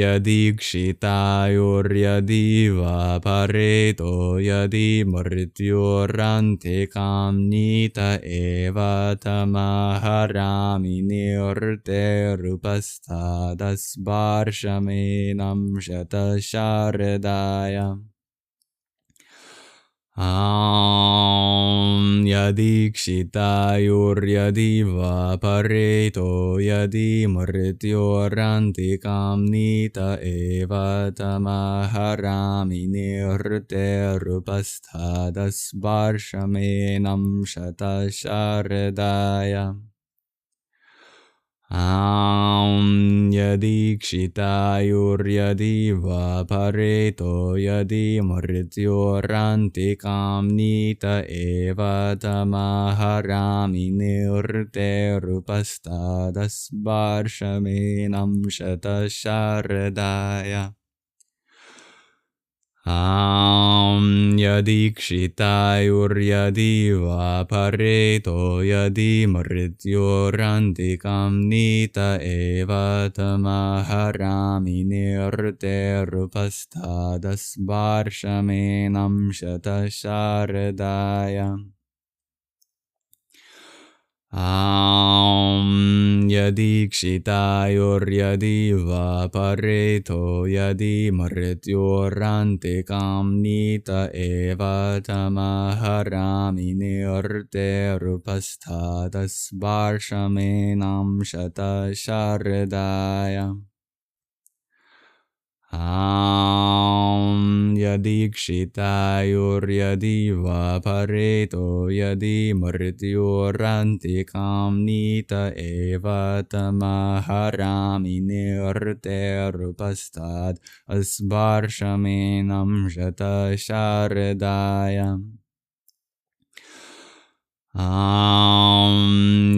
Yadikshitayuryadi va pareto yadi mrityorantikam nita eva tamaharami nirte rupastadas varshamenam shata sharadaya. Yadikshitayuryadi va pareto yadi mrityorantikam nita eva tamaharami nirte rupastadas varshamenam shata sharadaya. Yadikshitayuryadi va pareto yadi mrityorantikam nita eva tamaharami nirte rupastadas varshamenam shata sharadaya. Yadikshitayuryadi va pareto yadi mrityorantikam nita eva tamaharami nirte rupastadas varshamenam shata sharadaya. Yadikshitayuryadi va pareto yadi mrityorantikam nita eva tamaharami nirte rupastadas varshamenam shata sharadaya. yadikshitayuryadiva pareto yadi mrityorantikam nita eva tamaharami nirterupastad asvarshamenam shata sharadayam.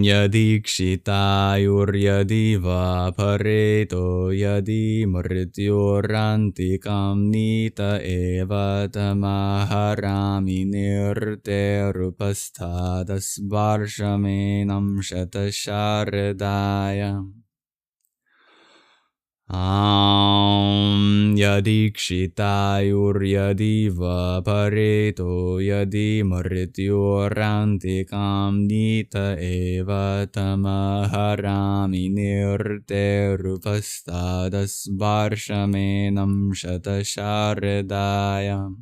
Yadikshitayuryadiva pareto yadi mrityorantikam nita eva tamaharami nirterupasthadas varshamenam shatasharadaya. Yadikshitayuryadiva pareto yadi mrityorantikam nita eva tamaharami nirterupasthadas varshamenam shatasharadaya.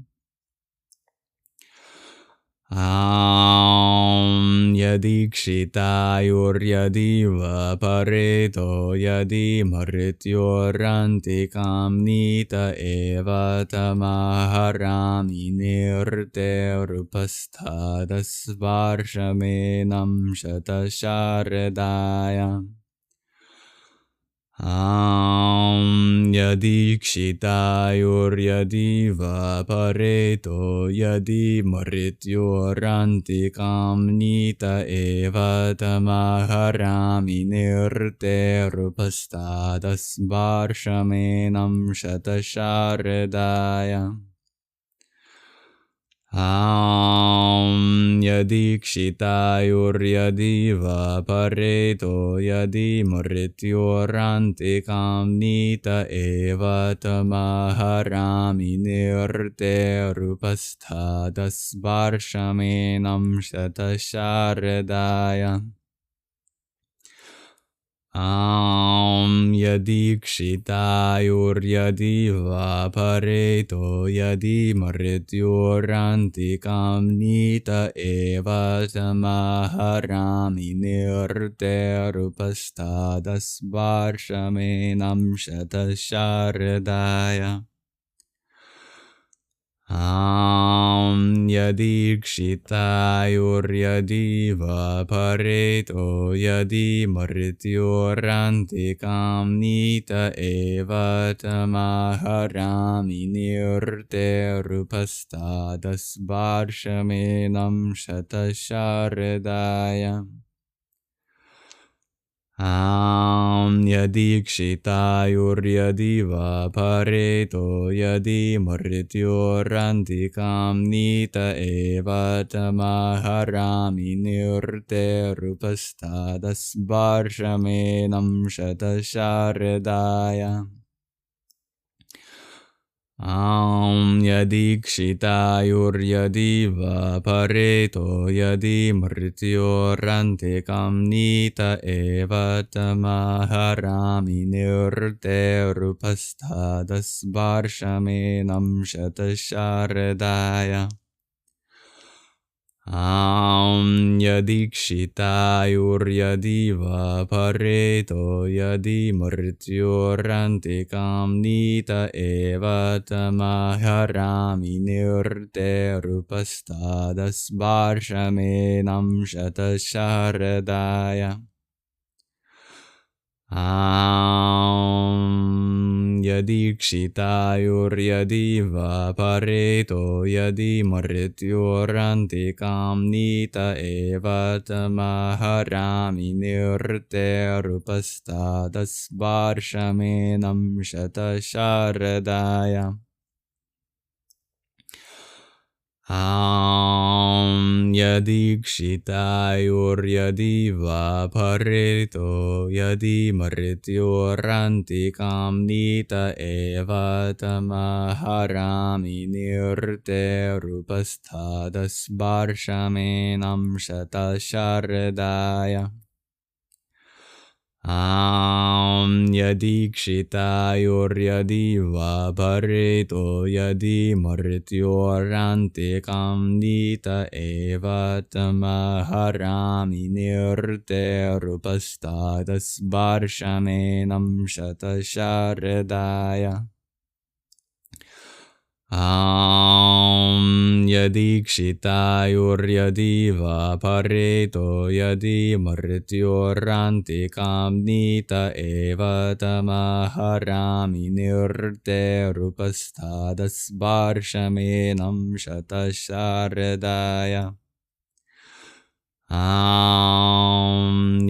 Yadikshitayuryadiva pareto yadi mrityorantikam nita eva tamaharami nirterupasthadas varshamenam shatasharadaya. Yadikshitayuryadiva pareto yadi mrityorantikam nita eva tamaharami nirterupasthadas varshamenam shatasharadaya. Yadikshitayuryadiva pareto yadi mrityorantikam nita eva tamaharami nirterupasthadas varshamenam shatasharadaya. Yadikshitayuryadiva pareto yadi mrityorantikam nita eva tamaharami nirterupasthadas varshamenam shatasharadaya. Yadikshitayuryadiva pareto yadi mrityorantikam nita eva tamaharami nirterupasthadas varshamenam shatasharadaya. Yadikshitayuryadiva pareto yadi mrityorantikam nita eva tamaharami nirterupasthadas varshamenam shatasharadaya. Yadikshitayuryadiva pareto yadi mrityorantikam nita eva tamaharami nirterupasthadas varshamenam shatasharadaya. Yadikshitayuryadiva pareto yadi mrityorantikam nita eva tamaharami nirterupasthadas varshamenam shatasharadaya. Yadikshitayuryadiva pareto yadi mrityorantikam nita eva tamaharami nirterupasthadas varshamenam shatasharadaya. Yadikshitayuryadiva pareto yadi mrityorantikam nita eva tamaharami nirterupasthadas varshamenam shatasharadaya. Yadikshitayuryadiva pareto yadi mrityorantikam nita eva tamaharami nirterupasthadas varshamenam shatasharadaya. Yadikshitayuryadi va pareto yadi mrityorrantikam nita eva tamaharami nirte rupasthadas varshamenam shatasharadaya.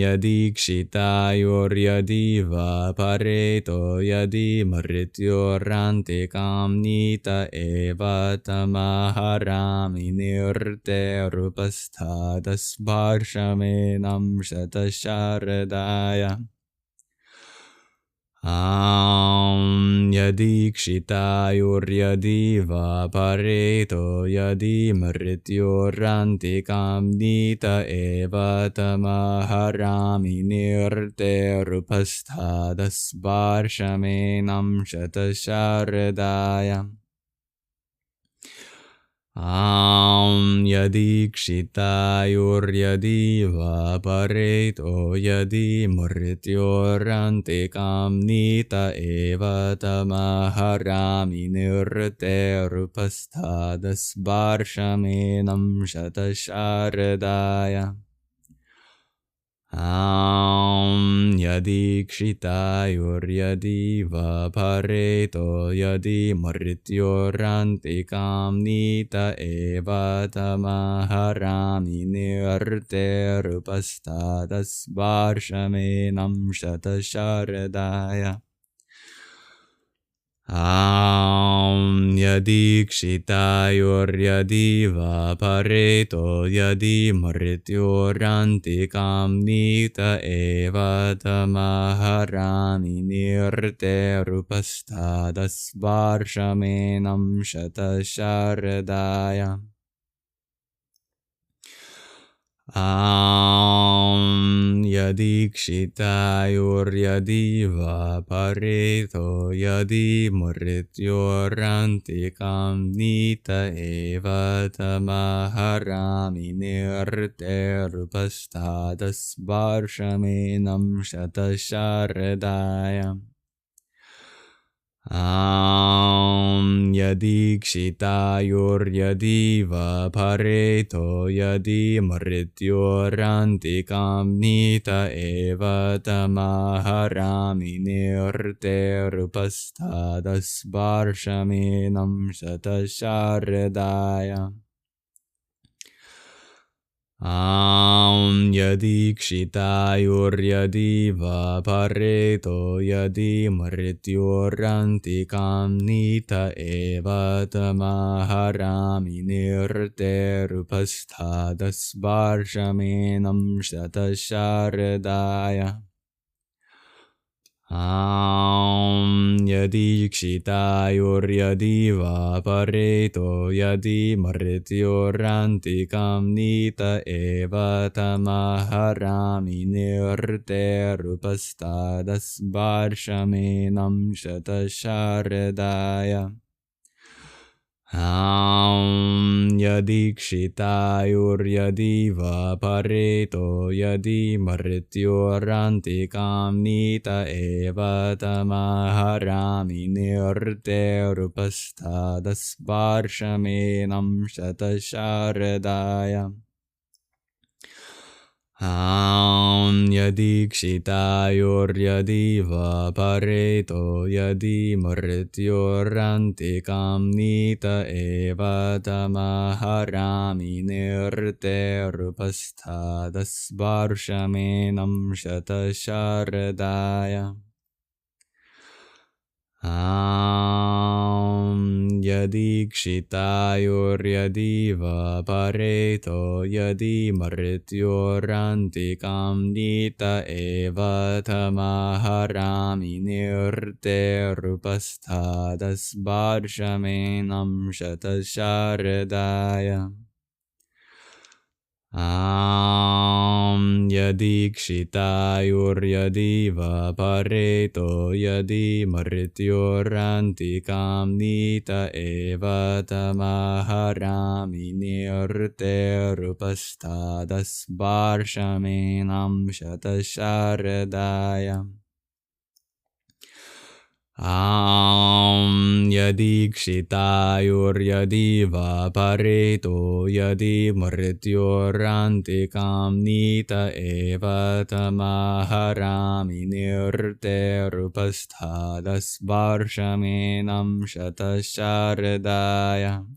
Yadikshitayuryadi va pareto yadi mrityorrantikam nita eva tamaharami nirte rupasthadas varshamenam shatasharadaya. Yadikshitayuryadi va pareto yadi mrityorrantikam nita eva tamaharami nirte rupasthadas varshamenam shatasharadaya. Yadikshitayuryadi va pareto yadi mrityorrantikam nita eva tamaharami nirte rupasthadas varshamenam shatasharadaya. Yadikshitayuryadi va pareto yadi mrityorrantikam nita eva tamaharami nirte rupasthadas varshamenam shatasharadaya. Yadikshitayuryadi va pareto yadi mrityorrantikam nita eva tamaharami nirte rupasthadas varshamenam shatasharadaya. Yadikshitayuryadi va pareto yadi mrityorrantikam nita eva tamaharami nirte rupasthadas varshamenam shatasharadaya. Yadikshitayuryadi va pareto yadi mrityorrantikam nita eva tamaharami nirte rupasthadas varshamenam shatasharadaya. Yadikshitayuryadi va pareto yadi mrityorrantikam nita eva tamaharami nirte rupasthadas varshamenam shatasharadaya. Yadikshitayuryadi va pareto yadi mrityorrantikam nita eva tamaharami nirte rupasthadas varshamenam shatasharadaya. Yadikshitayuryadi va pareto yadi mrityorrantikam nita eva tamaharami nirte rupasthadas varshamenam shatasharadaya. Yadikshitayuryadi va pareto yadi mrityorrantikam nita eva tamaharami nirte rupasthadas varshamenam shatasharadaya. Yadikshitayuryadi va pareto yadi mrityorrantikam nita eva tamaharami nirte rupasthadas varshamenam shatasharadaya. Yadikshitayuryadi va pareto yadi mrityorrantikam nita eva tamaharami nirte rupasthadas varshamenam shatasharadaya. Yadikshitayuryadi vapareto yadi mrityorrantikam nita eva tamaharami nirte rupasthadas varshamenam shatasharadaya.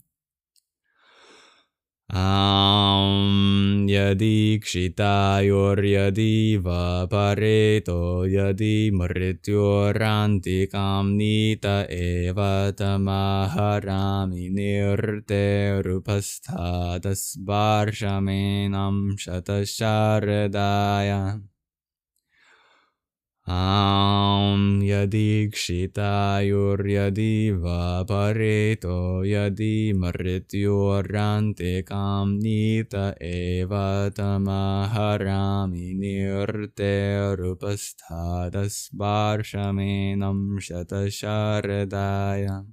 Yadi kshitayoryadi vapareto yadi mrityorrantikam nita eva tamaharami nirte rupasthadas varshamenam shatasharadaya. Yadi kshitayoryadi vapareto yadi mrityorrantikam nita eva tamaharami nirte rupasthadas varshamenam shatasharadaya.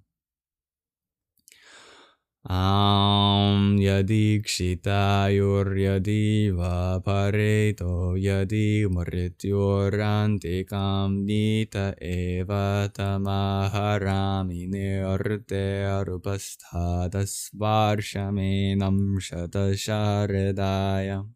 Yadi kshitayoryadi vapareto yadi mrityorrantikam nita eva tamaharami nirte rupasthadas varshamenam shatasharadaya.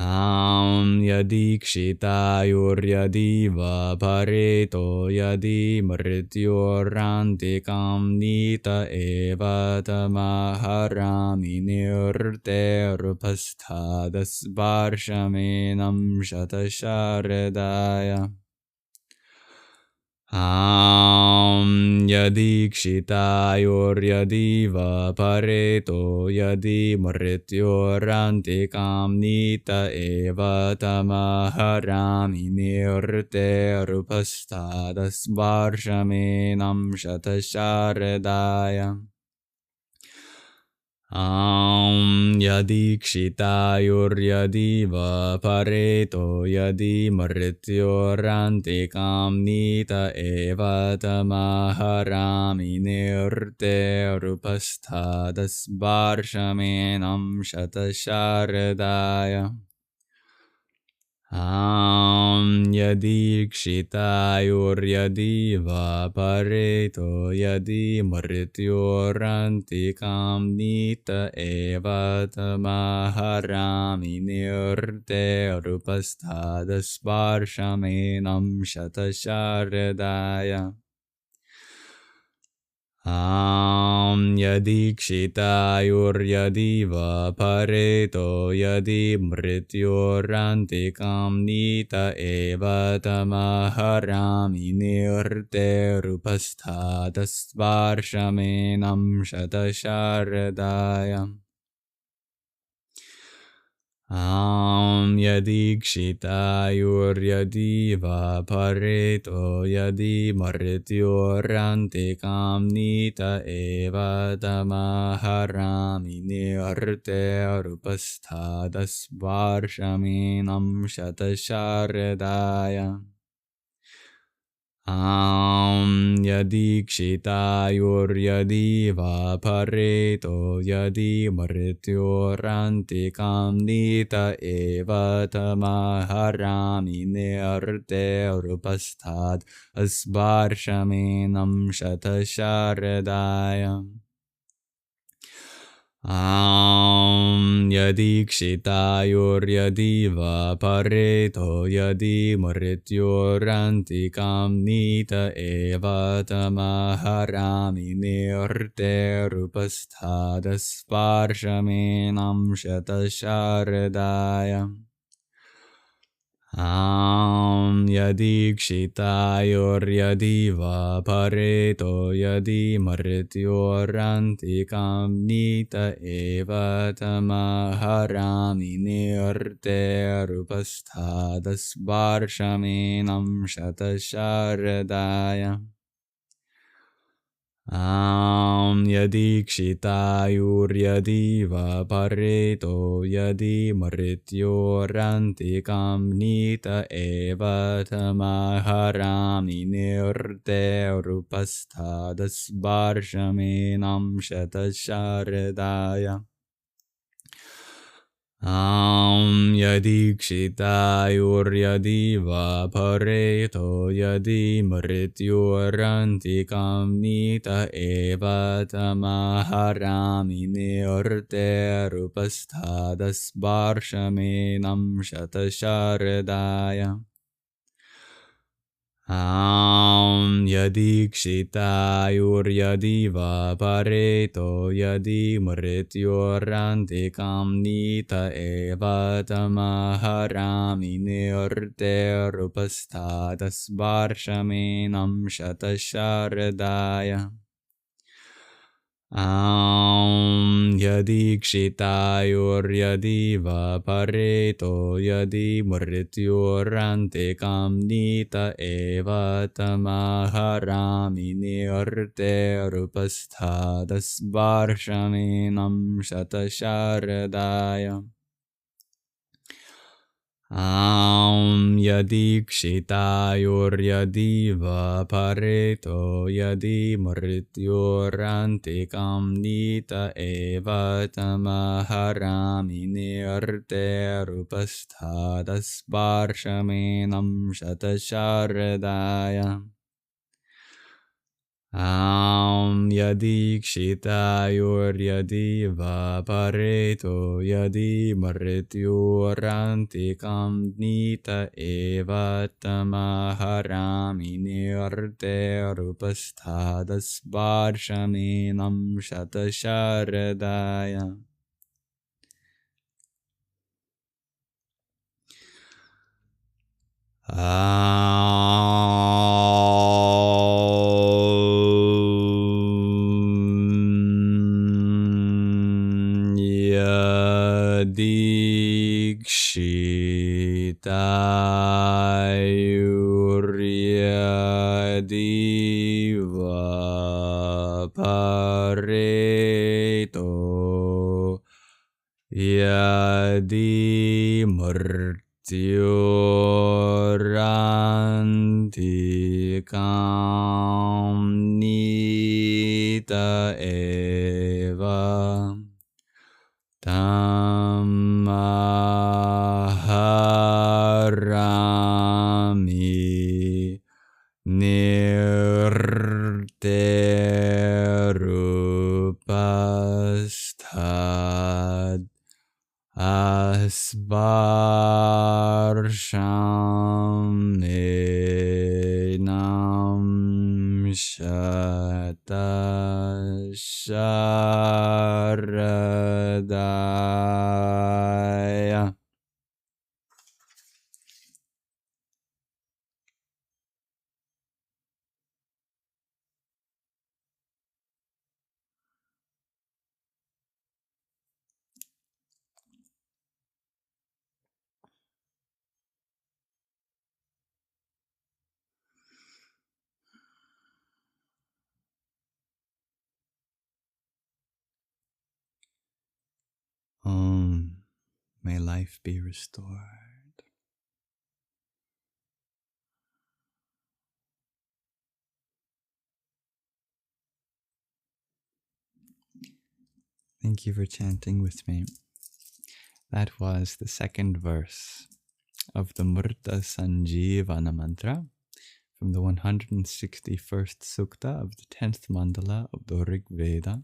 Yadi kshitayoryadi vapareto yadi mrityorrantikam nita eva tamaharami nirte rupasthadas varshamenam shatasharadaya. Yadi kshitayoryadi vapareto yadi mrityorrantikam nita eva tamaharami nirte rupasthadas varshamenam shatasharadaya. Yadi kshitayoryadi vapareto yadi mrityorrantikam nita eva tamaharami nirte rupasthadas varshamenam shatasharadaya. Yadi kshitayoryadi vapareto yadi mrityorrantikam nita eva tamaharami nirte rupasthadas varshamenam shatasharadaya. Yadi kshitayoryadi vapareto yadi mrityorrantikam nita eva tamaharami nirte rupasthadas varshamenam shatasharadaya. Yadi kshitayoryadi vapareto yadi mrityorrantikam nita eva tamaharami nirte rupasthadas varshamenam shatasharadaya. Yadi kshitayoryadi vapareto yadi mrityorrantikam nita eva tamaharami nirte rupasthadas varshamenam shatasharadaya. Yadi kshitayoryadi vapareto yadi mrityorrantikam nita eva tamaharami nirte rupasthadas varshamenam shatasharadaya. Yadi kshitayoryadi vapareto yadi mrityorrantikam nita eva tamaharami nirte rupasthadas varshamenam shatasharadaya. Yadi kshitayoryadi vapareto yadi mrityorrantikam nita eva tamaharami nirte rupasthadas varshamenam shatasharadaya. Yadikshitayuryadi va pareto yadi mrityurantikam nita eva tamaharami nirte rupasthadas varshamenam shatasharadaya. Yadikshitayuryadi va pareto yadi mrityurantikam nita eva tamaharami nirte rupasthadas varshamenam shatasharadaya. Yadikshitayuryadi va pareto yadi mrityurantikam nita eva tamaharami nirte rupasthadas varshamenam shatasharadaya. Yadikshitayuryadi va pareto yadi mrityurantikam nita eva tamaharami nirte rupasthadas varshamenam shatasharadaya. Yadikshitayuryadi va pareto yadi mrityurantikam nita eva tamaharami nirte rupasthadas varshamenam shatasharadaya. Yadikshitayuryadi va pareto yadi mrityurantikam nita eva tamaharami nirte rupasthad asvarshamenam shatasharadaya. May life be restored. Thank you for chanting with me. That was the second verse of the Murtha Sanjivana Mantra from the 161st Sukta of the 10th Mandala of the Rig Veda.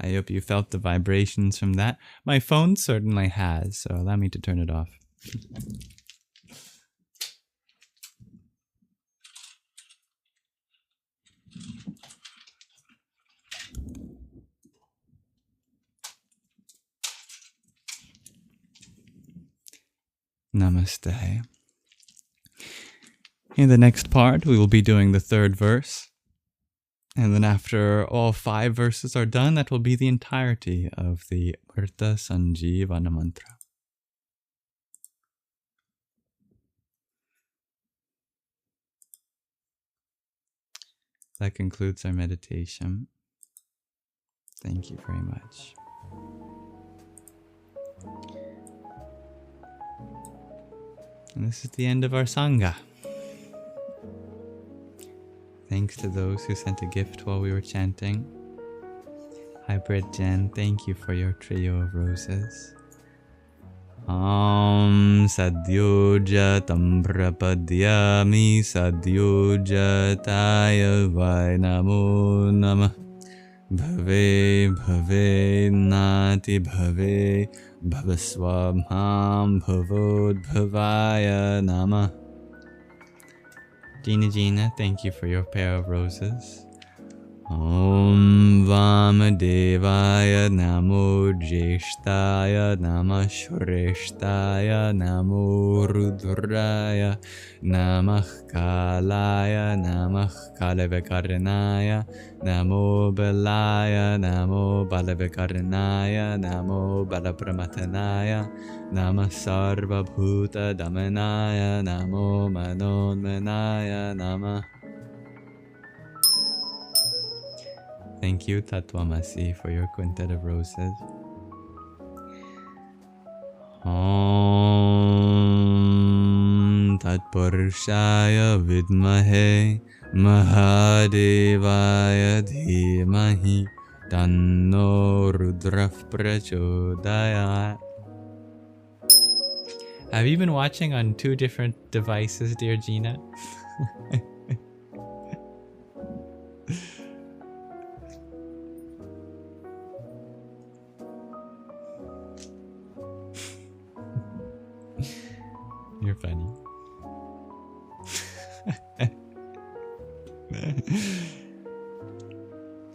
I hope you felt the vibrations from that. My phone certainly has, so allow me to turn it off. Namaste. In the next part, we will be doing the third verse. And then after all 5 verses are done, that will be the entirety of the Murtha Sanjivana Mantra. That concludes our meditation. Thank you very much. And this is the end of our Sangha. Thanks to those who sent a gift while we were chanting. Hybrid Jen, thank you for your trio of roses. Om Sadhyuja Tamprapadyami Sadhyuja Taya Vai Namo Namah Bhave Bhave Nati Bhave Bhavaswabham Bhavod Bhavaya Namah. Gina, thank you for your pair of roses. Om Vamadevaya Namo Jeshtaya Namah Shreshtaya Namo Rudraya Namah Kalaya Namah Kalevekaranaya Namo Balaya Namo Balevekaranaya Namo Balapramatanaya Namah Sarva Bhuta Damanaya Namo Manonmanaya Namah. Thank you, Tattvamasi, for your quintet of roses. Om Tatpurshaya Vidmahe Mahadevaya Dhimahi Tanno Rudrah Prachodayat. Have you been watching on 2 different devices, dear Gina? You're funny.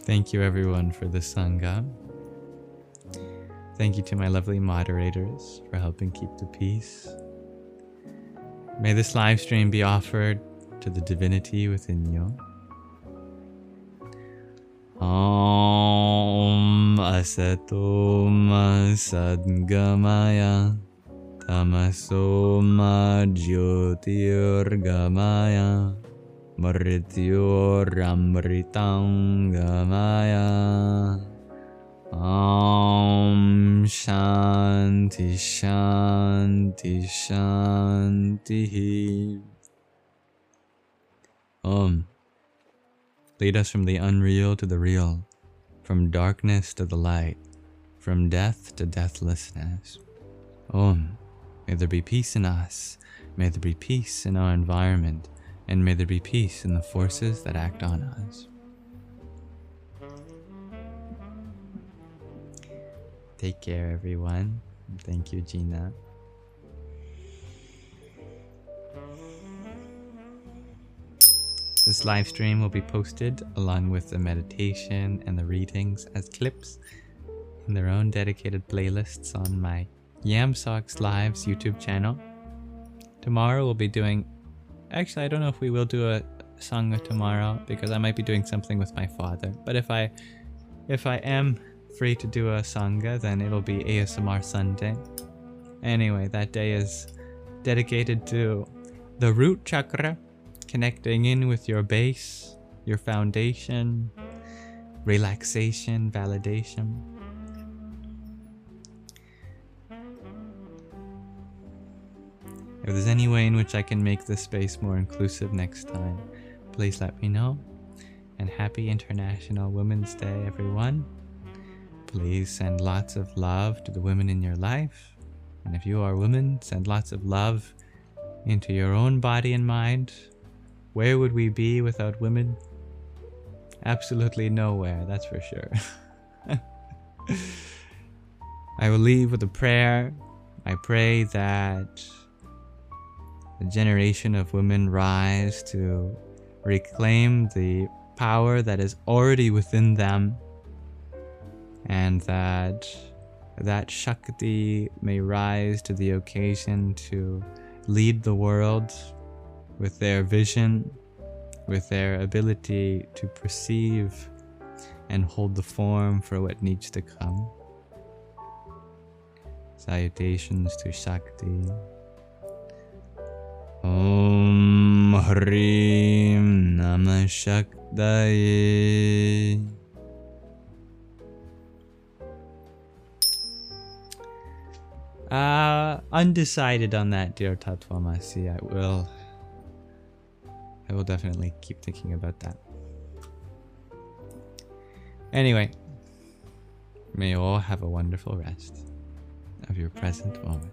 Thank you everyone for the Sangha. Thank you to my lovely moderators for helping keep the peace. May this live stream be offered to the divinity within you. Om Asato Ma Sadgamaya Tamaso Ma Jyotirgamaya Mrityoramritam Gamaya. Om Shanti Shanti Shanti. Om. Lead us from the unreal to the real, from darkness to the light, from death to deathlessness. Om. May there be peace in us, may there be peace in our environment, and may there be peace in the forces that act on us. Take care, everyone. Thank you, Gina. This live stream will be posted along with the meditation and the readings as clips in their own dedicated playlists on my Yamsox Lives YouTube channel. Tomorrow we'll be doing... Actually, I don't know if we will do a Sangha tomorrow because I might be doing something with my father. But if I am free to do a Sangha, then it'll be ASMR Sunday. Anyway, that day is dedicated to the root chakra, connecting in with your base, your foundation, relaxation, validation. If there's any way in which I can make this space more inclusive next time, please let me know. And happy International Women's Day, everyone. Please send lots of love to the women in your life. And if you are a woman, send lots of love into your own body and mind. Where would we be without women? Absolutely nowhere, that's for sure. I will leave with a prayer. I pray that a generation of women rise to reclaim the power that is already within them, and that Shakti may rise to the occasion to lead the world with their vision, with their ability to perceive and hold the form for what needs to come. Salutations to Shakti. Om Hrim Namah Shaktaye. Undecided on that, dear Tattvamasi. I will definitely keep thinking about that. Anyway, May you all have a wonderful rest of your present moment.